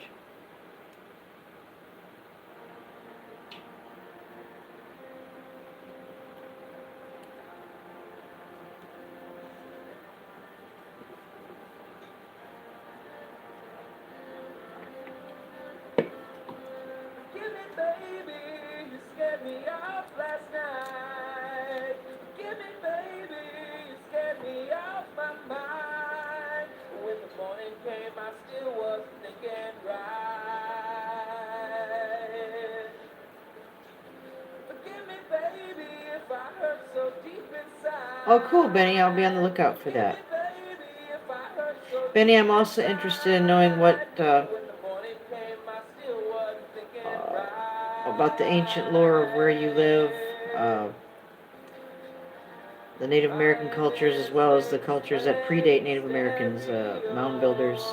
Oh, cool, Benny. I'll be on the lookout for that. Benny, I'm also interested in knowing what about the ancient lore of where you live, the Native American cultures, as well as the cultures that predate Native Americans, mound builders.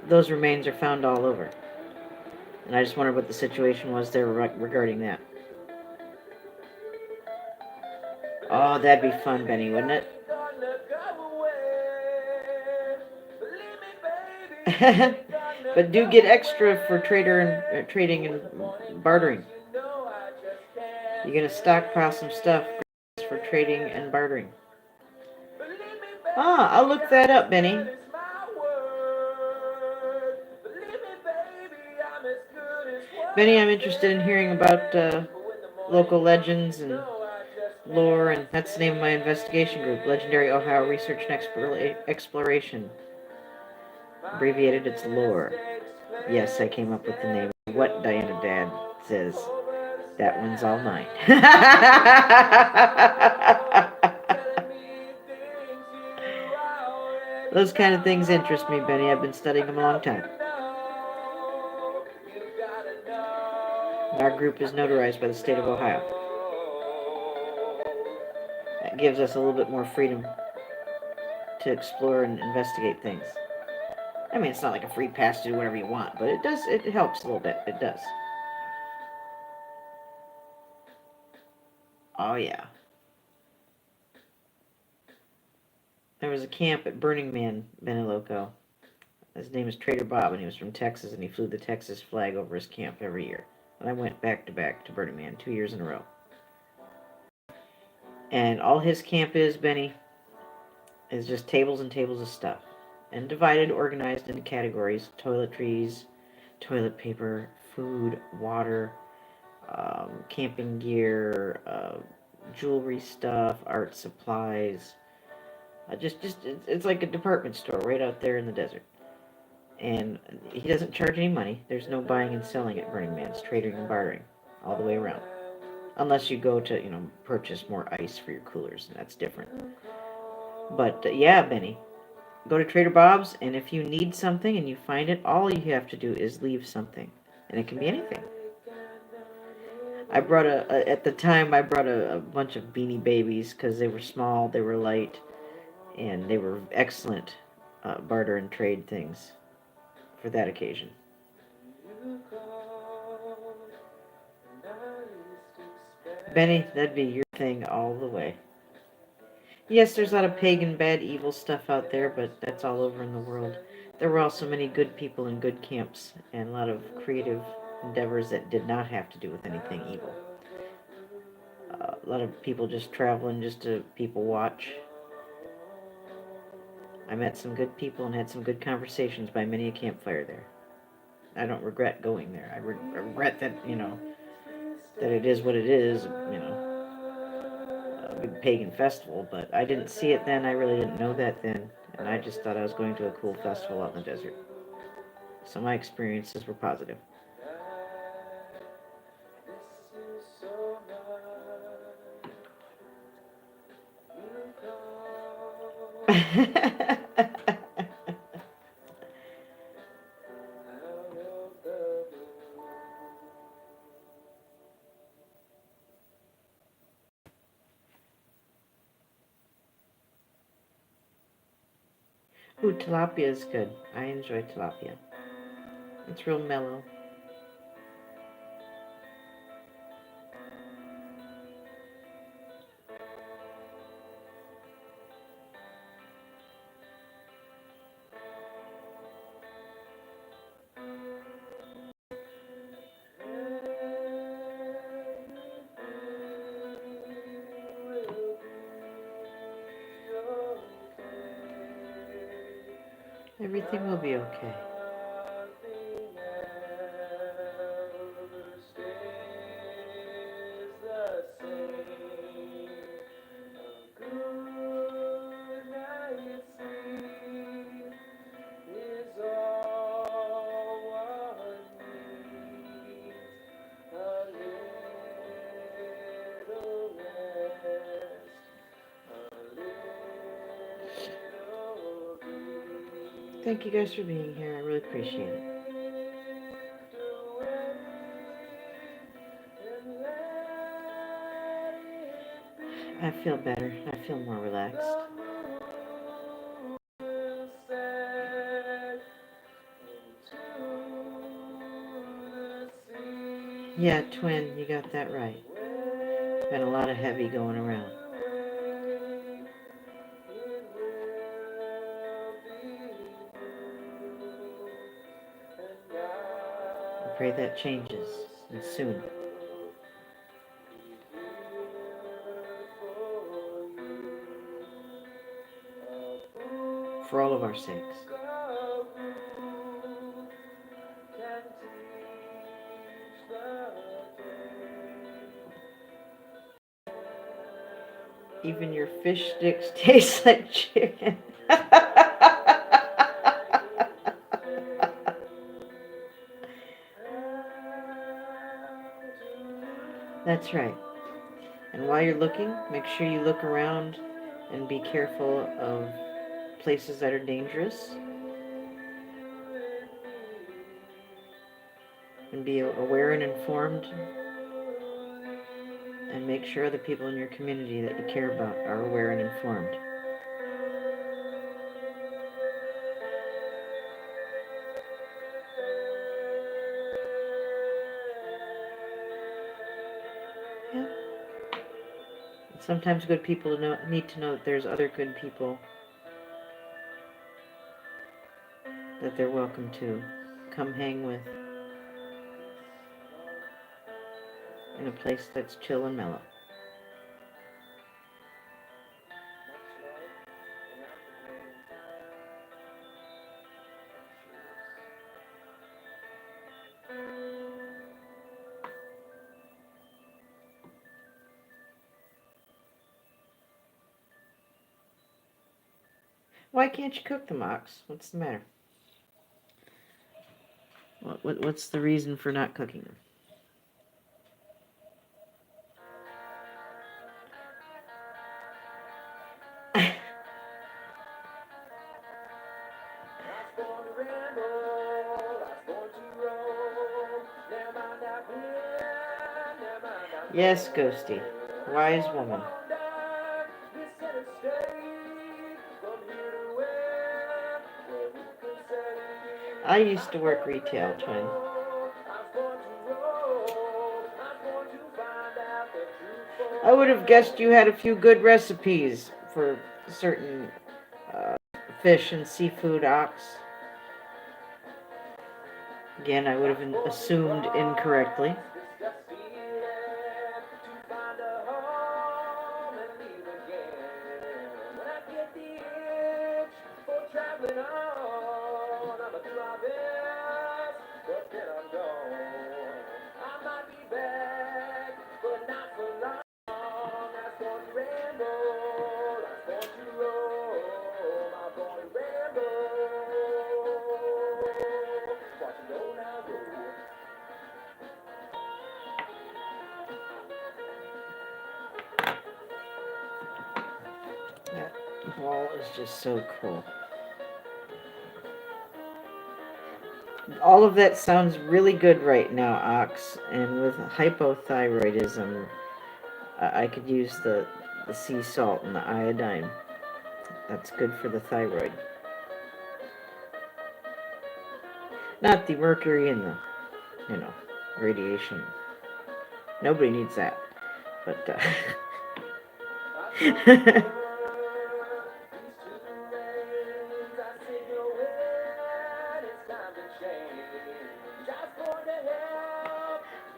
Those remains are found all over. And I just wondered what the situation was there regarding that. Oh, that'd be fun, Benny, wouldn't it? But do get extra for trading and bartering. You're gonna stockpile some stuff for trading and bartering. I'll look that up, Benny. Benny, I'm interested in hearing about local legends and lore, and that's the name of my investigation group, Legendary Ohio Research and Exploration. Abbreviated, it's lore. Yes, I came up with the name. What Diana Dad says. That one's all mine. Those kind of things interest me, Benny. I've been studying them a long time. Our group is notarized by the state of Ohio. That gives us a little bit more freedom to explore and investigate things. I mean, it's not like a free pass to do whatever you want, but it helps a little bit. It does. Oh, yeah. There was a camp at Burning Man, Beniloco. His name is Trader Bob, and he was from Texas, and he flew the Texas flag over his camp every year. And I went back to back to Burning Man 2 years in a row. And all his camp is, Benny, is just tables and tables of stuff. And divided, organized into categories: toiletries, toilet paper, food, water, camping gear, jewelry stuff, art supplies. It's like a department store right out there in the desert. And he doesn't charge any money. There's no buying and selling at Burning Man. It's trading and bartering all the way around. Unless you go to, purchase more ice for your coolers, and that's different. But yeah, Benny, go to Trader Bob's, and if you need something and you find it, all you have to do is leave something. And it can be anything. At the time, I brought a bunch of Beanie Babies because they were small, they were light, and they were excellent barter and trade things for that occasion. Benny, that'd be your thing all the way. Yes, there's a lot of pagan, bad, evil stuff out there, but that's all over in the world. There were also many good people in good camps, and a lot of creative endeavors that did not have to do with anything evil. A lot of people just traveling just to people watch. I met some good people and had some good conversations by many a campfire there. I don't regret going there. I regret that, that it is what it is, a big pagan festival, but I didn't see it then. I really didn't know that then, and I just thought I was going to a cool festival out in the desert. So my experiences were positive. Ooh, tilapia is good. I enjoy tilapia. It's real mellow. Everything will be okay. Thank you guys for being here. I really appreciate it. I feel better. I feel more relaxed. Yeah, twin, you got that right. Been a lot of heavy going around. I pray that changes, and soon. For all of our sakes. Even your fish sticks taste like chicken. That's right. And while you're looking, make sure you look around and be careful of places that are dangerous. And be aware and informed. And make sure the people in your community that you care about are aware and informed. Yeah. Sometimes good people need to know that there's other good people that they're welcome to come hang with. in a place that's chill and mellow. Why can't you cook them, Ox? What's the matter? What's the reason for not cooking them? Yes, Ghosty. Wise woman. I used to work retail, twin. I would have guessed you had a few good recipes for certain fish and seafood, Ox. Again, I would have assumed incorrectly. That ball is just so cool. All of that sounds really good right now, Ox. And with hypothyroidism, I could use the sea salt and the iodine. That's good for the thyroid. Not the mercury and the, radiation. Nobody needs that. But,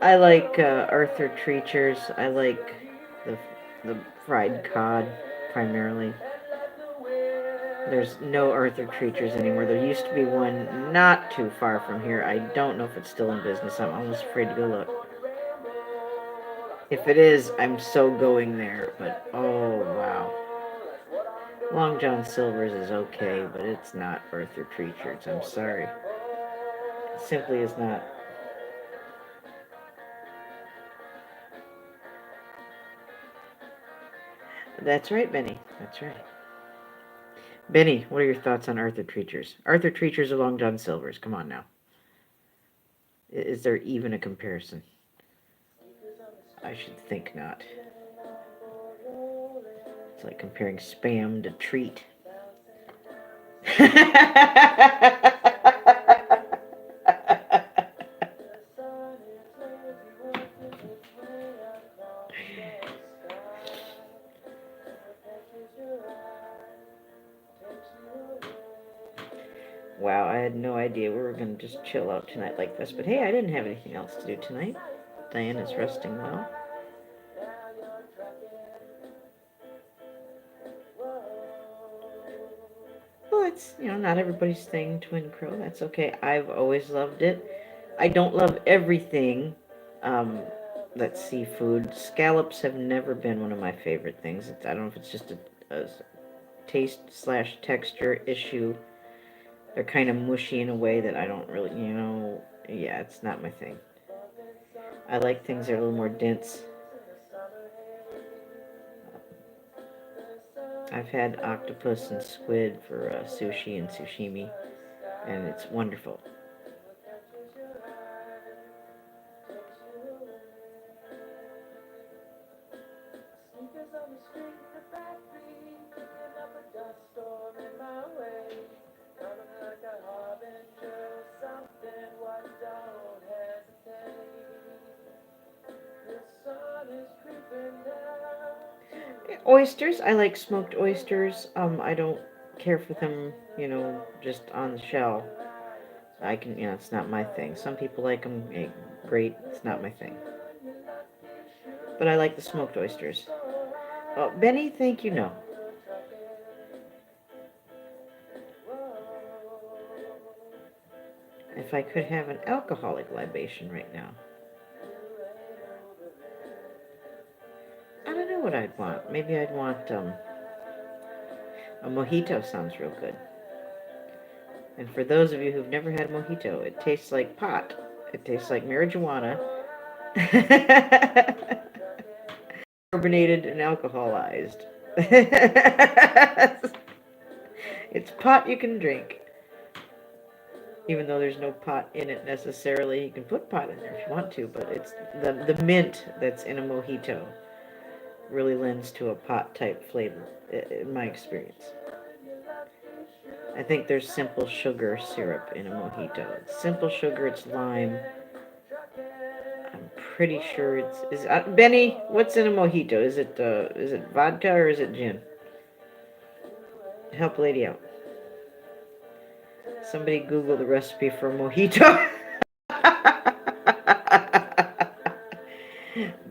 I like Arthur Treacher's. I like the fried cod, primarily. There's no Arthur Treacher's anymore. There used to be one not too far from here. I don't know if it's still in business. I'm almost afraid to go look. If it is, I'm so going there. But, oh, wow. Long John Silver's is okay, but it's not Arthur Treacher's. I'm sorry. It simply is not. That's right, Benny. That's right. Benny, what are your thoughts on Arthur Treacher's? Arthur Treacher's or Long John Silver's? Come on now. Is there even a comparison? I should think not. It's like comparing Spam to Treat. Wow, I had no idea we were going to just chill out tonight like this. But hey, I didn't have anything else to do tonight. Diana's resting well. Well, it's, not everybody's thing, Twin Crow. That's okay. I've always loved it. I don't love everything that's seafood. Scallops have never been one of my favorite things. I don't know if it's just a taste/texture issue. They're kind of mushy in a way that I don't really, yeah, it's not my thing. I like things that are a little more dense. I've had octopus and squid for sushi and sashimi, and it's wonderful. Oysters, I like smoked oysters. I don't care for them, just on the shell. It's not my thing. Some people like them, great. It's not my thing. but I like the smoked oysters. Oh, Benny, thank you, no. If I could have an alcoholic libation right now. I don't know what I'd want. Maybe I'd want, a mojito sounds real good. And for those of you who've never had a mojito, it tastes like pot. It tastes like marijuana. Carbonated and alcoholized. It's pot you can drink. Even though there's no pot in it necessarily. You can put pot in there if you want to, but it's the mint that's in a mojito really lends to a pot type flavor, in my experience. I think there's simple sugar syrup in a mojito. It's simple sugar, it's lime. I'm pretty sure it's Benny, what's in a mojito? Is it vodka or is it gin? Help a lady out. Somebody Google the recipe for a mojito.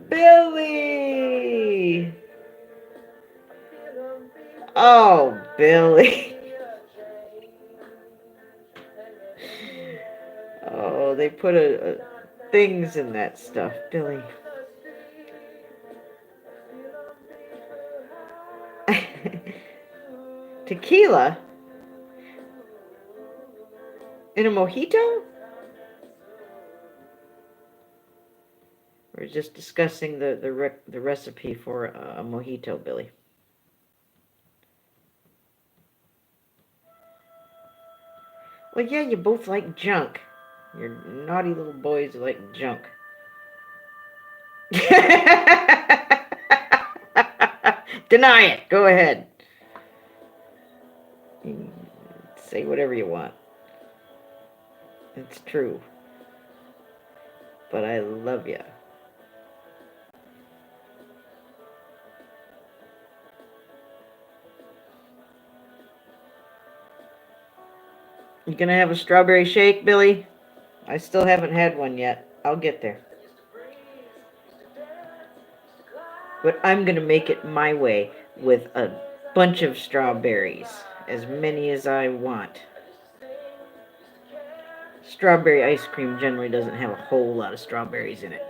Billy! Oh, Billy. Oh, they put things in that stuff, Billy. Tequila? In a mojito? We're just discussing the recipe for a mojito, Billy. Well, yeah, you both like junk. You're naughty little boys who like junk. Deny it. Go ahead. Say whatever you want. It's true. But I love you. You gonna have a strawberry shake, Billy? I still haven't had one yet. I'll get there. But I'm gonna make it my way with a bunch of strawberries. As many as I want. Strawberry ice cream generally doesn't have a whole lot of strawberries in it.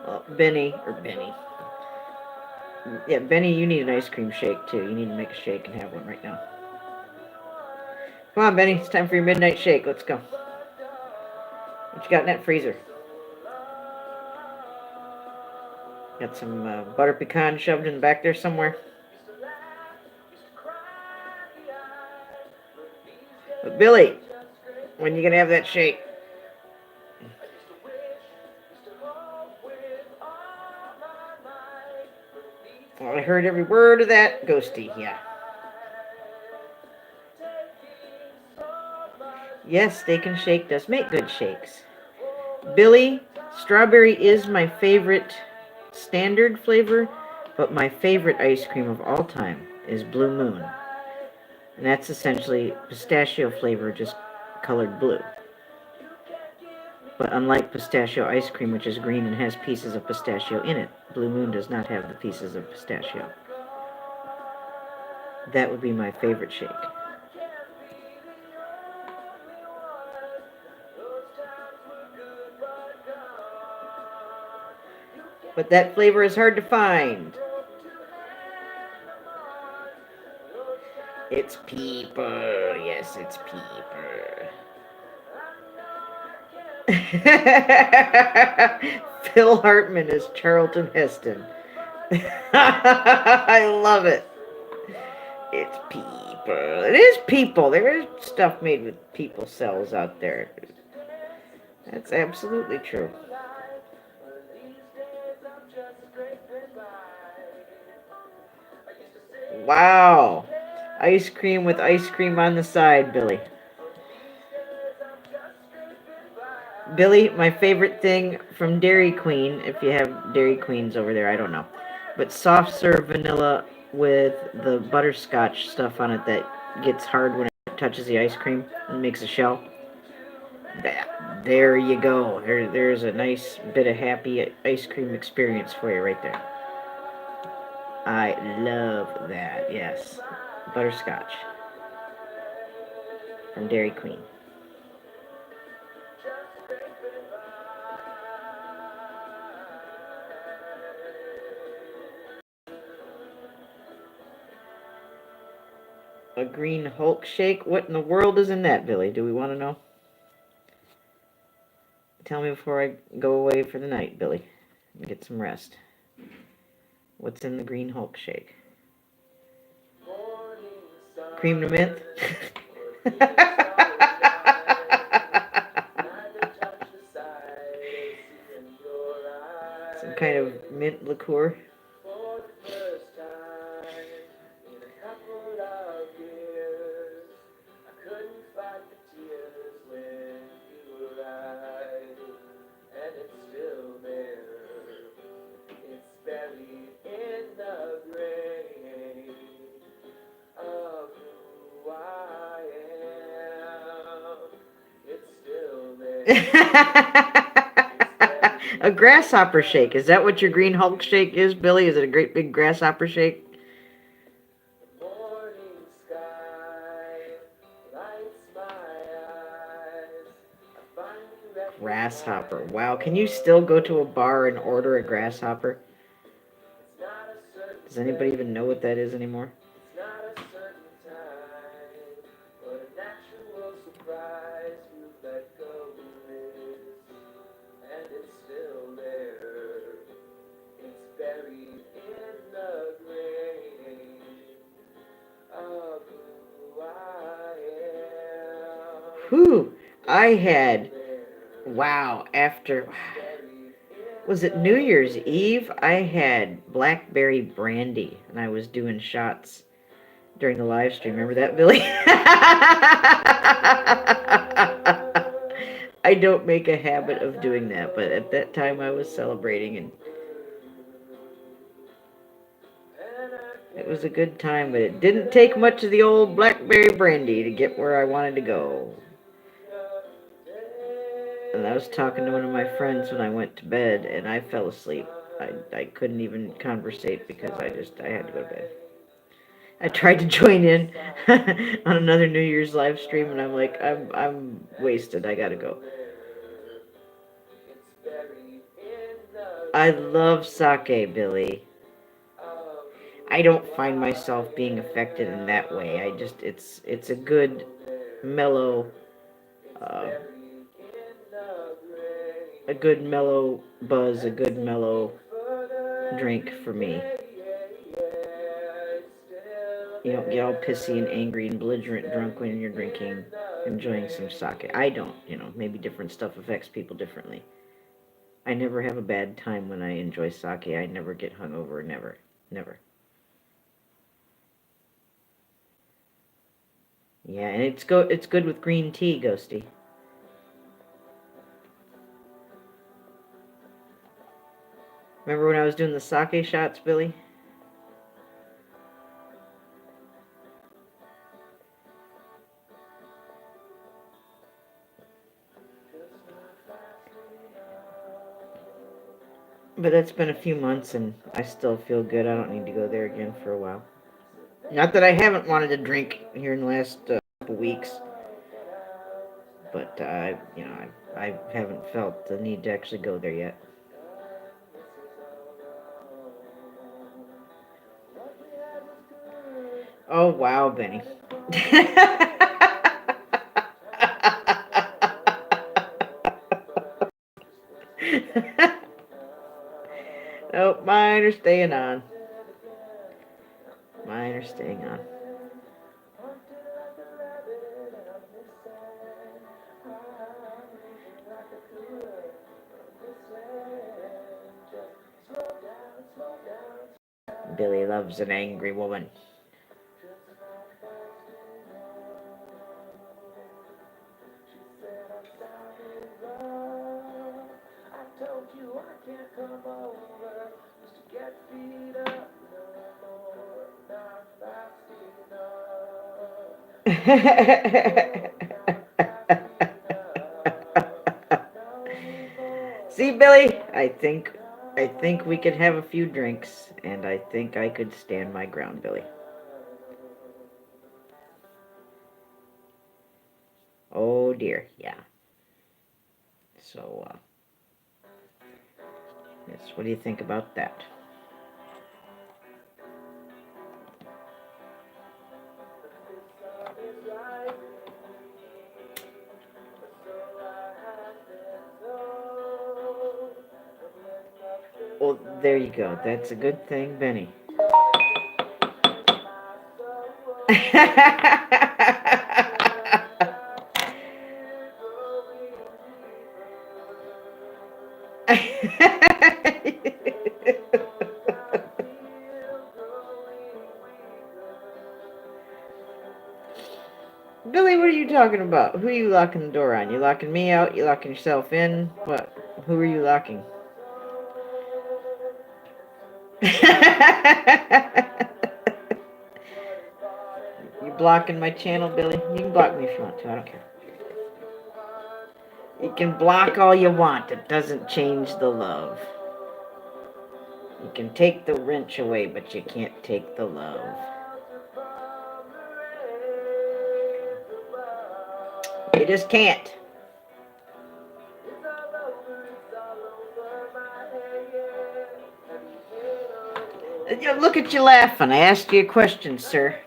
Well, Benny. Yeah, Benny, you need an ice cream shake too. You need to make a shake and have one right now. Come on, Benny. It's time for your midnight shake. Let's go. What you got in that freezer? Got some butter pecan shoved in the back there somewhere. But Billy, when are you gonna have that shake? Well, I heard every word of that, Ghosty. Yeah. Yes, Steak and Shake does make good shakes. Billy, strawberry is my favorite standard flavor, but my favorite ice cream of all time is Blue Moon. And that's essentially pistachio flavor, just colored blue. But unlike pistachio ice cream, which is green and has pieces of pistachio in it, Blue Moon does not have the pieces of pistachio. That would be my favorite shake. But that flavor is hard to find. It's Peeper. Yes, it's Peeper. Phil Hartman is Charlton Heston. I love it. It's Peeper. It is people. There is stuff made with people cells out there. That's absolutely true. Wow. Ice cream with ice cream on the side, Billy. Billy, my favorite thing from Dairy Queen, if you have Dairy Queens over there, I don't know. But soft serve vanilla with the butterscotch stuff on it that gets hard when it touches the ice cream and makes a shell. There you go. There's a nice bit of happy ice cream experience for you right there. I love that. Yes, butterscotch from Dairy Queen. A green Hulk shake? What in the world is in that, Billy? Do we want to know? Tell me before I go away for the night, Billy. Get some rest. What's in the green Hulk shake? Cream to mint? Some kind of mint liqueur? A grasshopper shake. Is that what your green Hulk shake is, Billy? Is it a great big grasshopper shake? Grasshopper. Wow. Can you still go to a bar and order a grasshopper? Does anybody even know what that is anymore? Whew. After, was it New Year's Eve? I had blackberry brandy, and I was doing shots during the live stream. Remember that, Billy? I don't make a habit of doing that, but at that time I was celebrating, and it was a good time, but it didn't take much of the old blackberry brandy to get where I wanted to go. And I was talking to one of my friends when I went to bed, and I fell asleep. I couldn't even conversate because I had to go to bed. I tried to join in on another New Year's live stream, and I'm like, I'm wasted. I gotta go. I love sake, Billy. I don't find myself being affected in that way. It's a good mellow, a good mellow buzz, a good mellow drink for me. You don't get all pissy and angry and belligerent drunk when you're drinking, enjoying some sake. I don't, maybe different stuff affects people differently. I never have a bad time when I enjoy sake. I never get hungover, never. Yeah, and it's good with green tea, Ghosty. Remember when I was doing the sake shots, Billy? But that's been a few months, and I still feel good. I don't need to go there again for a while. Not that I haven't wanted to drink here in the last couple weeks, but I haven't felt the need to actually go there yet. Oh wow, Benny. Nope, mine are staying on. Mine are staying on. Billy loves an angry woman. See, Billy, I think we could have a few drinks, and I think I could stand my ground, Billy. Oh dear, yeah. So, yes, what do you think about that? Well, there you go. That's a good thing, Benny. Billy, what are you talking about? Who are you locking the door on? You locking me out? You locking yourself in? What? Who are you locking? You blocking my channel, Billy? You can block me if you want to. I don't care. You can block all you want. It doesn't change the love. You can take the wrench away, but you can't take the love. You just can't. Look at you laughing. I asked you a question, sir.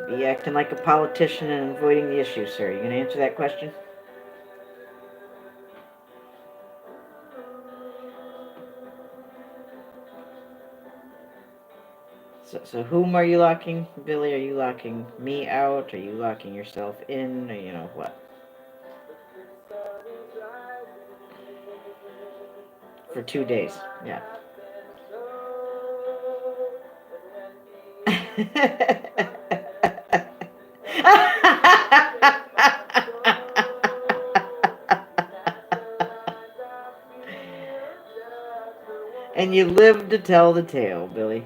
Be acting like a politician and avoiding the issue, sir. You gonna answer that question? So whom are you locking, Billy? Are you locking me out? Are you locking yourself in? Or you know what? For 2 days, yeah. And you live to tell the tale, Billy.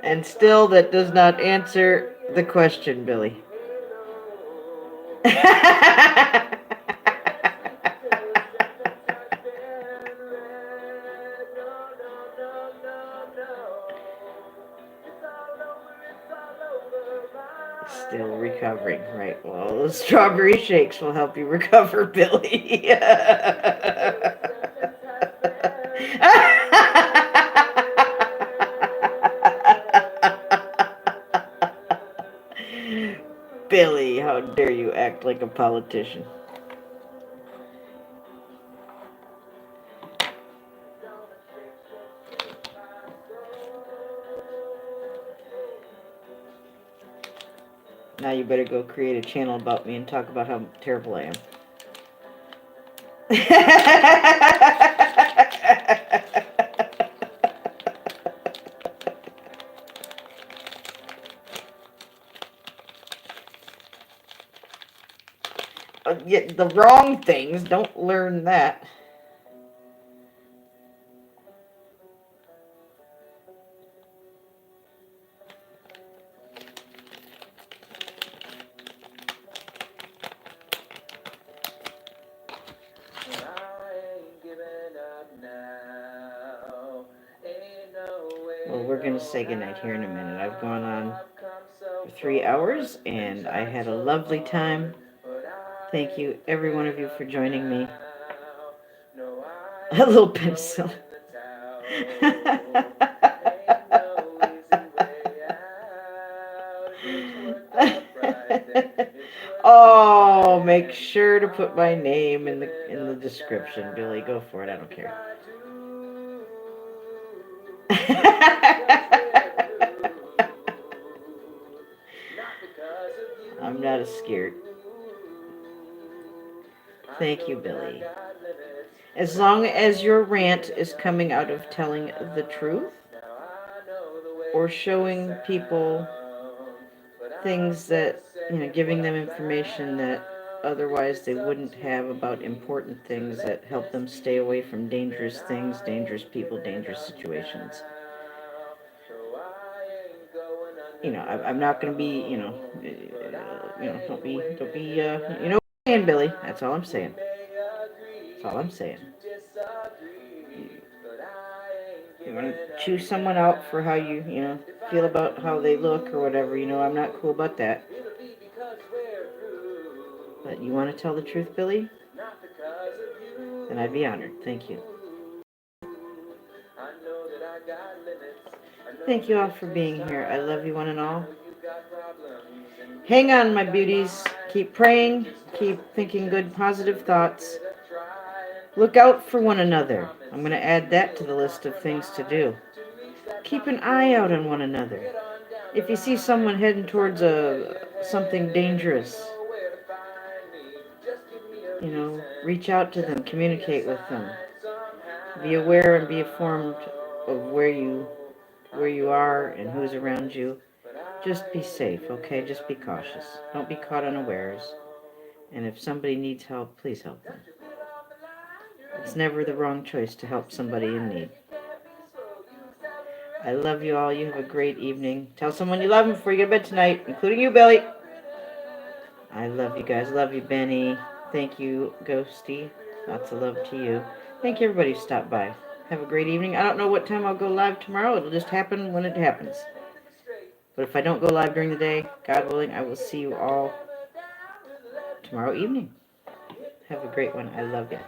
And still, that does not answer the question, Billy. Still recovering, right? Well, those strawberry shakes will help you recover, Billy. Billy, how dare you act like a politician? Now you better go create a channel about me and talk about how terrible I am. The wrong things, don't learn that. Well, we're going to say goodnight here in a minute. I've gone on for 3 hours, and I had a lovely time. Thank you, every one of you, for joining me. A little pencil. Oh, make sure to put my name in the description, Billy. Go for it. I don't care. I'm not as scared. Thank you, Billy. As long as your rant is coming out of telling the truth or showing people things that, giving them information that otherwise they wouldn't have about important things that help them stay away from dangerous things, dangerous people, dangerous situations. You know, I'm not going to be, don't be, Billy. That's all I'm saying. That's all I'm saying. You want to choose someone out for how you feel about how they look or whatever. I'm not cool about that. But you want to tell the truth, Billy? Then I'd be honored. Thank you. Thank you all for being here. I love you one and all. Hang on, my beauties. Keep praying. Keep thinking good, positive thoughts. Look out for one another. I'm going to add that to the list of things to do. Keep an eye out on one another. If you see someone heading towards something dangerous, reach out to them, communicate with them. Be aware and be informed of where you are and who's around you. Just be safe, okay? Just be cautious. Don't be caught unawares. And if somebody needs help, please help them. It's never the wrong choice to help somebody in need. I love you all. You have a great evening. Tell someone you love them before you go to bed tonight, including you, Billy. I love you guys. Love you, Benny. Thank you, Ghosty. Lots of love to you. Thank you, everybody who stopped by. Have a great evening. I don't know what time I'll go live tomorrow. It'll just happen when it happens. But if I don't go live during the day, God willing, I will see you all tomorrow evening. Have a great one. I love you.